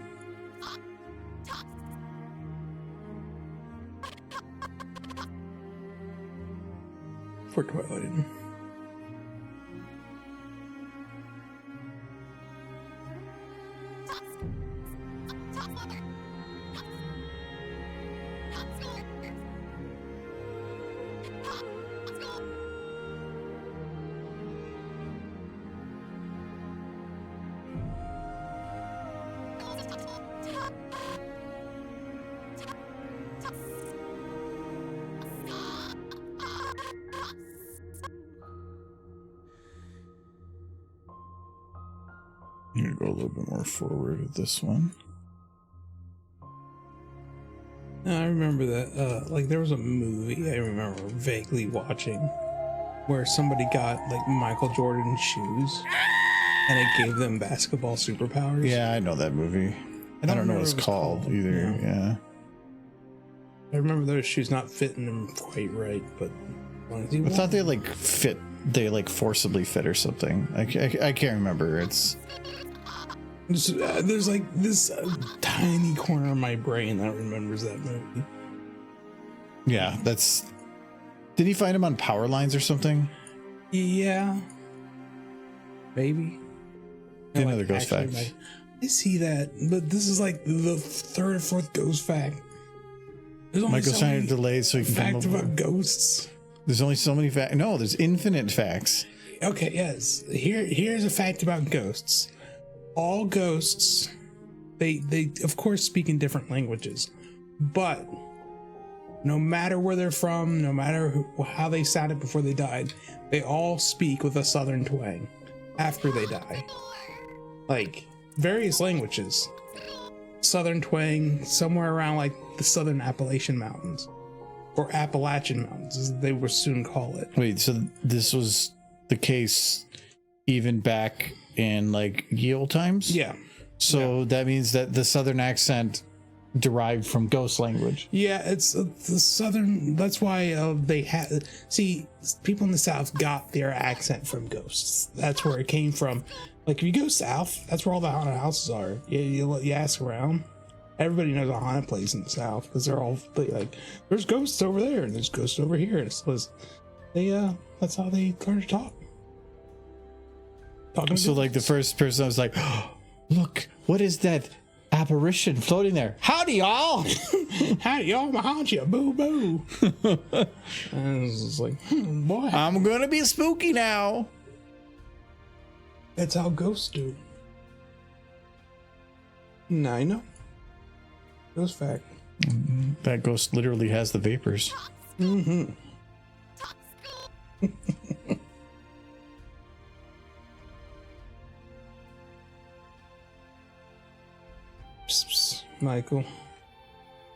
For Twilight. I'm gonna go a little bit more forward with this one. I remember that, like, there was a movie I remember vaguely watching where somebody got, like, Michael Jordan shoes and it gave them basketball superpowers. Yeah, I know that movie. I don't know what it's called either. Yeah. I remember those shoes not fitting them quite right, but I thought they like fit. They like forcibly fit or something. I can't remember. It's there's like this tiny corner of my brain that remembers that movie. Yeah, that's. Did he find him on power lines or something? Yeah, maybe. Didn't know the ghost facts. I see that, but this is like the third or fourth ghost fact. There's only Michael's trying to delay so he can fact come up about ghosts. There's only so many facts. No, there's infinite facts. Okay, yes. Here's a fact about ghosts. All ghosts, they of course speak in different languages, but no matter where they're from, no matter how they sounded before they died, they all speak with a southern twang after they die. Like various languages, southern twang, somewhere around like the southern Appalachian Mountains. Or Appalachian Mountains, as they will soon call it. Wait, so this was the case even back in like ye olde times? Yeah. So that means that the southern accent derived from ghost language. Yeah, it's the southern. That's why they had. See, people in the South got their accent from ghosts. That's where it came from. Like if you go south, that's where all the haunted houses are. You ask around. Everybody knows a haunted place in the South because they're all like, there's ghosts over there and there's ghosts over here. And so that's how they learn to talk. So like the first person I was like, oh, look, what is that apparition floating there? Howdy, y'all. Howdy, y'all. Behind you. Boo, boo. And it's just like, boy. I'm going to be spooky now. That's how ghosts do. Now I know. Ghost fact. That ghost literally has the vapors. Mm-hmm. Psst, psst, Michael.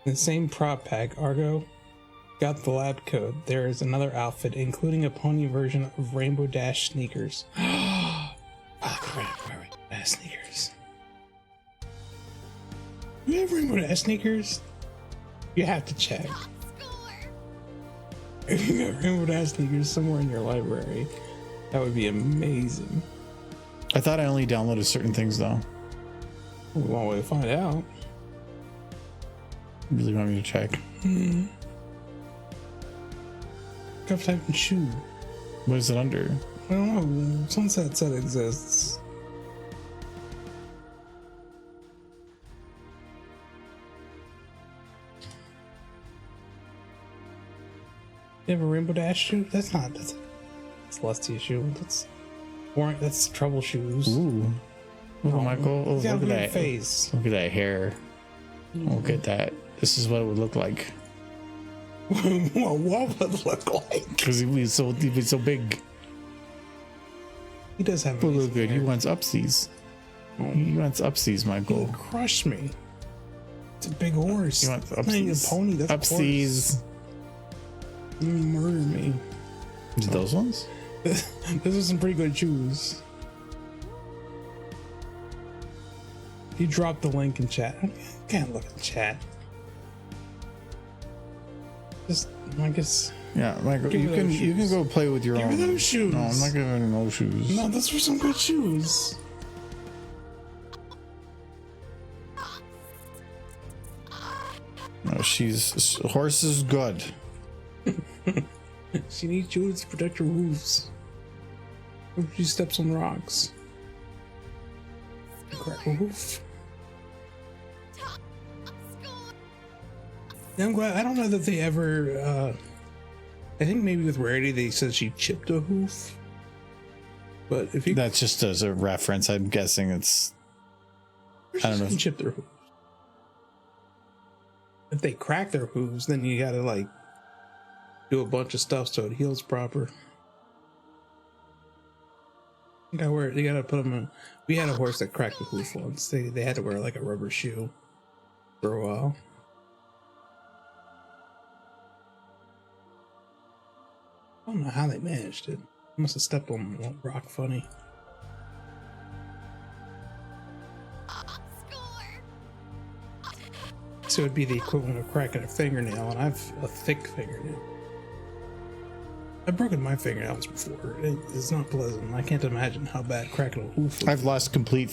In the same prop pack, Argo got the lab coat. There is another outfit, including a pony version of Rainbow Dash sneakers. Oh, Rainbow Dash sneakers. You have Rainbow Dash sneakers? You have to check. If you got Rainbow Dash sneakers somewhere in your library, that would be amazing. I thought I only downloaded certain things though. One way to find out. You really want me to check? Hmm. Got type in shoe. What is it under? I don't know. Sunset said exists. You have a Rainbow Dash shoe? That's Celestia shoe. That's trouble shoes. Ooh. Oh, Michael. Oh, He's got look a at weird that face. Look at that hair. Look at that. This is what it would look like. Well, what would it look like? Because he'd be so big. He does have. But look amazing good. He hair. wants upsies. He wants upsies, He Michael. would crush me. It's a big horse. He wants Not even a upsies. pony. That's a Upsies. horse. You murder me. Is it those ones? Those are some pretty good shoes. You dropped the link in chat. I can't look at chat. Just, I guess. Yeah, Michael. Give You me can those you can shoes. go play with your Give own. me those shoes. No, I'm not giving you no shoes. No, those were some good shoes. No, horse is good. She needs shoes to protect her hooves. What if she steps on rocks? Crack her hoof. Yeah, I'm glad. I don't know that they ever. I think maybe with Rarity they said she chipped a hoof. But if you That's just as a reference. I'm guessing it's. I don't know. She chip their hooves. If they crack their hooves, then you gotta like do a bunch of stuff so it heals proper. You gotta put them in. We had a horse that cracked a hoof once. They had to wear like a rubber shoe for a while. I don't know how they managed it. Must have stepped on one rock funny. So it'd be the equivalent of cracking a fingernail, and I've a thick fingernail. I've broken my fingernails before. It's not pleasant. I can't imagine how bad cracking a hoof would. I've lost complete.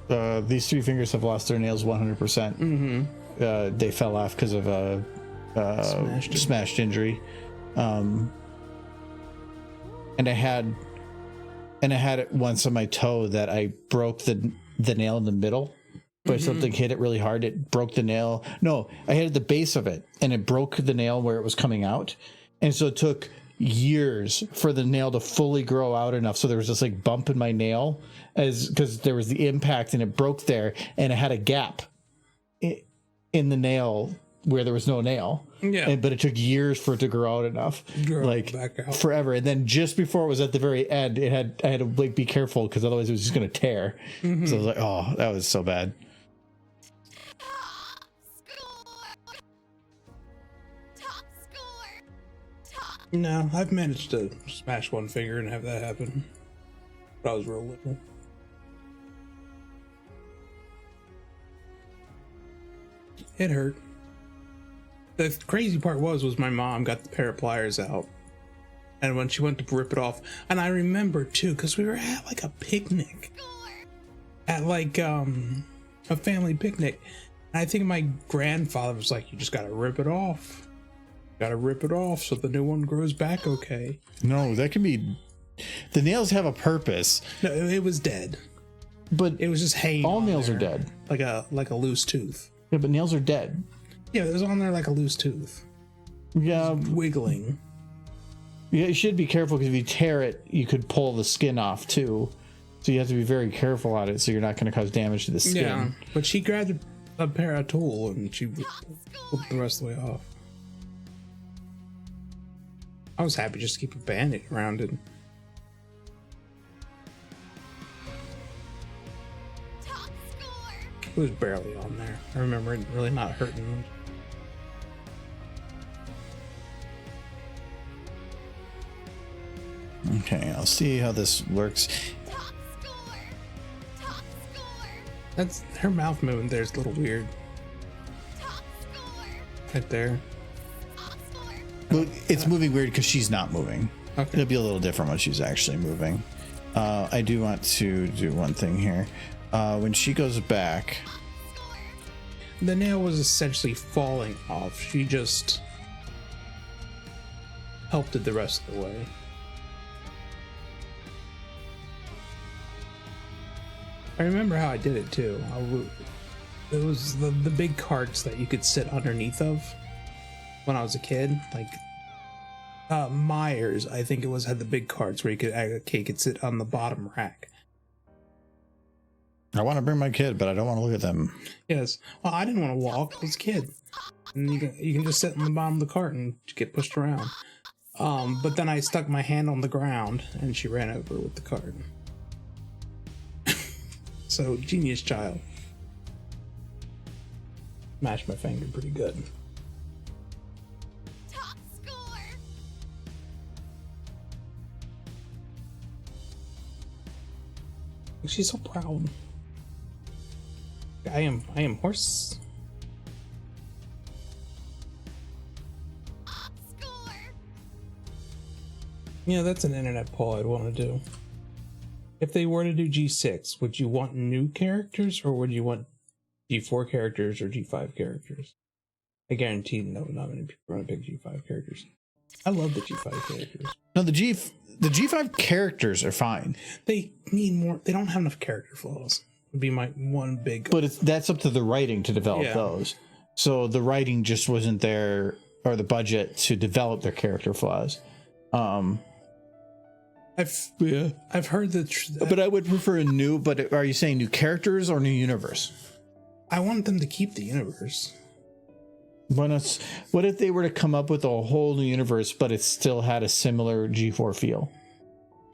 These three fingers have lost their nails 100%. Mm-hmm. They fell off because of a smashed injury. And I had it once on my toe that I broke the nail in the middle. But something hit it really hard. It broke the nail. No, I hit at the base of it, and it broke the nail where it was coming out. And so it took years for the nail to fully grow out enough. So there was this like bump in my nail because there was the impact, and it broke there, and it had a gap in the nail where there was no nail. Yeah. But it took years for it to grow out enough, like back out. forever. And then just before it was at the very end, I had to like be careful because otherwise it was just going to tear. So I was like, oh, that was so bad. No, I've managed to smash one finger and have that happen. But I was real little. It hurt. The crazy part was my mom got the pair of pliers out. And when she went to rip it off, and I remember too, because we were at like a picnic. At like a family picnic. And I think my grandfather was like, you just gotta rip it off. Gotta rip it off so the new one grows back okay. No, that can be. The nails have a purpose. No, it was dead. But It was just hanging. all on nails there, are dead. like a loose tooth. Yeah, but nails are dead. Yeah, it was on there like a loose tooth, Yeah, wiggling. yeah. You should be careful because if you tear it, you could pull the skin off too. So you have to be very careful on it, so you're not going to cause damage to the skin. Yeah, but she grabbed a pair of tool and she pulled the rest of the way off. I was happy just to keep a bandage around it. It was barely on there. I remember it really not hurting. Okay, I'll see how this works. That's her mouth movement there's a little weird. Right there. Well, it's moving weird because she's not moving. Okay. It'll be a little different when she's actually moving. I do want to do one thing here. When she goes back, The nail was essentially falling off. She just helped it the rest of the way. I remember how I did it too. It was the big carts that you could sit underneath of when I was a kid. Like Myers, I think it was, had the big carts where you could sit on the bottom rack. I want to bring my kid, but I don't want to look at them. Yes. Well, I didn't want to walk. I was a kid. And you can just sit on the bottom of the cart and get pushed around. But then I stuck my hand on the ground and she ran over with the cart. So, genius child. Smashed my finger pretty good. Top score. She's so proud. I am horse. Top score. Yeah, that's an internet poll I'd want to do. If they were to do G6, would you want new characters or would you want G4 characters or G5 characters? I guarantee not many people are going to pick G5 characters. I love the G5 characters. No, the G5 characters are fine. They need more. They don't have enough character flaws. Would be my one big. But that's up to the writing to develop those. So the writing just wasn't there, or the budget to develop their character flaws. I've heard that. But I would prefer a new. But are you saying new characters or new universe? I want them to keep the universe. What if they were to come up with a whole new universe, but it still had a similar G4 feel,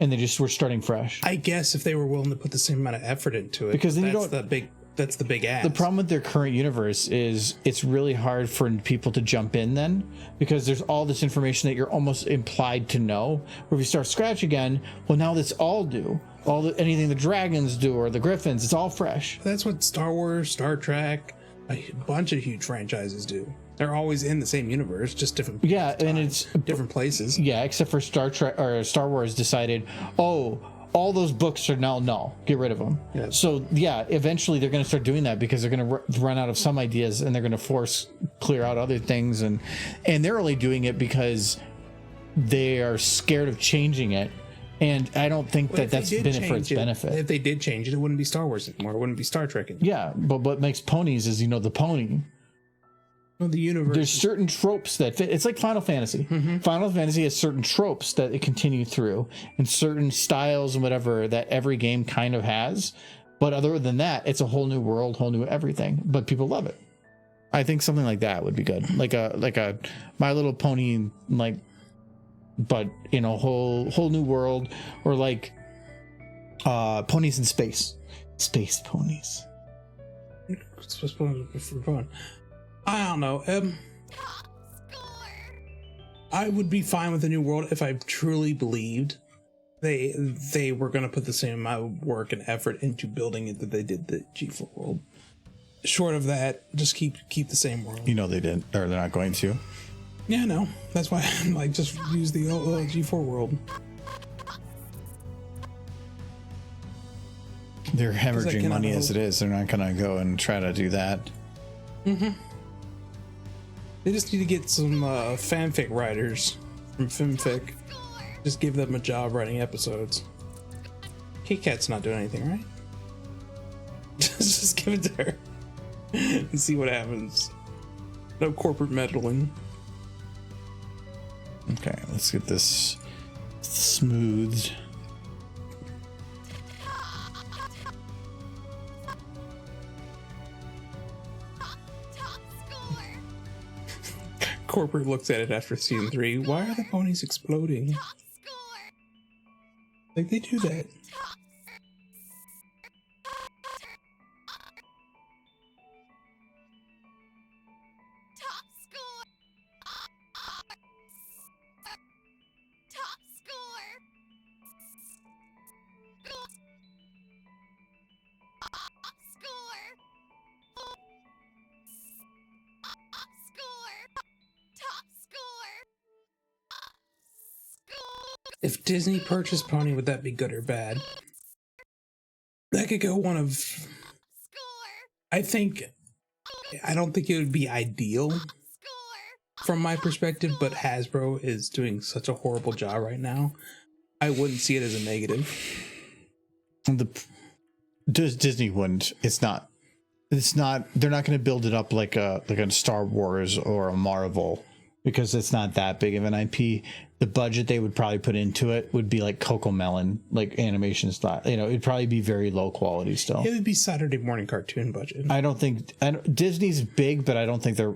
and they just were starting fresh? I guess if they were willing to put the same amount of effort into it, because then that's the big ask. The problem with their current universe is it's really hard for people to jump in then, because there's all this information that you're almost implied to know. Where if you start scratch again, well, now that's all new. Anything the dragons do or the griffins, it's all fresh. That's what Star Wars, Star Trek, a bunch of huge franchises do. They're always in the same universe, just different. Yeah, and it's different places. Yeah, except for Star Trek or Star Wars decided, all those books are now null. Get rid of them. Yeah. So yeah, eventually they're going to start doing that because they're going to run out of some ideas and they're going to clear out other things, and they're only doing it because they are scared of changing it. And I don't think that's been for its benefit. If they did change it, it wouldn't be Star Wars anymore. It wouldn't be Star Trek anymore. Yeah, but what makes ponies is, the pony. Well, the universe. There's certain tropes that fit. It's like Final Fantasy. Mm-hmm. Final Fantasy has certain tropes that it continue through, and certain styles and whatever that every game kind of has. But other than that, it's a whole new world, whole new everything. But people love it. I think something like that would be good, like a My Little Pony, but in a whole new world, or like ponies in space ponies. It's supposed to be for fun. I don't know. I would be fine with a new world if I truly believed they were going to put the same amount of work and effort into building it that they did the G4 world. Short of that, just keep the same world. They didn't, or they're not going to. Yeah, no. That's why I'm just use the G4 world. They're hemorrhaging money as it is. They're not going to go and try to do that. Mm-hmm. They just need to get some fanfic writers from FimFic. Just give them a job writing episodes. Kit-Kat's not doing anything, right? Just give it to her and see what happens. No corporate meddling. Okay, let's get this smoothed. Corporate looks at it after season 3. Why are the ponies exploding? Like, they do that. If Disney purchased Pony, would that be good or bad? That could go one of... I don't think it would be ideal from my perspective, but Hasbro is doing such a horrible job right now. I wouldn't see it as a negative. Disney wouldn't. It's not. They're not going to build it up like a Star Wars or a Marvel. because it's not that big of an IP. The budget they would probably put into it would be like Cocomelon, like animation style. You know, it'd probably be very low quality still. It would be Saturday morning cartoon budget. I don't think Disney's big, but I don't think they're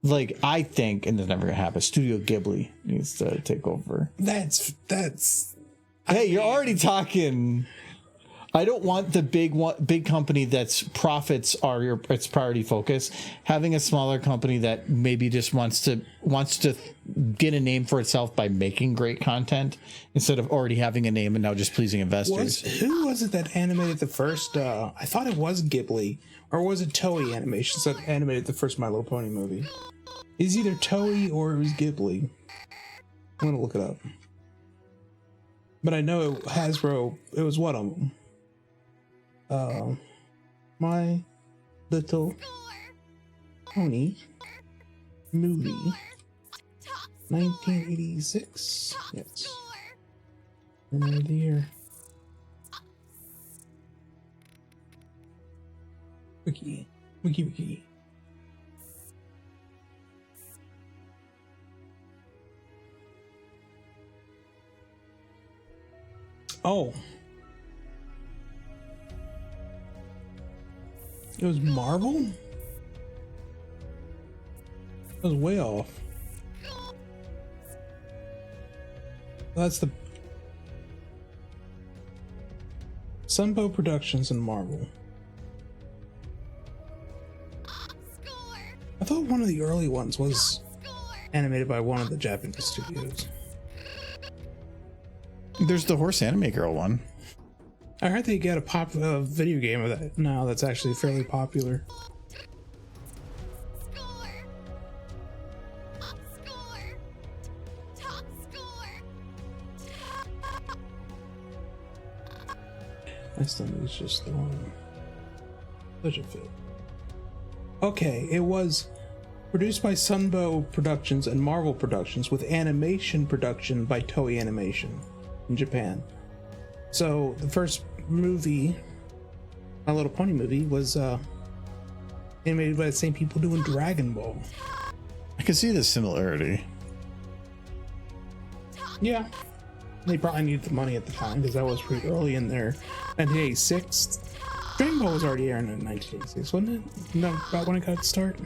like, I think, and it's never gonna happen. Studio Ghibli needs to take over. That's. Hey, you're already talking. I don't want the big company that's profits are its priority focus. Having a smaller company that maybe just wants to get a name for itself by making great content instead of already having a name and now just pleasing investors. Who was it that animated the first? I thought it was Ghibli, or was it Toei Animations that animated the first My Little Pony movie? It's either Toei or it was Ghibli. I'm gonna look it up. But I know Hasbro. It was one of them. My Little Pony movie, 1986. Yes. Remember the year. Wiki. Oh. It was Marvel? It was way off. That's the Sunbow Productions and Marvel. I thought one of the early ones was animated by one of the Japanese studios. There's the Horse Anime Girl one. I heard they got a video game of that now that's actually fairly popular. My stomach is just throwing such a fit. Okay, it was produced by Sunbow Productions and Marvel Productions with animation production by Toei Animation in Japan. So the first movie, My Little Pony movie, was animated by the same people doing Dragon Ball. I can see the similarity. Yeah, they probably needed the money at the time because that was pretty early in their 1986. Dragon Ball was already airing in 1986, wasn't it? No, about when it got its start.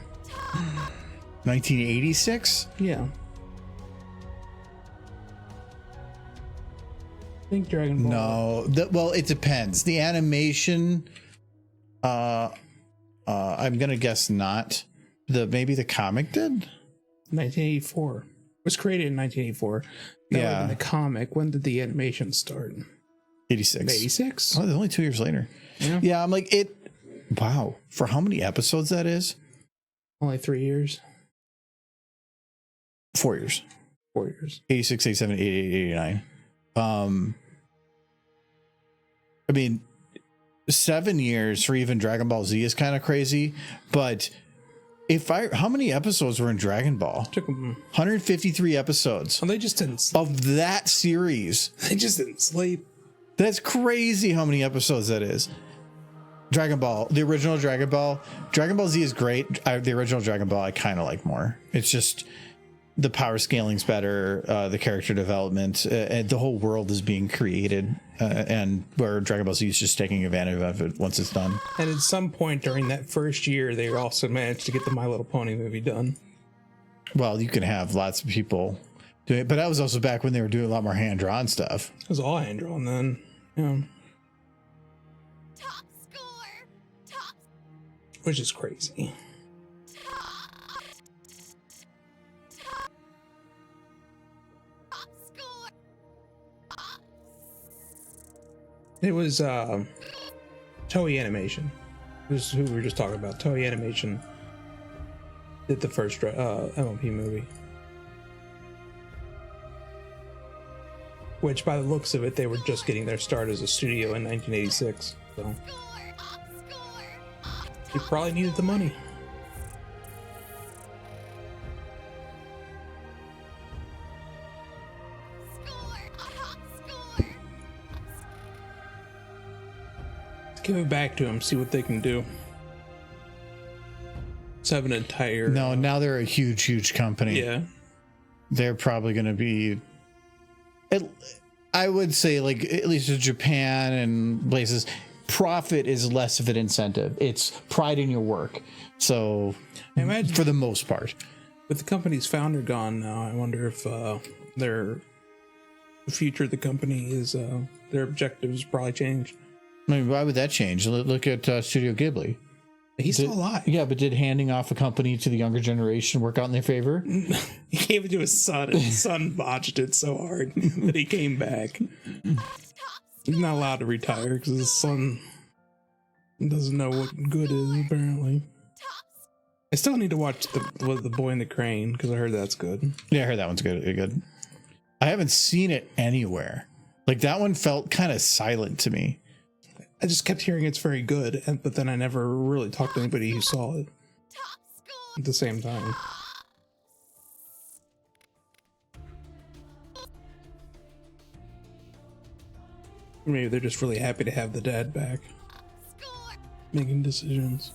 1986? Yeah. I think Dragon Ball. No, well, it depends. The animation, I'm gonna guess not. Maybe the comic did. 1984. It was created in 1984. That Yeah. in the comic. When did the animation start? 86. 86. Oh, it's only 2 years later. Yeah, I'm like it. Wow, for how many episodes that is? Only 3 years. 4 years. 4 years. 86, 87, 88, 89. I mean, 7 years for even Dragon Ball Z is kind of crazy, but how many episodes were in Dragon Ball? Took them. 153 episodes. Well, they just didn't sleep. Of that series. They just didn't sleep. That's crazy how many episodes that is. Dragon Ball, the original Dragon Ball. Dragon Ball Z is great. The original Dragon Ball I kind of like more. It's just the power scaling's better, the character development, and the whole world is being created, and where Dragon Ball Z is just taking advantage of it once it's done. And at some point during that first year, they also managed to get the My Little Pony movie done. Well, you can have lots of people doing it, but that was also back when they were doing a lot more hand-drawn stuff. It was all hand drawn then. Yeah. Top score. Top. Which is crazy. Top score. It was Toei Animation. This is who we were just talking about. Toei Animation did the first MLP movie. Which, by the looks of it, they were just getting their start as a studio in 1986. So they probably needed the money. Give it back to them, see what they can do. Let's have an entire... No, now they're a huge company. Yeah, they're probably going to be, I would say, like, at least in Japan and places, profit is less of an incentive. It's pride in your work. So, I imagine for the most part, with the company's founder gone now, I wonder if the future of the company is their objectives probably changed. I mean, why would that change? Look at Studio Ghibli. He's still alive. Yeah, but did handing off a company to the younger generation work out in their favor? He gave it to his son, and his son botched it so hard that he came back. He's not allowed to retire because his son doesn't know what good is, apparently. I still need to watch the Boy in the Crane because I heard that's good. Yeah, I heard that one's good. I haven't seen it anywhere. Like, that one felt kind of silent to me. I just kept hearing it's very good, but then I never really talked to anybody who saw it at the same time. Maybe they're just really happy to have the dad back, making decisions.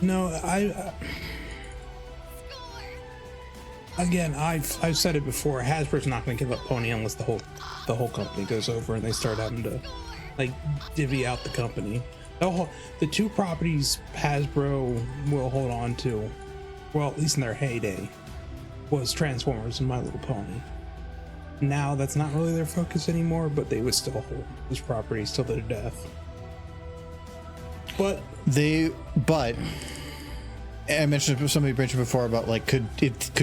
No, again, I've said it before. Hasbro's not going to give up Pony unless the whole company goes over and they start having to like divvy out the company. The two properties Hasbro will hold on to, well, at least in their heyday, was Transformers and My Little Pony. Now that's not really their focus anymore, but they would still hold those properties till their death. But I mentioned, somebody mentioned before about, like, could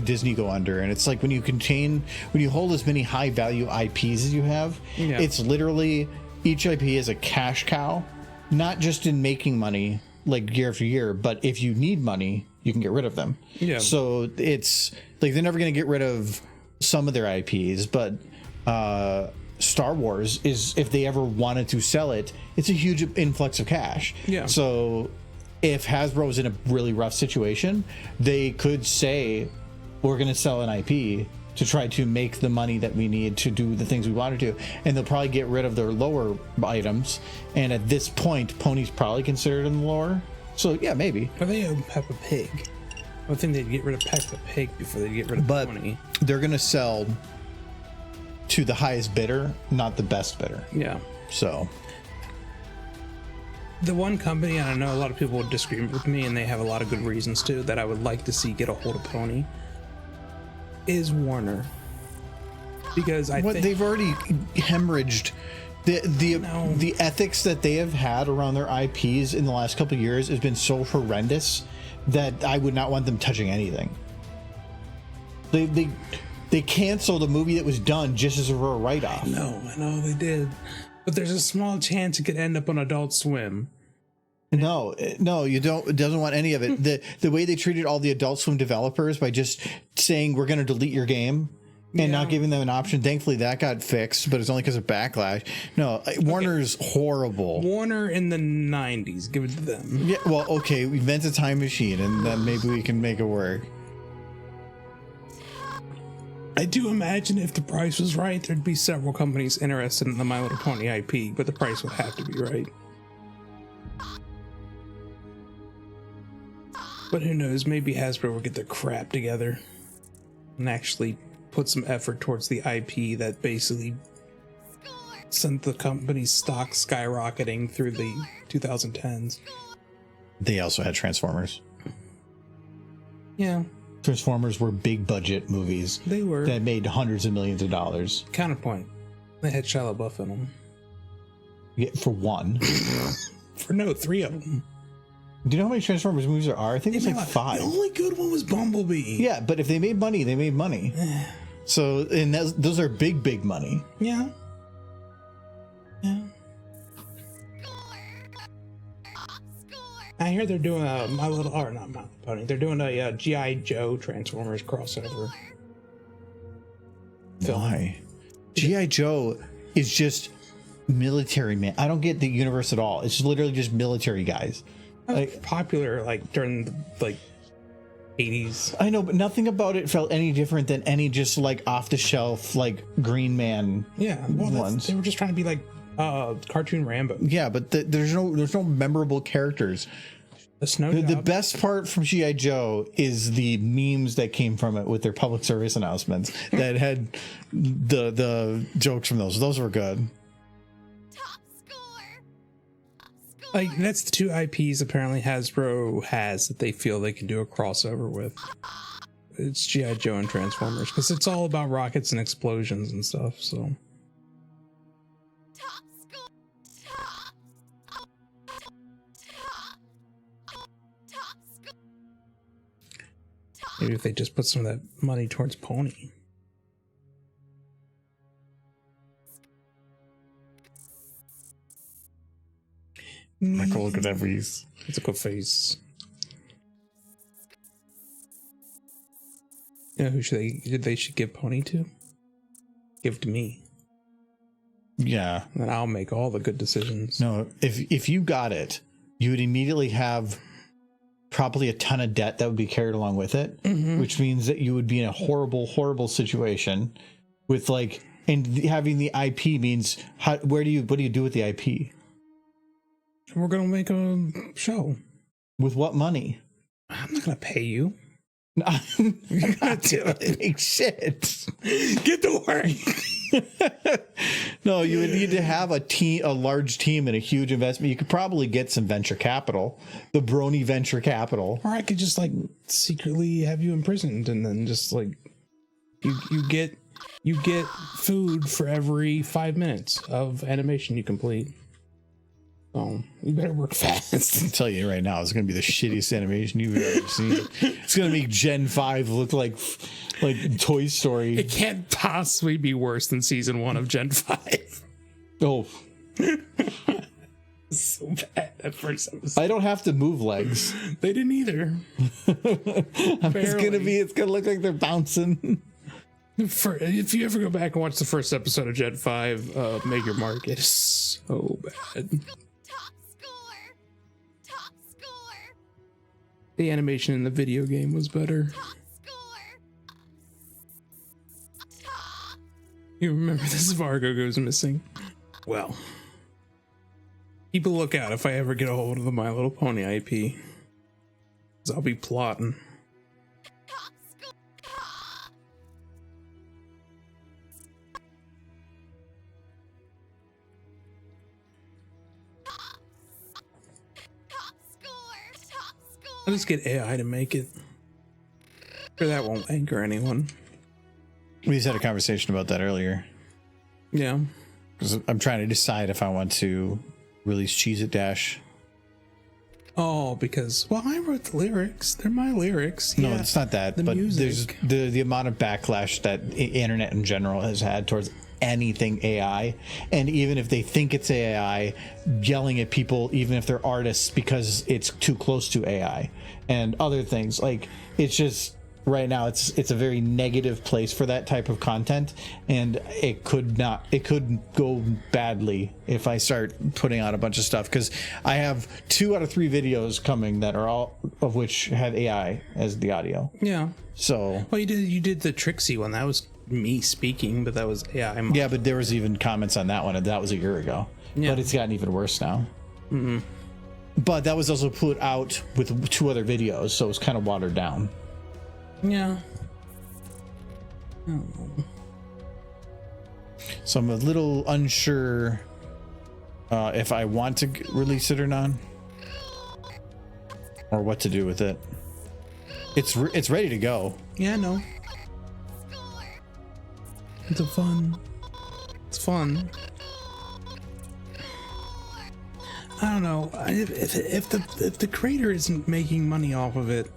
Disney go under? And it's like, when you hold as many high value IPs as you have, yeah. It's literally, each IP is a cash cow, not just in making money like year after year, but if you need money, you can get rid of them. Yeah. So it's like, they're never going to get rid of some of their IPs, but Star Wars is, if they ever wanted to sell it, it's a huge influx of cash. Yeah. So if Hasbro was in a really rough situation, they could say, we're going to sell an IP to try to make the money that we need to do the things we wanted to. And they'll probably get rid of their lower items. And at this point, Pony's probably considered in the lower. So yeah, maybe. But they own Peppa Pig. I think they'd get rid of Peppa Pig before they get rid of Pony. They're going to sell to the highest bidder, not the best bidder. Yeah. So the one company, and I know a lot of people would disagree with me, and they have a lot of good reasons to, that I would like to see get a hold of Pony, is Warner. Because I think they've already hemorrhaged the ethics that they have had around their IPs in the last couple of years has been so horrendous that I would not want them touching anything. They canceled a movie that was done just as a write-off. I know they did. But there's a small chance it could end up on Adult Swim. No, you don't. It doesn't want any of it. The way they treated all the Adult Swim developers by just saying, we're going to delete your game and not giving them an option. Thankfully, that got fixed, but it's only because of backlash. No, Warner's horrible. Warner in the 90s, give it to them. Yeah, well, okay, we invent a time machine, and then maybe we can make it work. I do imagine if the price was right, there'd be several companies interested in the My Little Pony IP, but the price would have to be right. But who knows, maybe Hasbro will get their crap together and actually put some effort towards the IP that basically sent the company's stock skyrocketing through the 2010s. They also had Transformers. Yeah. Transformers were big budget movies. They were. That made hundreds of millions of dollars. Counterpoint. They had Shia LaBeouf in them. Yeah, for one. Three of them. Do you know how many Transformers movies there are? I think it's like 5. The only good one was Bumblebee. Yeah, but if they made money, they made money. So, and those are big money. Yeah. Yeah. I hear they're doing not My Little Pony. They're doing a G.I. Joe Transformers crossover. Why? G.I. Joe is just military man. I don't get the universe at all. It's literally just military guys. Like popular during the 80s. I know, but nothing about it felt any different than any just off the shelf Green Man. Yeah, well, ones. they were just trying to be Cartoon Rambo. Yeah, but there's no memorable characters. The best part from G.I. Joe is the memes that came from it with their public service announcements that had the jokes from those. Those were good. Top score. Like, that's the two IPs apparently Hasbro has that they feel they can do a crossover with. It's G.I. Joe and Transformers, because it's all about rockets and explosions and stuff, so. Top score. Top score. Maybe if they just put some of that money towards Pony. Michael, look at that face. It's a good face. You know who they should give Pony to? Give to me. Yeah. And I'll make all the good decisions. No, if you got it, you would immediately have probably a ton of debt that would be carried along with it, which means that you would be in a horrible situation with like, and having the IP means what do you do with the IP? We're going to make a show. With what money? I'm not going to pay you. You're not doing shit. Get to work. No, you would need to have a large team and a huge investment. You could probably get some venture capital, the Brony venture capital. Or I could just like secretly have you imprisoned and then just like you get food for every 5 minutes of animation you complete. So you better work fast. I'll tell you right now, it's going to be the shittiest animation you've ever seen. It's going to make Gen 5 look like Toy Story. It can't possibly be worse than season 1 of Gen 5. Oh. So bad that first episode. I don't have to move legs. They didn't either. It's going to look like they're bouncing. If you ever go back and watch the first episode of Gen 5, Make Your Mark, it is so bad. Top score. The animation in the video game was better. Top score. Top. You remember this Vargo goes missing? Well, keep a lookout if I ever get a hold of the My Little Pony IP. 'Cause I'll be plotting. Top score. Top score. Top score. I'll just get AI to make it. Or that won't anchor anyone. We just had a conversation about that earlier. Yeah. Because I'm trying to decide if I want to release Cheez It Dash. Oh, because, well, I wrote the lyrics. They're my lyrics. No, Yeah. it's not that. The But music. there's the amount of backlash that internet in general has had towards anything AI. And even if they think it's AI, yelling at people, even if they're artists, because it's too close to AI and other things. Like, it's just... Right now, it's a very negative place for that type of content, and it could go badly if I start putting out a bunch of stuff, because I have 2 out of 3 videos coming that are all of which have AI as the audio. Yeah. So Well, you did the Trixie one. That was me speaking, but that was AI. yeah, but there was even comments on that one, and that was a year ago. Yeah. But it's gotten even worse now. Mm-hmm. But that was also put out with 2 other videos, so it was kind of watered down. Yeah. So I'm a little unsure if I want to release it or not, or what to do with it. It's ready to go. Yeah, I know. It's fun. It's fun. I don't know. If the creator isn't making money off of it,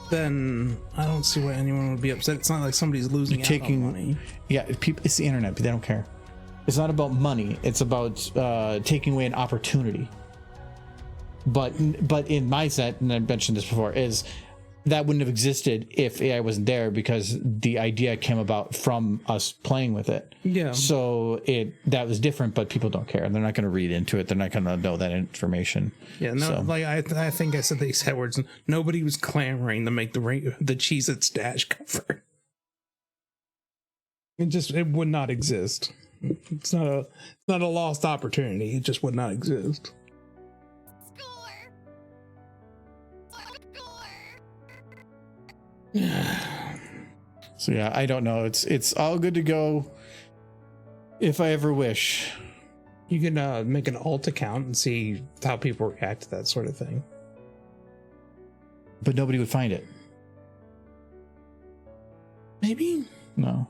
then I don't see why anyone would be upset. It's not like somebody's losing out on money. Yeah, it's the internet, but they don't care. It's not about money. It's about taking away an opportunity. But in my set, and I mentioned this before, is that wouldn't have existed if AI wasn't there, because the idea came about from us playing with it. Yeah. So that was different, but people don't care. They're not going to read into it. They're not going to know that information. Yeah. No. So. Like I think I said the exact words. Nobody was clamoring to make the Cheez-Its Dash cover. It would not exist. It's not a lost opportunity. It just would not exist. Score. So yeah, I don't know. It's all good to go if I ever wish. You can make an alt account and see how people react to that sort of thing. But nobody would find it. Maybe. No.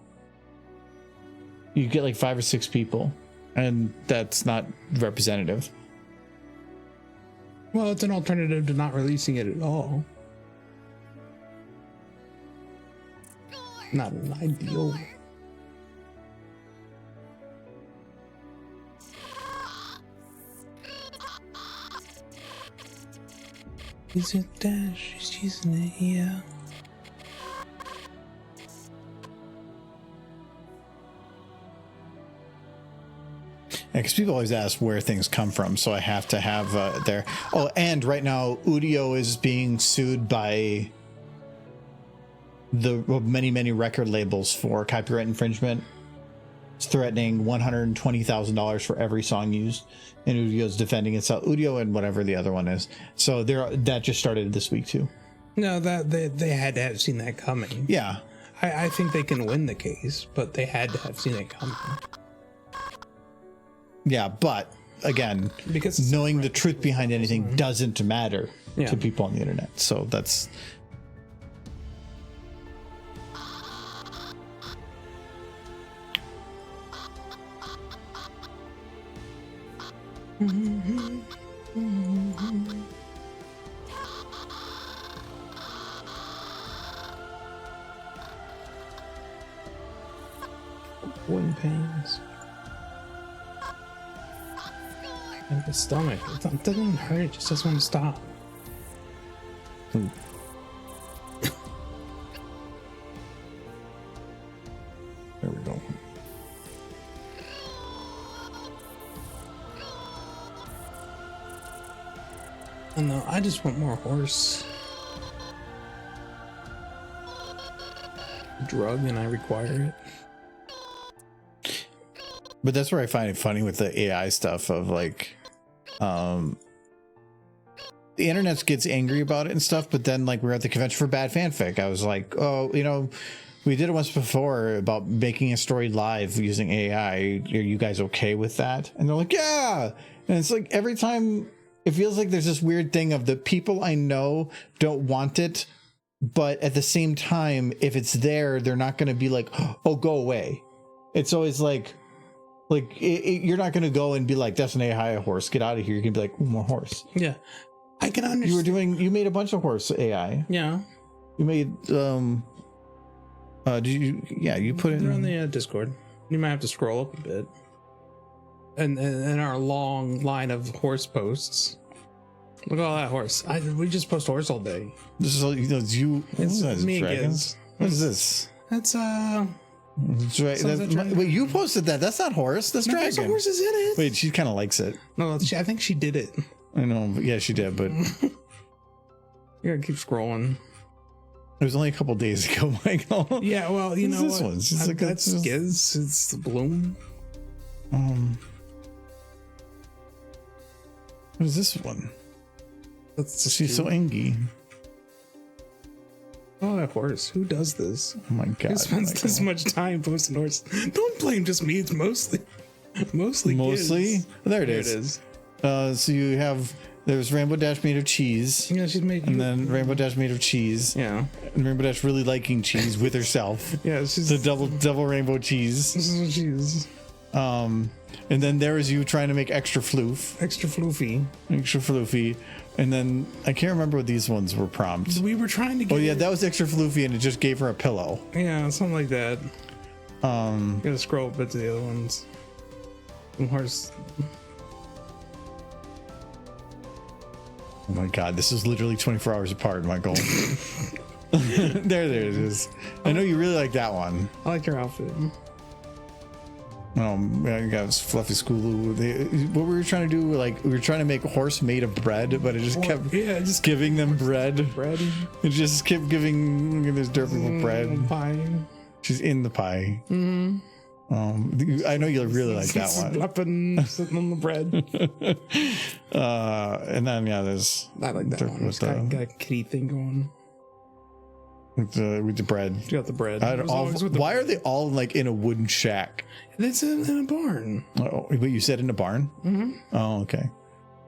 You get like 5 or 6 people, and that's not representative. Well, it's an alternative to not releasing it at all. Not an ideal. Is it dash? She's using it here. Because people always ask where things come from, so I have to have there. Oh, and right now, Udio is being sued by the many record labels for copyright infringement. It's threatening $120,000 for every song used, and Udio's defending itself. Udio and whatever the other one is. So that just started this week too. No, that they had to have seen that coming. Yeah, I think they can win the case, but they had to have seen it coming. yeah, but again, Because knowing the truth behind anything doesn't matter Yeah. to people on the internet. So that's. Boing pains. And the stomach. It doesn't even hurt, it just doesn't want to stop. There we go. I don't know, I just want more horse. Drug and I require it. But that's where I find it funny with the AI stuff of like, the internet gets angry about it and stuff. But then like we were at the convention for bad fanfic. I was like, oh, we did it once before about making a story live using AI. Are you guys okay with that? And they're like, yeah. And it's like every time it feels like there's this weird thing of the people I know don't want it. But at the same time, if it's there, they're not going to be like, oh, go away. It's always like you're not going to go and be like, that's an AI horse. Get out of here. You can be like, ooh, more horse. Yeah. I can understand. You made a bunch of horse AI. Yeah. You made, you put it They're on in. the Discord. You might have to scroll up a bit. And our long line of horse posts. Look at all that horse. We just post horse all day. This is all, you. It's me and Giz. What is this? That's Wait, you posted that. That's not horse. That's no, dragon. there's horses in it. Wait, she kind of likes it. No, I think she did it. I know. But yeah, she did. But You gotta keep scrolling. it was only a couple days ago, Michael. Yeah, well, you know This what? one's just like That's Giz. It's the bloom. What is this one? That's She's so angy. Oh, that horse. Who does this? Oh my god. Who spends Michael. this much time posting horse? Don't blame just me. It's mostly Giz. There it There is. it is. So you have there's Rainbow Dash made of cheese, Yeah, she's made. and then Rainbow Dash made of cheese, Yeah. and Rainbow Dash really liking cheese with herself. Yeah, she's. The double rainbow cheese. This is what she's. And then there is you trying to make extra floof, Extra floofy. and then I can't remember what these ones were prompts. We were trying to get. Oh yeah, that was extra floofy, and it just gave her a pillow. Yeah, something like that. You gotta scroll a bit to the other ones. Some horse. Oh my god, this is literally 24 hours apart, Michael. there it is. I know you really like that one. I like your outfit. Yeah, you got fluffy Scootaloo. What were we trying to do? Like we were trying to make a horse made of bread, but it just kept just giving them bread. bread. It just kept giving. Look at this dirt people bread. Pie. She's in the pie. I know you really like that one. Weapon sitting on the bread. And then there's I like that one. It's got a kitty thing going. With the bread. You got the bread. Why are they all like in a wooden shack? It's in a barn. Oh, but you said in a barn? Mm-hmm. Oh, okay.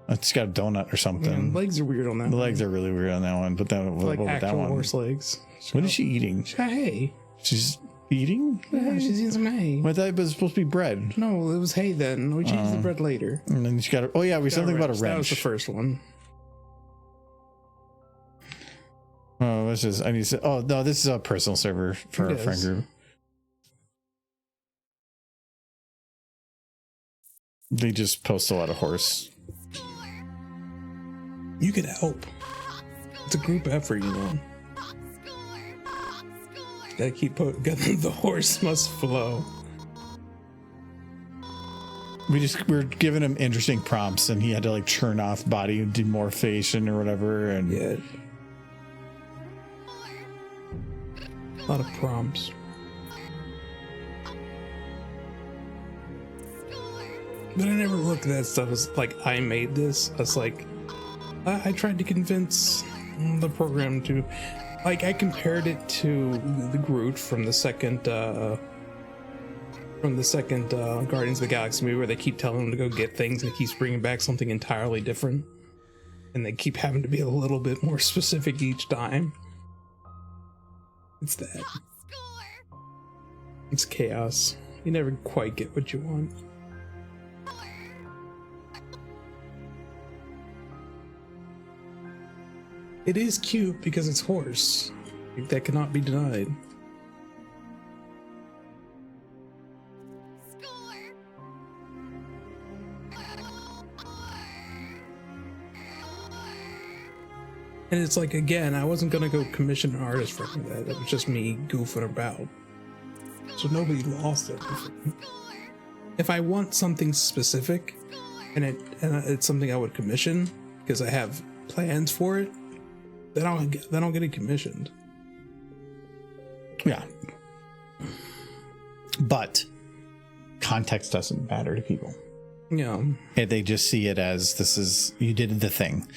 It's got a donut or something. Yeah, legs are weird on that. The legs are really weird on that one. But then like what actual that one? horse legs. What is she eating? She got hay. She's eating? Yeah, she's eating some hay. I thought it was supposed to be bread. No, it was hay then. We changed the bread later. And then she got we something about a wrench. That was the first one. Oh, this is this is a personal server for our friend group. They just post a lot of horse. You could help. It's a group effort, you know. Gotta keep the horse must flow. We're giving him interesting prompts, and he had to like churn off body demorphation or whatever, and yeah. A lot of prompts. But I never looked at that stuff as like I made this. I was like, I tried to convince the program to, like, I compared it to the Groot from the second Guardians of the Galaxy movie, where they keep telling him to go get things and he keeps bringing back something entirely different, and they keep having to be a little bit more specific each time. It's that. It's chaos. You never quite get what you want. It is cute because it's horse. That cannot be denied. And it's like, again, I wasn't gonna go commission an artist for any of that. It was just me goofing about. So nobody lost it. If I want something specific, and it's something I would commission because I have plans for it, then I'll get it commissioned. Yeah. But context doesn't matter to people. Yeah. They just see it as you did the thing.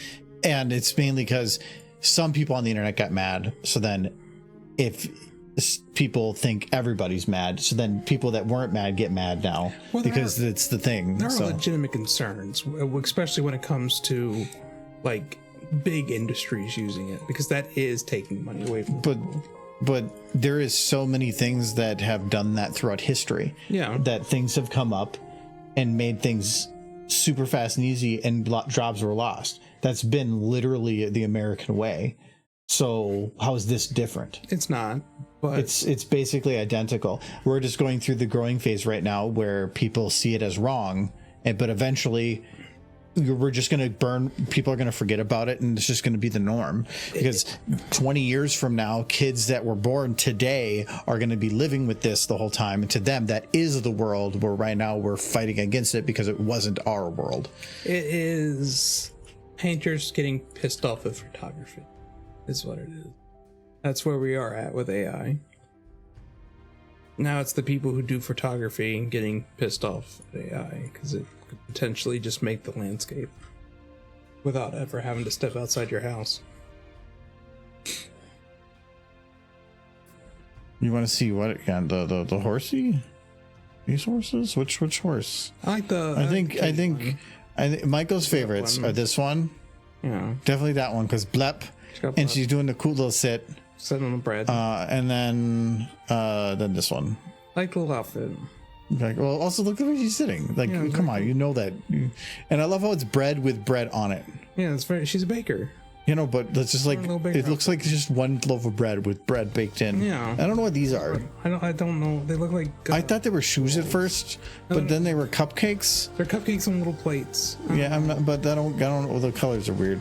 And it's mainly because some people on the internet got mad. So then if people think everybody's mad, so then people that weren't mad get mad now because it's the thing. There are legitimate concerns, especially when it comes to like big industries using it, because that is taking money away from people. But there is so many things that have done that throughout history. Yeah. That things have come up and made things super fast and easy, and jobs were lost. That's been literally the American way. So how is this different? It's not, but it's basically identical. We're just going through the growing phase right now where people see it as wrong, but eventually we're just going to burn. People are going to forget about it, and it's just going to be the norm, because 20 years from now, kids that were born today are going to be living with this the whole time, and to them that is the world, where right now we're fighting against it because it wasn't our world. It is painters getting pissed off at photography is what it is. That's where we are at with AI. Now it's the people who do photography getting pissed off at AI because it could potentially just make the landscape without ever having to step outside your house. You want to see what again? The horsey? These horses? Which horse? I like I think Michael's favorites are this one. Yeah, definitely that one, because Blep, and she's doing the cool little sit, sitting on the bread. And then this one. I like the little outfit. Like, well, also look at the way she's sitting. Like, yeah, exactly. Come on, you know that. And I love how it's bread with bread on it. Yeah, it's very. She's a baker. You know, but it's just like it looks like just one loaf of bread with bread baked in. Yeah. I don't know what these are. I don't know. They look like. I thought they were shoes at first, but then they were cupcakes. They're cupcakes on little plates. Yeah, I'm not. But I don't know. The colors are weird.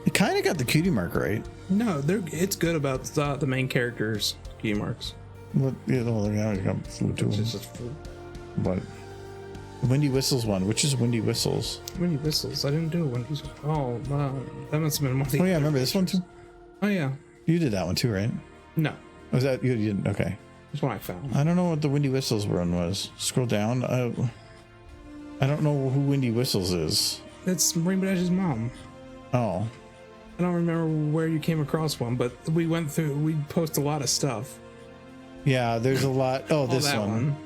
It kind of got the cutie mark right. No, it's good about the main characters' cutie marks. What? You know, they got food too. It's just food. But Windy Whistles one. Which is Windy Whistles? Windy Whistles. I didn't do Windy Whistles. Oh, that must have been one of the. Oh yeah, I remember this one too. Oh yeah. You did that one too, right? No. Was that you didn't? Okay. That's what I found. I don't know what the Windy Whistles one was. Scroll down. I don't know who Windy Whistles is. That's Rainbow Dash's mom. Oh. I don't remember where you came across one, but we post a lot of stuff. Yeah, there's a lot. Oh, this that one.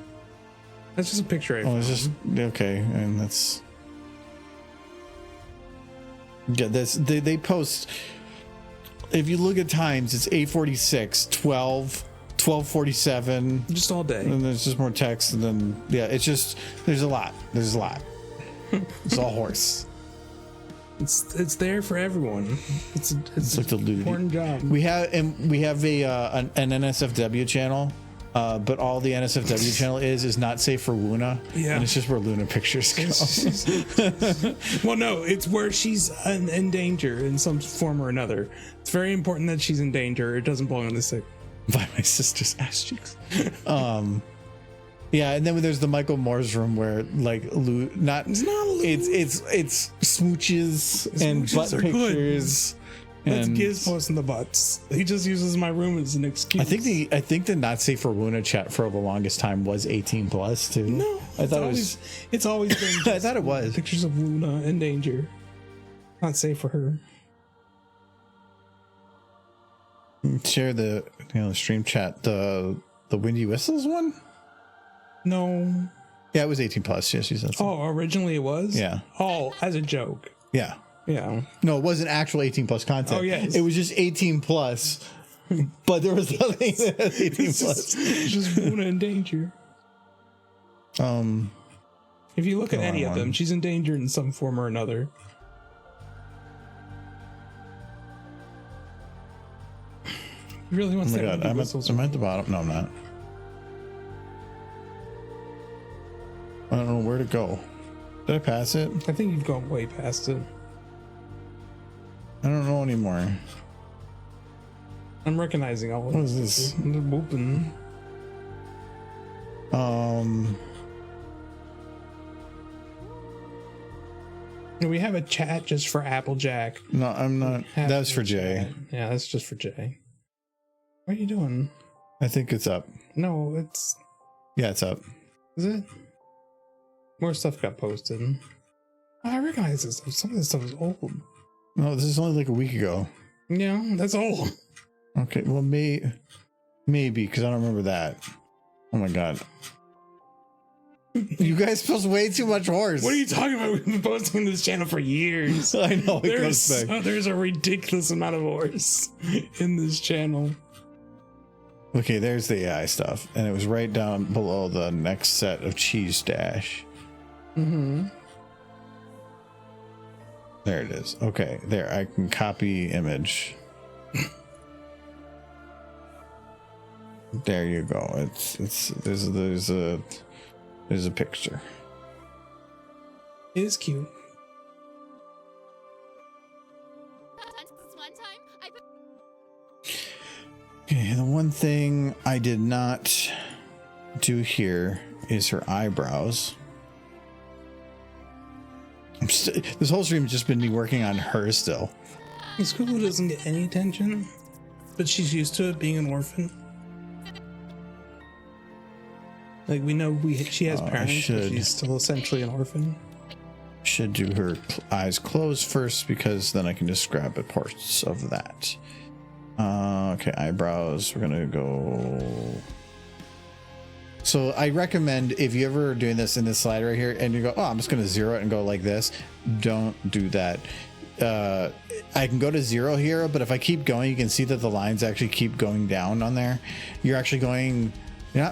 That's just a picture I found. It's just okay, and that's yeah. They post. If you look at times, it's 8:46, 12, 12:47. Just all day. And there's just more text, and then yeah, it's just there's a lot. It's all horse. It's there for everyone. It's like the an important job. We have a an NSFW channel, but all the NSFW channel is not safe for Luna. Yeah, and it's just where Luna pictures go. Well, no, it's where she's in danger in some form or another. It's very important that she's in danger. It doesn't belong in the sick. By my sister's ass cheeks. Yeah, and then there's the Michael Moore's room where like it's smooches and butt pictures. That's and Giz posting the butts. He just uses my room as an excuse. I think the not safe for Luna chat for the longest time was 18 plus too. No, I thought it's always been. I thought it was pictures of Luna in danger. Not safe for her. Share the stream chat the Windy Whistles one. No. Yeah, it was 18 plus. Yes, she said so. Oh, originally it was? Yeah. Oh, as a joke. Yeah. Yeah. No, it wasn't actual 18 plus content. Oh, yes. It was just 18 plus, but there was nothing that was 18 plus. It's just Luna in danger. If you look at any of them, she's in danger in some form or another. You really want to say I'm at the bottom. No, I'm not. I don't know where to go. Did I pass it? I think you've gone way past it. I don't know anymore. I'm recognizing all of What is this? They're whooping. We have a chat just for Applejack. No, I'm not. That's for Jay. Yeah, that's just for Jay. What are you doing? I think it's up. No, it's... Yeah, it's up. Is it? More stuff got posted. Oh, I recognize this. Some of this stuff is old. No, this is only like a week ago. Yeah, that's old. Okay, well, maybe, because I don't remember that. Oh my god. You guys post way too much horse. What are you talking about? We've been posting this channel for years. I know, it goes back. There's a ridiculous amount of horse in this channel. Okay, there's the AI stuff, and it was right down below the next set of cheese dash. Mm-hmm. There it is. Okay, there. I can copy image. There you go. There's a picture. It is cute. This one time, I put Okay, the one thing I did not do here is her eyebrows. This whole stream has just been me working on her still. Scootaloo doesn't get any attention, but she's used to it being an orphan. Like, we know she has parents, but she's still essentially an orphan. Should do her eyes closed first, because then I can just grab at parts of that. Okay, eyebrows. We're gonna go. So I recommend, if you ever are doing this in this slide right here and you go, oh, I'm just going to zero it and go like this, don't do that. I can go to zero here, but if I keep going, you can see that the lines actually keep going down on there. You're actually going, you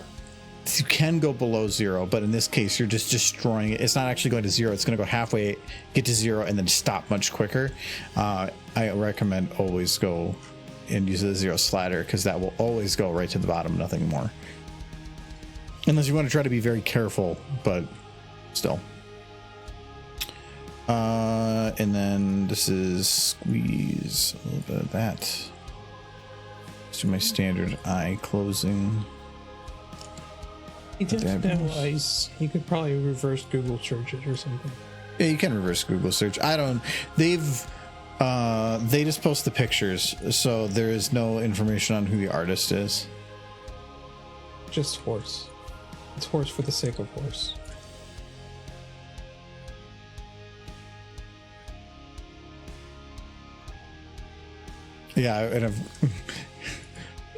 can go below zero, but in this case, you're just destroying it. It's not actually going to zero. It's going to go halfway, get to zero, and then stop much quicker. I recommend always go and use the zero slider, because that will always go right to the bottom, nothing more. Unless you want to try to be very careful, but still. And then this is squeeze a little bit of that. Let's do my standard eye closing. He tends to have ice. You could probably reverse Google search it or something. Yeah, you can reverse Google search. They just post the pictures, so there is no information on who the artist is. just horse. It's horse for the sake of horse. Yeah, and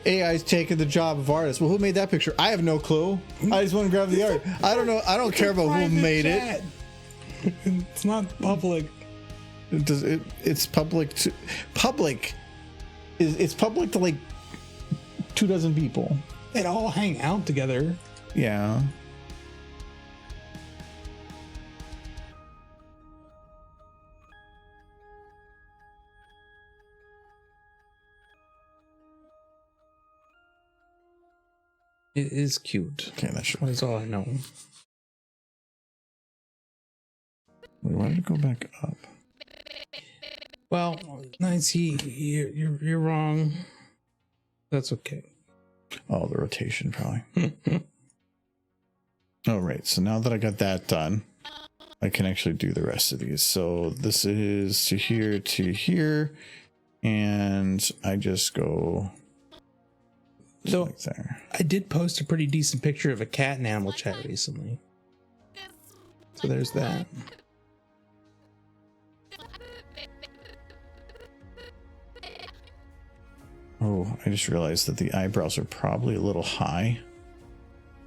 AI's taking the job of artist. Well, who made that picture? I have no clue. I just want to grab the art. I don't know. I don't care about who made it. It's not public. It's public to public. It's public to like 24 people. They'd all hang out together. Yeah. It is cute. Okay, that's That's all I know. We wanted to go back up. Well, Nancy, you're wrong. That's okay. Oh, the rotation probably. Oh, right. So now that I got that done, I can actually do the rest of these. So this is to here, and I just go So like there. I did post a pretty decent picture of a cat in Animal Chat recently. So there's that. Oh, I just realized that the eyebrows are probably a little high.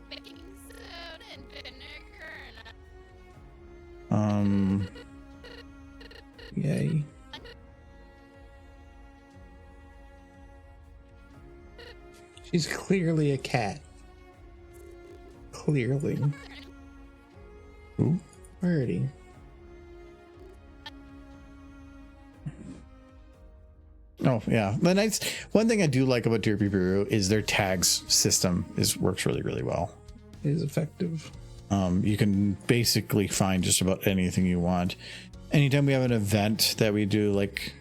Baking soda and vinegar and Yay. She's clearly a cat. Clearly. Ooh. Alrighty. Oh yeah, the nice one thing I do like about Derpy Bureau is their tags system works really, really well. It is effective. You can basically find just about anything you want. Anytime we have an event that we do, like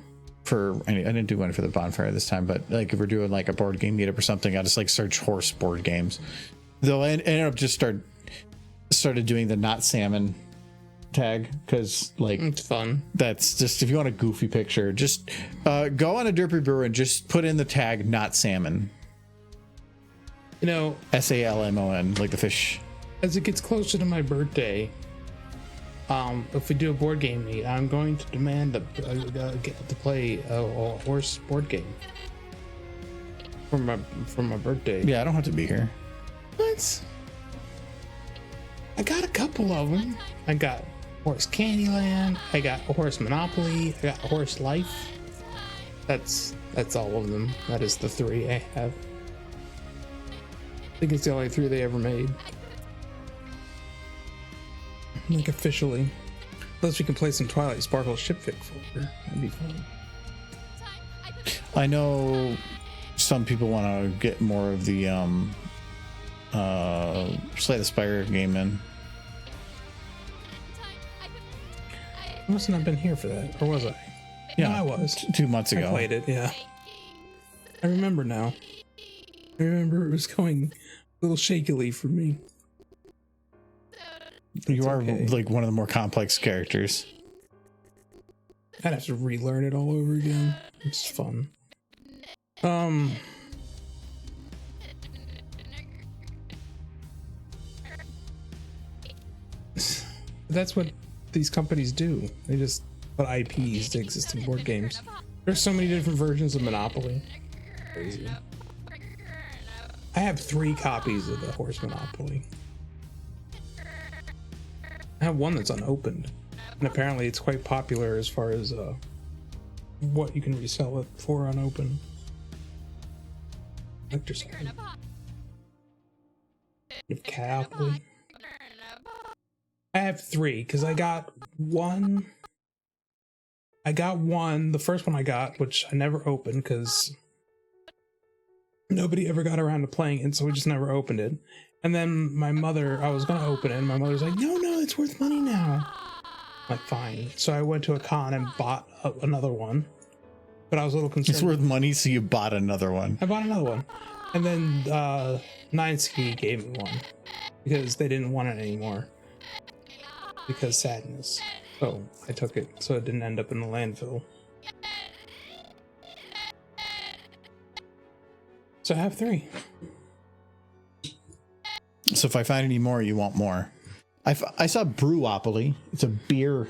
I didn't do one for the bonfire this time, but like if we're doing like a board game meetup or something, I just like search horse board games. Though I ended up just started doing the not salmon tag because like It's fun. that's just if you want a goofy picture, just go on a Derpy Brewer and just put in the tag not salmon. You know, SALMON, like the fish. as it gets closer to my birthday, if we do a board game meet, I'm going to demand to get to play a horse board game for my birthday. Yeah, I don't have to be here. What? I got a couple of them. I got Horse Candyland. I got Horse Monopoly. I got Horse Life. That's all of them. That is the 3 I have. I think it's the only 3 they ever made. Like officially. Unless we can play some Twilight Sparkle shipfic folder. That'd be fun. I know some people want to get more of the Slay the Spire game in. I must not have been here for that, or was I? Yeah, No, I was. 2 months ago. I played it, yeah. I remember now. I remember it was going a little shakily for me. You are okay. like one of the more complex characters. I'd have to relearn it all over again. It's fun. That's what these companies do. They just put IPs to existing board games. There's so many different versions of Monopoly. Crazy. I have 3 copies of the Horse Monopoly. I have one that's unopened, and apparently it's quite popular as far as what you can resell it for unopened. Collector's item. You have Catopoly. I have 3 because I got one. The first one I got, which I never opened because nobody ever got around to playing it, so we just never opened it. And then my mother, I was gonna open it, and my mother's like, no, it's worth money now. I'm like, fine. So I went to a con and bought another one, but I was a little concerned. It's worth money, so you bought another one. I bought another one. And then Nineski gave me one because they didn't want it anymore. Because sadness. So I took it so it didn't end up in the landfill. So I have 3. So if I find any more, you want more. I saw Brewopoly. It's a beer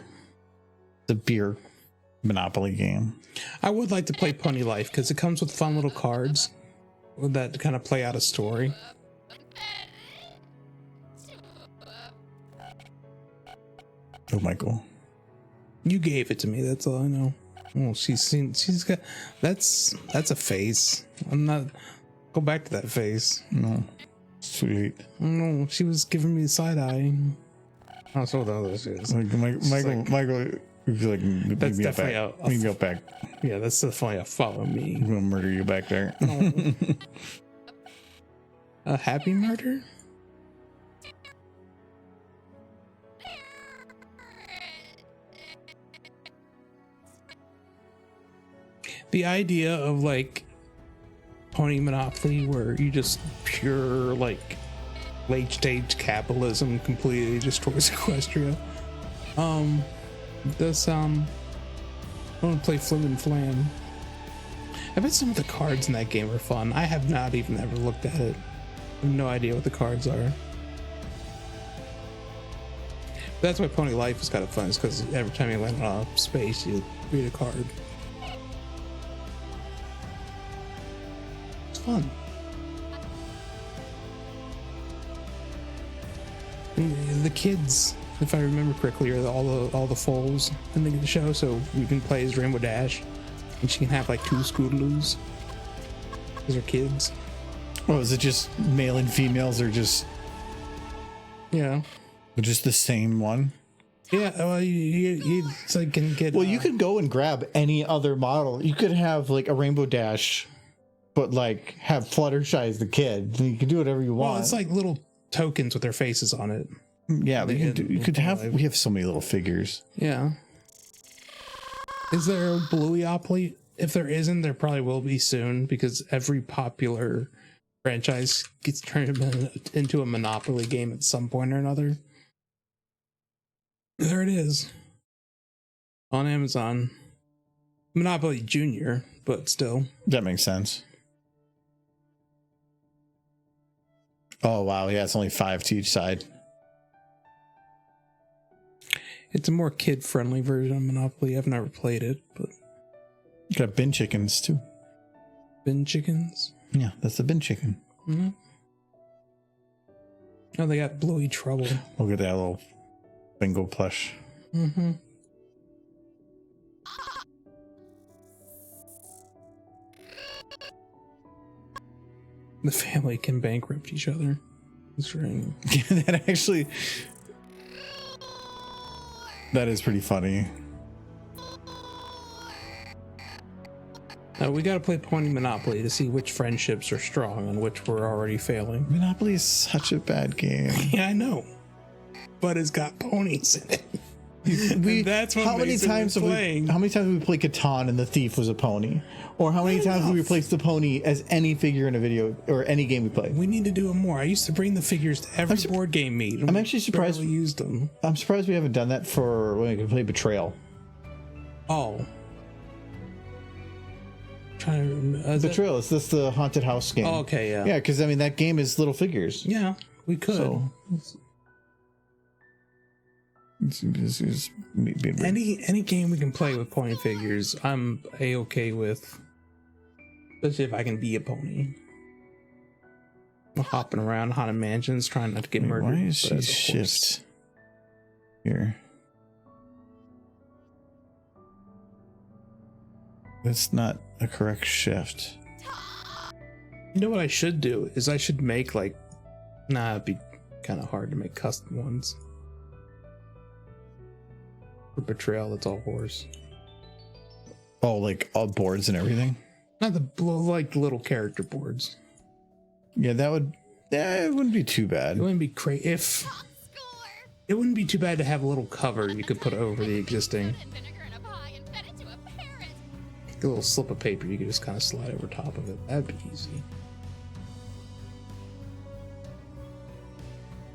Monopoly game. I would like to play Pony Life because it comes with fun little cards that kind of play out a story. Oh, Michael. You gave it to me. That's all I know. Oh, she's got that's a face. I'm not go back to that face. No. Sweet. No, she was giving me the side eye. Oh, so the other is. Michael, you'd be like, That's definitely go back. Yeah, that's definitely a follow me. I'm gonna murder you back there. No. A happy murder? The idea of like Pony Monopoly where you just pure like late stage capitalism completely destroys Equestria. Does sound. I want to play Flim and Flam. I bet some of the cards in that game are fun. I have not even ever looked at it. I have no idea what the cards are. That's why Pony Life is kind of fun, is because every time you land on a space, you read a card. It's fun. And the kids, if I remember correctly, are all the foals in the show, so you can play as Rainbow Dash, and she can have like 2 Scootaloos. Those are kids. Oh, is it just male and females, or just Yeah. the same one? Yeah, well, you it's like can get. Well, you could go and grab any other model. You could have like a Rainbow Dash, but like have Fluttershy as the kid. You can do whatever you want. Well, it's like little tokens with their faces on it. Yeah, we have so many little figures. Yeah. Is there a Blueopoly? If there isn't, there probably will be soon, because every popular franchise gets turned into a Monopoly game at some point or another. There it is. On Amazon. Monopoly Junior, but still. That makes sense. Oh, wow. Yeah, it's only 5 to each side. It's a more kid-friendly version of Monopoly. I've never played it, but... You got bin chickens, too. Bin chickens? Yeah, that's the bin chicken. Mm-hmm. Oh, they got Bluey Trouble. Look at that little bingo plush. Mm-hmm. The family can bankrupt each other. That's right. That is pretty funny. We gotta play Pony Monopoly to see which friendships are strong and which we're already failing. Monopoly is such a bad game. Yeah, I know. But it's got ponies in it. That's what how many times have we played Catan and the thief was a pony? Or how many times have we replaced the pony as any figure in a video or any game we play? We need to do it more. I used to bring the figures to every board game meet. I'm actually surprised we used them. I'm surprised we haven't done that for when we can play Betrayal. Oh. Trying to remember. Betrayal, is this the haunted house game? Oh, okay, yeah. Yeah, because I mean that game is little figures. Yeah, we could. So, this is me being weird. Any game we can play with pony figures, I'm a-okay with. Especially if I can be a pony. I'm hopping around haunted mansions trying not to get murdered. Why is she shift here? That's not a correct shift. You know what I should do is I should make like, it'd be kind of hard to make custom ones. For Betrayal, that's all horse. Oh, like all boards and everything? Not the like little character boards. Yeah, that would. Yeah, it wouldn't be too bad. It wouldn't be crazy if. It wouldn't be too bad to have a little cover you could put over the existing. A little slip of paper you could just kind of slide over top of it. That'd be easy.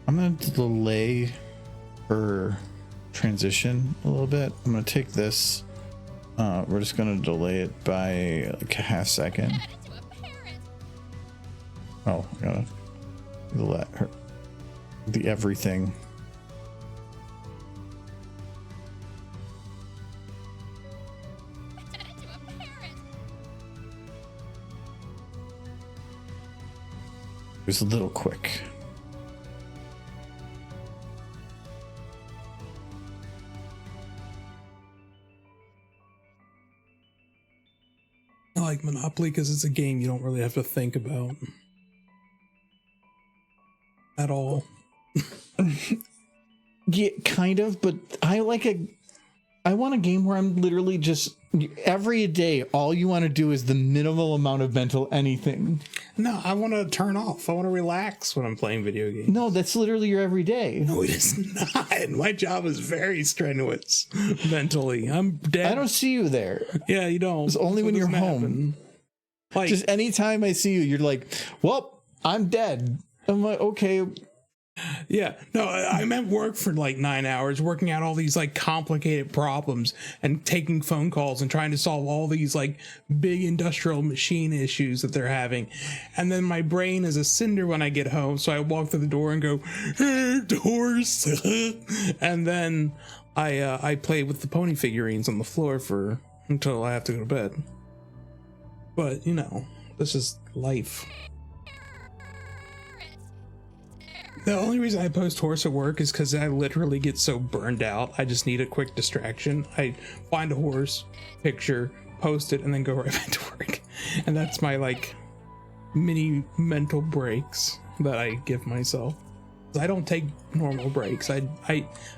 I'm gonna delay her transition a little bit. I'm gonna take this. We're just gonna delay it by like a half second. Oh, I gotta let her. The everything. Turn into a parrot. It was a little quick. I like Monopoly because it's a game you don't really have to think about at all. Yeah, kind of, but I want a game where I'm literally just every day all you want to do is the minimal amount of mental anything. No, I want to turn off. I want to relax when I'm playing video games. No, that's literally your everyday. No, it is not. My job is very strenuous mentally. I'm dead. I don't see you there. Yeah, you don't. It's only when you're doesn't home. happen. Like, Just anytime I see you, you're like, well, I'm dead. I'm like, okay. yeah, no, I'm at work for like 9 hours working out all these like complicated problems and taking phone calls and trying to solve all these like big industrial machine issues that they're having. And then my brain is a cinder when I get home. So I walk through the door and go, doors. And then I play with the pony figurines on the floor until I have to go to bed. But, you know, this is life. The only reason I post horse at work is because I literally get so burned out. I just need a quick distraction. I find a horse, picture, post it, and then go right back to work. And that's my like mini mental breaks that I give myself. I don't take normal breaks. I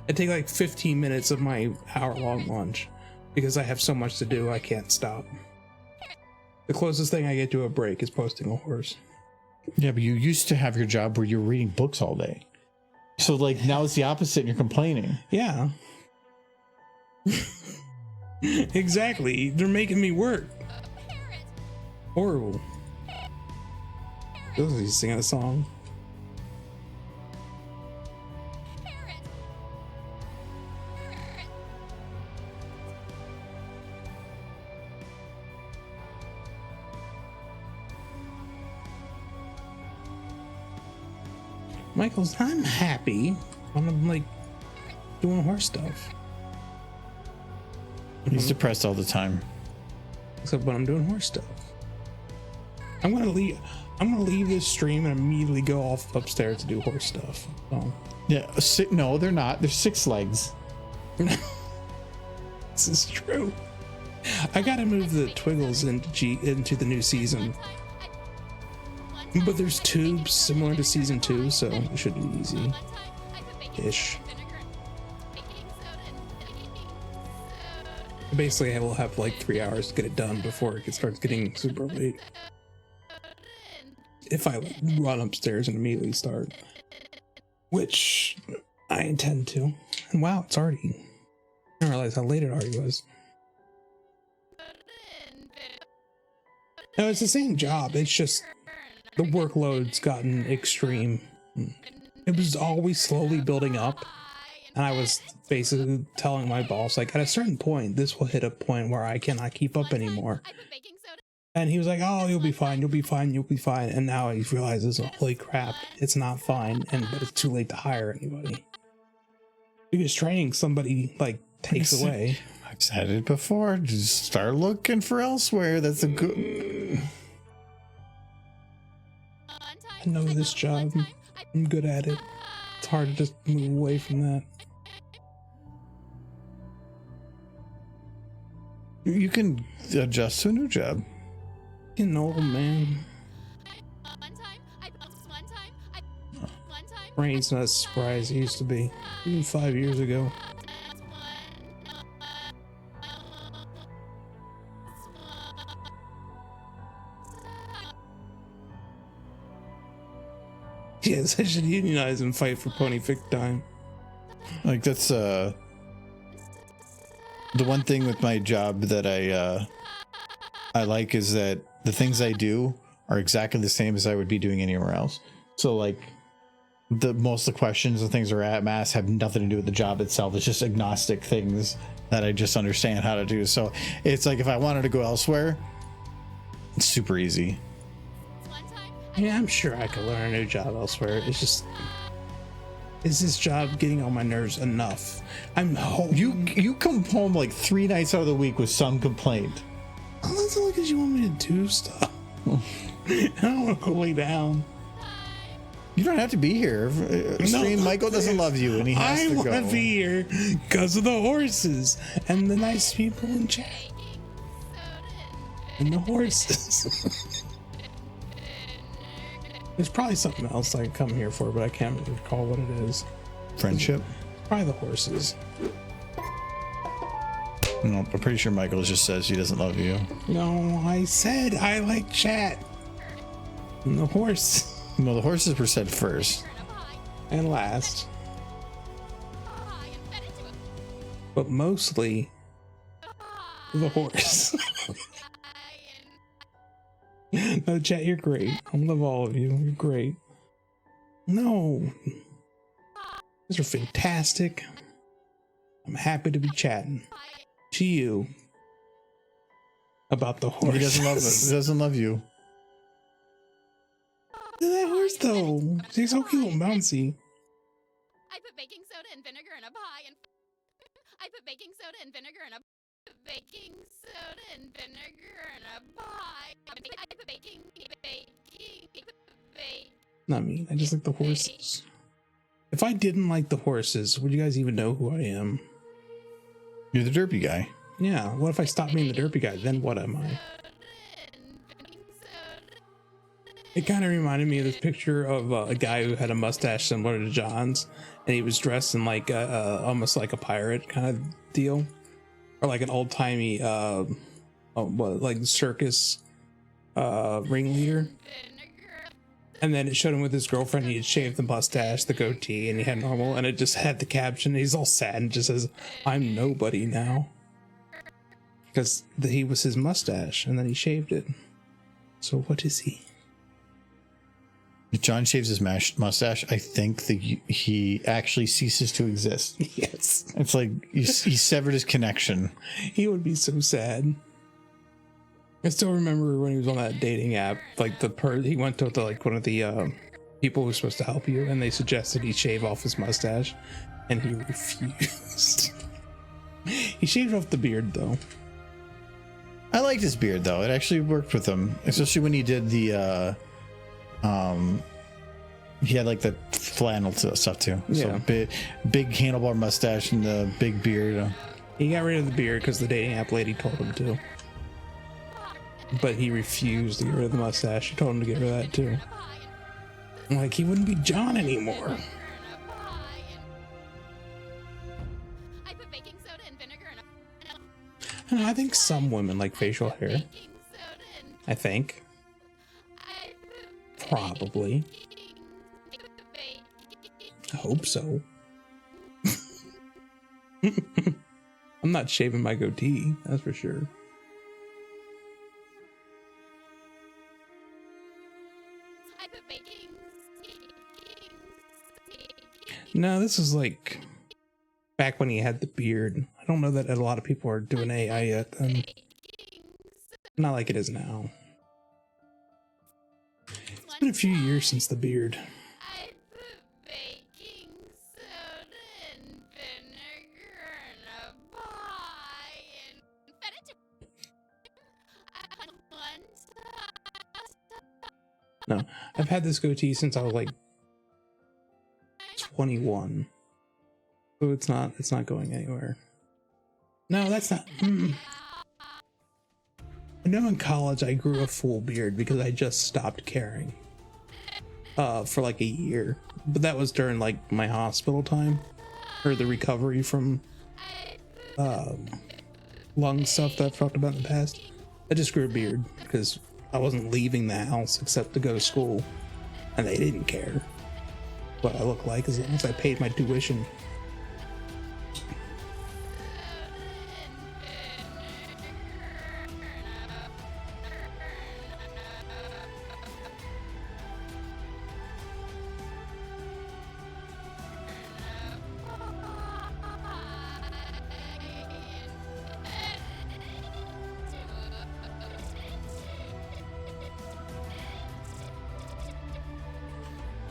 take like 15 minutes of my hour-long lunch because I have so much to do I can't stop. The closest thing I get to a break is posting a horse. Yeah, but you used to have your job where you were reading books all day. So, like, now it's the opposite and you're complaining. Yeah. Exactly. They're making me work. Horrible. This is he's singing a song. Michael's, I'm happy when I'm like doing horse stuff. He's depressed all the time. Except when I'm doing horse stuff. I'm gonna leave this stream and immediately go off upstairs to do horse stuff. So. Yeah, no, they're not. They're 6 legs. This is true. I gotta move the Twiggles into the new season. But there's tubes similar to season 2, so it should be easy-ish. Basically, I will have like 3 hours to get it done before it starts getting super late. If I run upstairs and immediately start. Which I intend to. And wow, it's already... I didn't realize how late it already was. No, it's the same job, it's just... the workload's gotten extreme. It was always slowly building up, and I was basically telling my boss, like, at a certain point, this will hit a point where I cannot keep up anymore. And he was like, oh, you'll be fine, you'll be fine, you'll be fine. And now he realizes, holy crap, it's not fine, but it's too late to hire anybody. Because training somebody, like, takes away. I've said it before, just start looking for elsewhere. That's a good... I know this job. I'm good at it. It's hard to just move away from that. You can adjust to a new job. Getting old, man. Brain's not as spry as it used to be. Even 5 years ago. Yes, I should unionize and fight for pony fic time. Like, that's the one thing with my job that I like is that the things I do are exactly the same as I would be doing anywhere else. So, like, most of the questions and things are at mass have nothing to do with the job itself. It's just agnostic things that I just understand how to do. So it's like if I wanted to go elsewhere, it's super easy. Yeah, I'm sure I could learn a new job elsewhere. It's just Is this job getting on my nerves enough? I'm home. You come home like 3 nights out of the week with some complaint. Oh, that's only because you want me to do stuff. I don't want to go lay down. You don't have to be here. Stream, Michael doesn't love you, and he has to go. I want to be here because of the horses and the nice people in chat and the horses. There's probably something else I come here for, but I can't recall what it is. Friendship? Probably the horses. No, I'm pretty sure Michael just says he doesn't love you. No, I said I like chat. And the horse. No, the horses were said first. And last. But mostly the horse. No, chat, you're great. I love all of you. You're great. No. These are fantastic. I'm happy to be chatting to you about the horse. He doesn't love us. He doesn't love you. Look at that horse, though. She's so cute and bouncy. I put baking soda and vinegar in a pie and I put baking soda and vinegar in a baking soda and vinegar in a pie. I put baking. Not me. I just like the horses. If I didn't like the horses, would you guys even know who I am? You're the derpy guy. Yeah. What if I stop being the derpy guy? Then what am I? It kind of reminded me of this picture of a guy who had a mustache similar to John's, and he was dressed in like almost like a pirate kind of deal, or like an old timey like circus ringleader. And then it showed him with his girlfriend. He had shaved the mustache, the goatee, and he had normal. And it just had the caption. He's all sad and just says, "I'm nobody now," because he was his mustache, and then he shaved it. So what is he? If John shaves his mustache, I think that he actually ceases to exist. Yes, it's like he severed his connection. He would be so sad. I still remember when he was on that dating app, like he went to like one of the people who were supposed to help you, and they suggested he shave off his mustache, and he refused. He shaved off the beard though. I liked his beard though; it actually worked with him, especially when he did the he had like the flannel stuff too. Yeah. So big handlebar mustache and the big beard. He got rid of the beard because the dating app lady told him to. But he refused to get rid of the mustache. She told him to get rid of that too. Like, he wouldn't be John anymore. I put baking soda and vinegar in a And I think some women like facial hair. I think. Probably. I hope so. I'm not shaving my goatee, that's for sure. No, this is like back when he had the beard. I don't know that a lot of people are doing AI yet. Not like it is now. It's been a few years since the beard. I put baking soda and vinegar in a pie and fed it to No, I've had this goatee since I was like 21. So it's not going anywhere. No, that's not. I know in college I grew a full beard because I just stopped caring for like a year, but that was during like my hospital time or the recovery from lung stuff that I've talked about in the past. I just grew a beard because I wasn't leaving the house except to go to school, and they didn't care what I look like as long as I paid my tuition.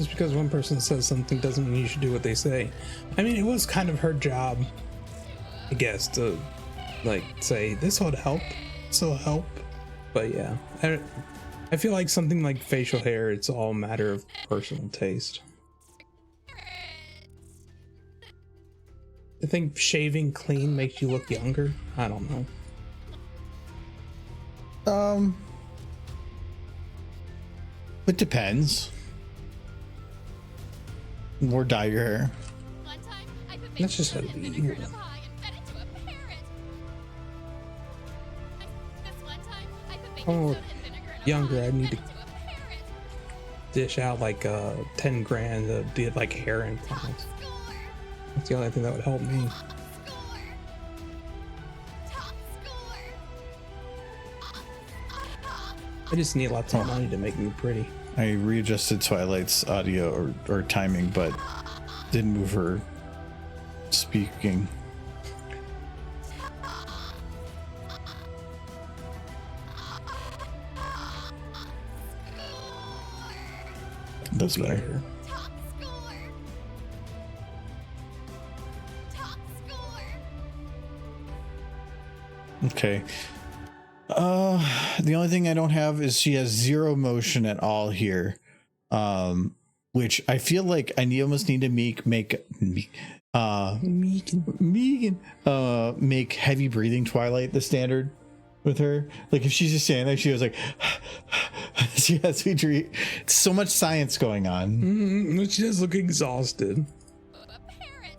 Just because one person says something doesn't mean you should do what they say. I mean, it was kind of her job, I guess, to like say this would help, this will help. But yeah, I feel like something like facial hair, it's all a matter of personal taste. I think shaving clean makes you look younger. I don't know. It depends. Or dye your hair. One time, I put That's baking just soda how and it vinegar is. in a pie and fed it to a parrot. This one time, I put baking Oh, soda and vinegar in a younger, pie I and need fed to it to a parrot. Dish out like 10 grand to do like hair implants. Score! That's the only thing that would help me. Score! Top score! I just need lots of money to make me pretty. I readjusted Twilight's audio or timing, but didn't move her speaking. That's better. Top score! Top score! Okay. The only thing I don't have is she has zero motion at all here. Which I feel like I almost need to make heavy breathing Twilight the standard with her. Like if she's just standing there, she was like she has to treat so much science going on. She does look exhausted. A parrot!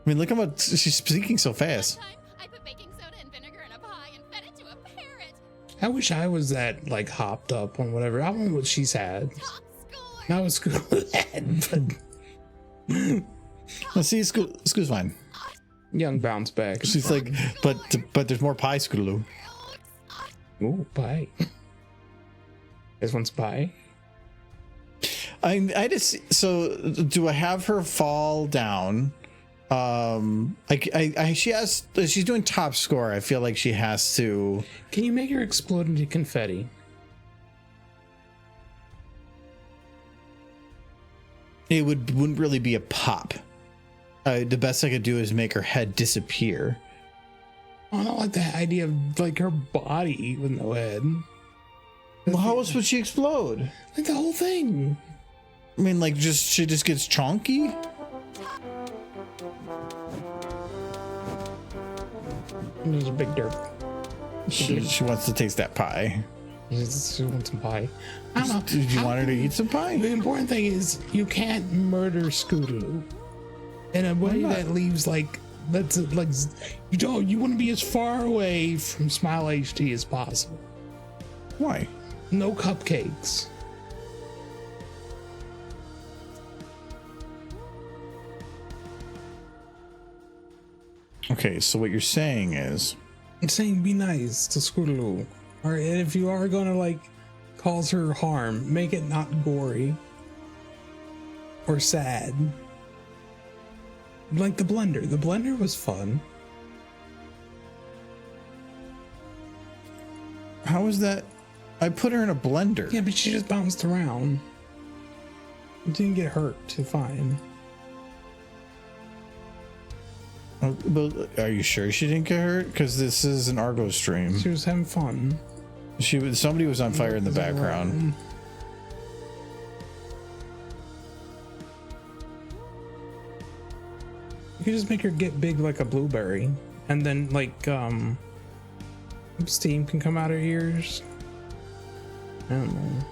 I mean, look at what she's speaking so fast. One time, I put baking soda and vinegar in a pie and fed it to a parrot. I wish I was that like hopped up on whatever. I want what she's had. Top score! Not what Scootaloo had, but Let's see, Scoot's fine. young bounce back. She's like, but there's more pie, Scootaloo. Ooh, pie. This one's pie. I just, so do I have her fall down? She's doing top score. I feel like she has to. Can you make her explode into confetti? It wouldn't really be a pop. The best I could do is make her head disappear. I don't like the idea of like her body with no head. Well, how else would she explode? Like the whole thing. I mean, like she just gets chunky. There's a big derp. She wants to taste that pie. She wants some pie. I don't know. Did you want her to eat some pie? The important thing is you can't murder Scootaloo in a way not? that leaves like that's like you want to be as far away from Smile HD as possible. Why? No cupcakes. Okay, so what you're saying is, I'm saying be nice to Scootaloo. Or if you are gonna like cause her harm, make it not gory or sad. Like the blender. The blender was fun. how is that? I put her in a blender. Yeah, but she just bounced around. Didn't get hurt. Fine. But are you sure she didn't get hurt? Because this is an Argo stream. She was having fun. Somebody was on fire in the background. You could just make her get big like a blueberry, and then like steam can come out her ears. I don't know.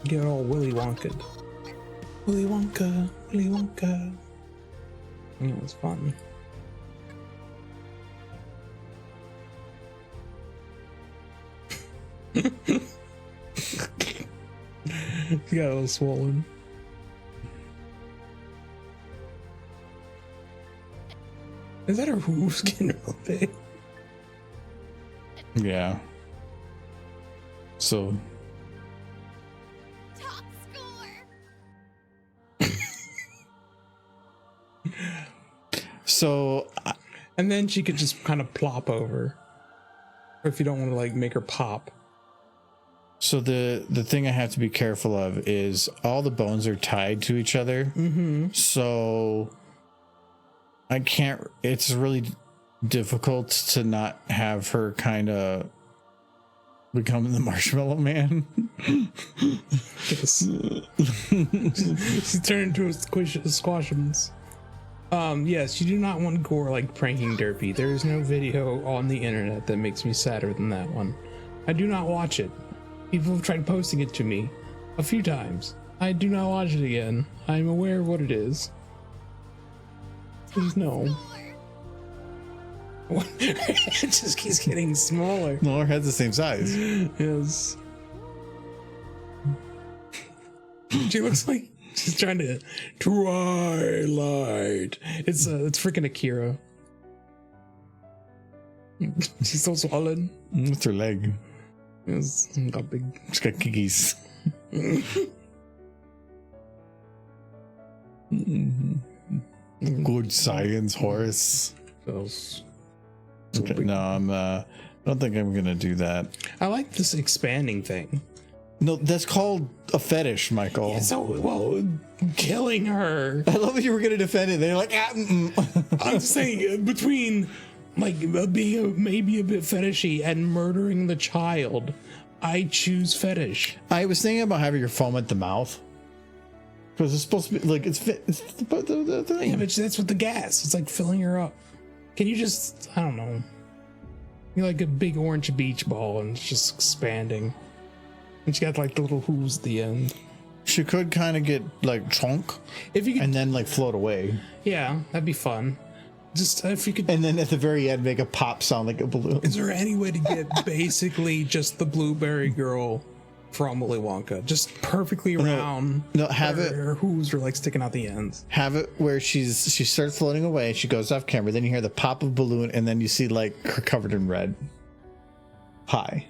Get all Willy Wonka. Willy Wonka, Willy Wonka. Yeah, it was fun. He got a little swollen. Is that her hooves getting real big? Yeah. So Top score! so And then she could just kind of plop over. Or if you don't want to like make her pop. So the thing I have to be careful of is all the bones are tied to each other. Mm-hmm. So I can't. It's really difficult to not have her kind of become the Marshmallow Man. Yes. She turned into a squashums. Yes, you do not want gore like pranking Derpy. There is no video on the internet that makes me sadder than that one. I do not watch it. People have tried posting it to me a few times. I do not watch it again. I'm aware of what it is. Please no. It just keeps getting smaller. No, her head's the same size. Yes. She looks like she's trying to twilight. It's freaking Akira. She's so swollen. What's her leg? It's got big. She's got kickies. Good science, Horace. Okay, no, I don't think I'm gonna do that. I like this expanding thing. No, that's called a fetish, Michael. Yeah, so, well, killing her. I love that you were gonna defend it. They're like, I'm saying between like being maybe a bit fetishy and murdering the child, I choose fetish. I was thinking about having your foam at the mouth because it's supposed to be like it's the thing. Yeah, but that's with the gas. It's like filling her up. Can you just? I don't know. You're like a big orange beach ball, and it's just expanding. And she got like the little hooves at the end. She could kind of get like chunk, if you could, and then like float away. Yeah, that'd be fun. Just if you could, and then at the very end make a pop sound like a balloon. Is there any way to get basically just the blueberry girl from Willy Wonka, just perfectly round? No, have it. Her hooves are like sticking out the ends. Have it where she starts floating away. She goes off camera. Then you hear the pop of balloon, and then you see like her covered in red pie.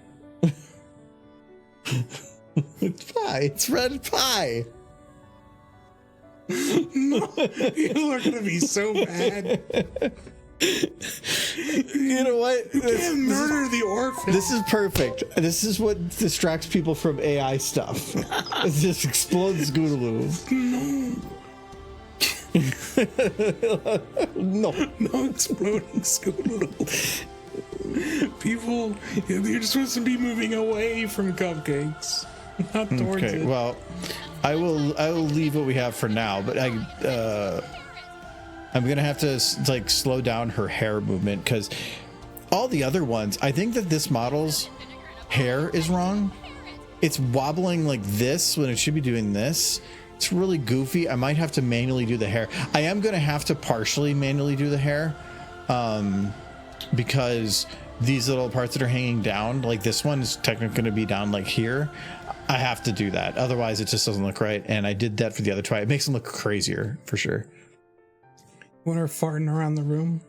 It's pie. It's red pie. No, you are gonna be so bad. You know what? You can't murder the orphan. This is perfect. This is what distracts people from AI stuff. It just explodes Scootaloo. No. No exploding Scootaloo. People, you're supposed to be moving away from cupcakes, not towards it. Okay, well, I will leave what we have for now, but I'm gonna have to like slow down her hair movement because all the other ones, I think that this model's hair is wrong. It's wobbling like this when it should be doing this. It's really goofy. I might have to manually do the hair. I am gonna have to partially manually do the hair, because these little parts that are hanging down, like this one is technically going to be down like here. I have to do that, otherwise it just doesn't look right. And I did that for the other twi. It makes them look crazier for sure. Want her farting around the room?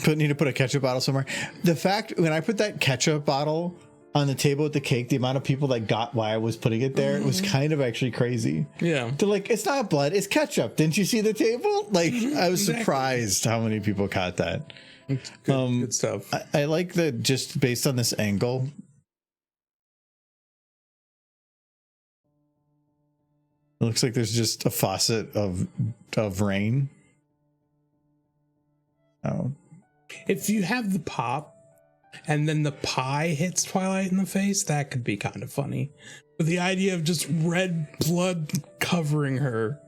Need to put a ketchup bottle somewhere. The fact when I put that ketchup bottle on the table with the cake, the amount of people that got why I was putting it there, it was kind of actually crazy. Yeah. They're like, it's not blood, it's ketchup. Didn't you see the table? Like, I was surprised how many people caught that. Good stuff. I like that just based on this angle. It looks like there's just a faucet of rain. Oh. If you have the pop and then the pie hits Twilight in the face, that could be kind of funny. But the idea of just red blood covering her.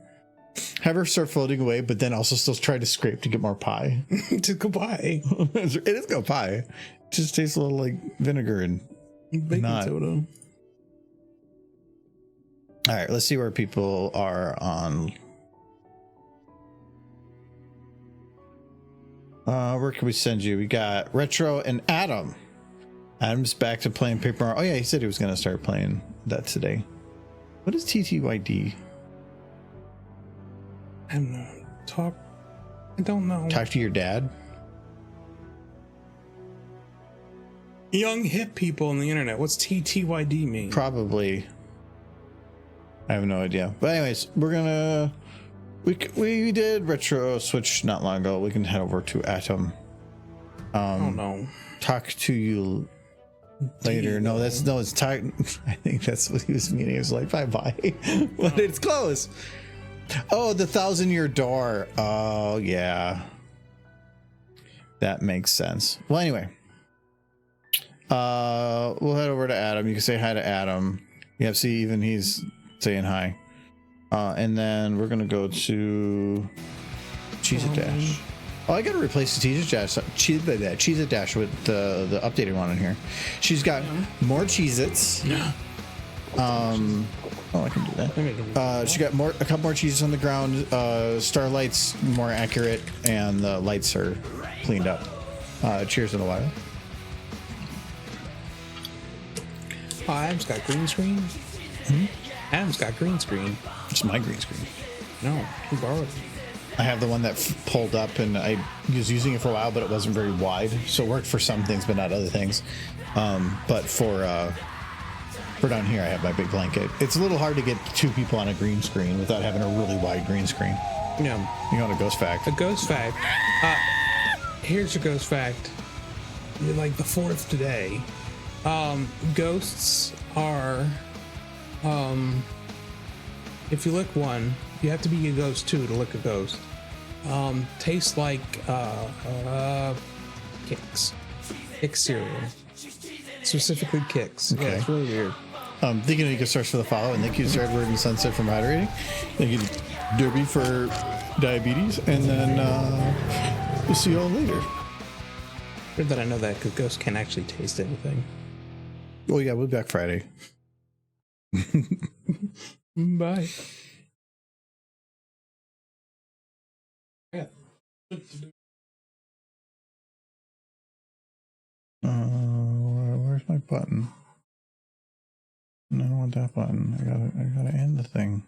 Have her start floating away, but then also still try to scrape to get more pie. To go pie. It is go pie. It just tastes a little like vinegar and baking soda. All right, let's see where people are on. Where can we send you? We got Retro and Adam. Adam's back to playing Paper Mario. Oh yeah, he said he was going to start playing that today. What is TTYD? I don't know. I don't know. Talk to your dad? Young hip people on the internet. What's TTYD mean? Probably. I have no idea. But anyways, we're gonna we did Retro Switch not long ago. We can head over to Atom. Oh no. Talk to you later. No, it's tired. I think that's what he was meaning. It was like bye bye, but it's close. Oh, the 1,000-year door. Oh yeah, that makes sense. Well, anyway, we'll head over to Adam. You can say hi to Adam. Yeah, see, even he's saying hi. And then we're gonna go to Cheez-It Dash. Oh, I gotta replace the Cheez-It Dash with the updated one in here. She's got more Cheez-Its. Yeah. Oh, I can do that. She got a couple more Cheez-Its on the ground. Starlight's more accurate, and the lights are cleaned up. Cheers in a while. Oh, Adam's got green screen. Adam's got green screen. It's my green screen. No, he borrowed it. I have the one that pulled up, and I was using it for a while, but it wasn't very wide, so it worked for some things, but not other things. But for down here, I have my big blanket. It's a little hard to get two people on a green screen without having a really wide green screen. No. You know what a ghost fact? A ghost fact. Here's a ghost fact. Like the 4th today. Ghosts are, if you lick one, you have to be a ghost too to lick a ghost. Tastes like Kix cereal, specifically Kix. Okay. Yeah, it's really weird. Thinking you can search for the follow, and thank you to Edward and Sunset for moderating. Thank you to Derby for diabetes, and then we'll see you all later. Weird that I know that because ghosts can't actually taste anything. Oh yeah, we'll be back Friday. Bye. Where's my button? I don't want that button. I gotta end the thing.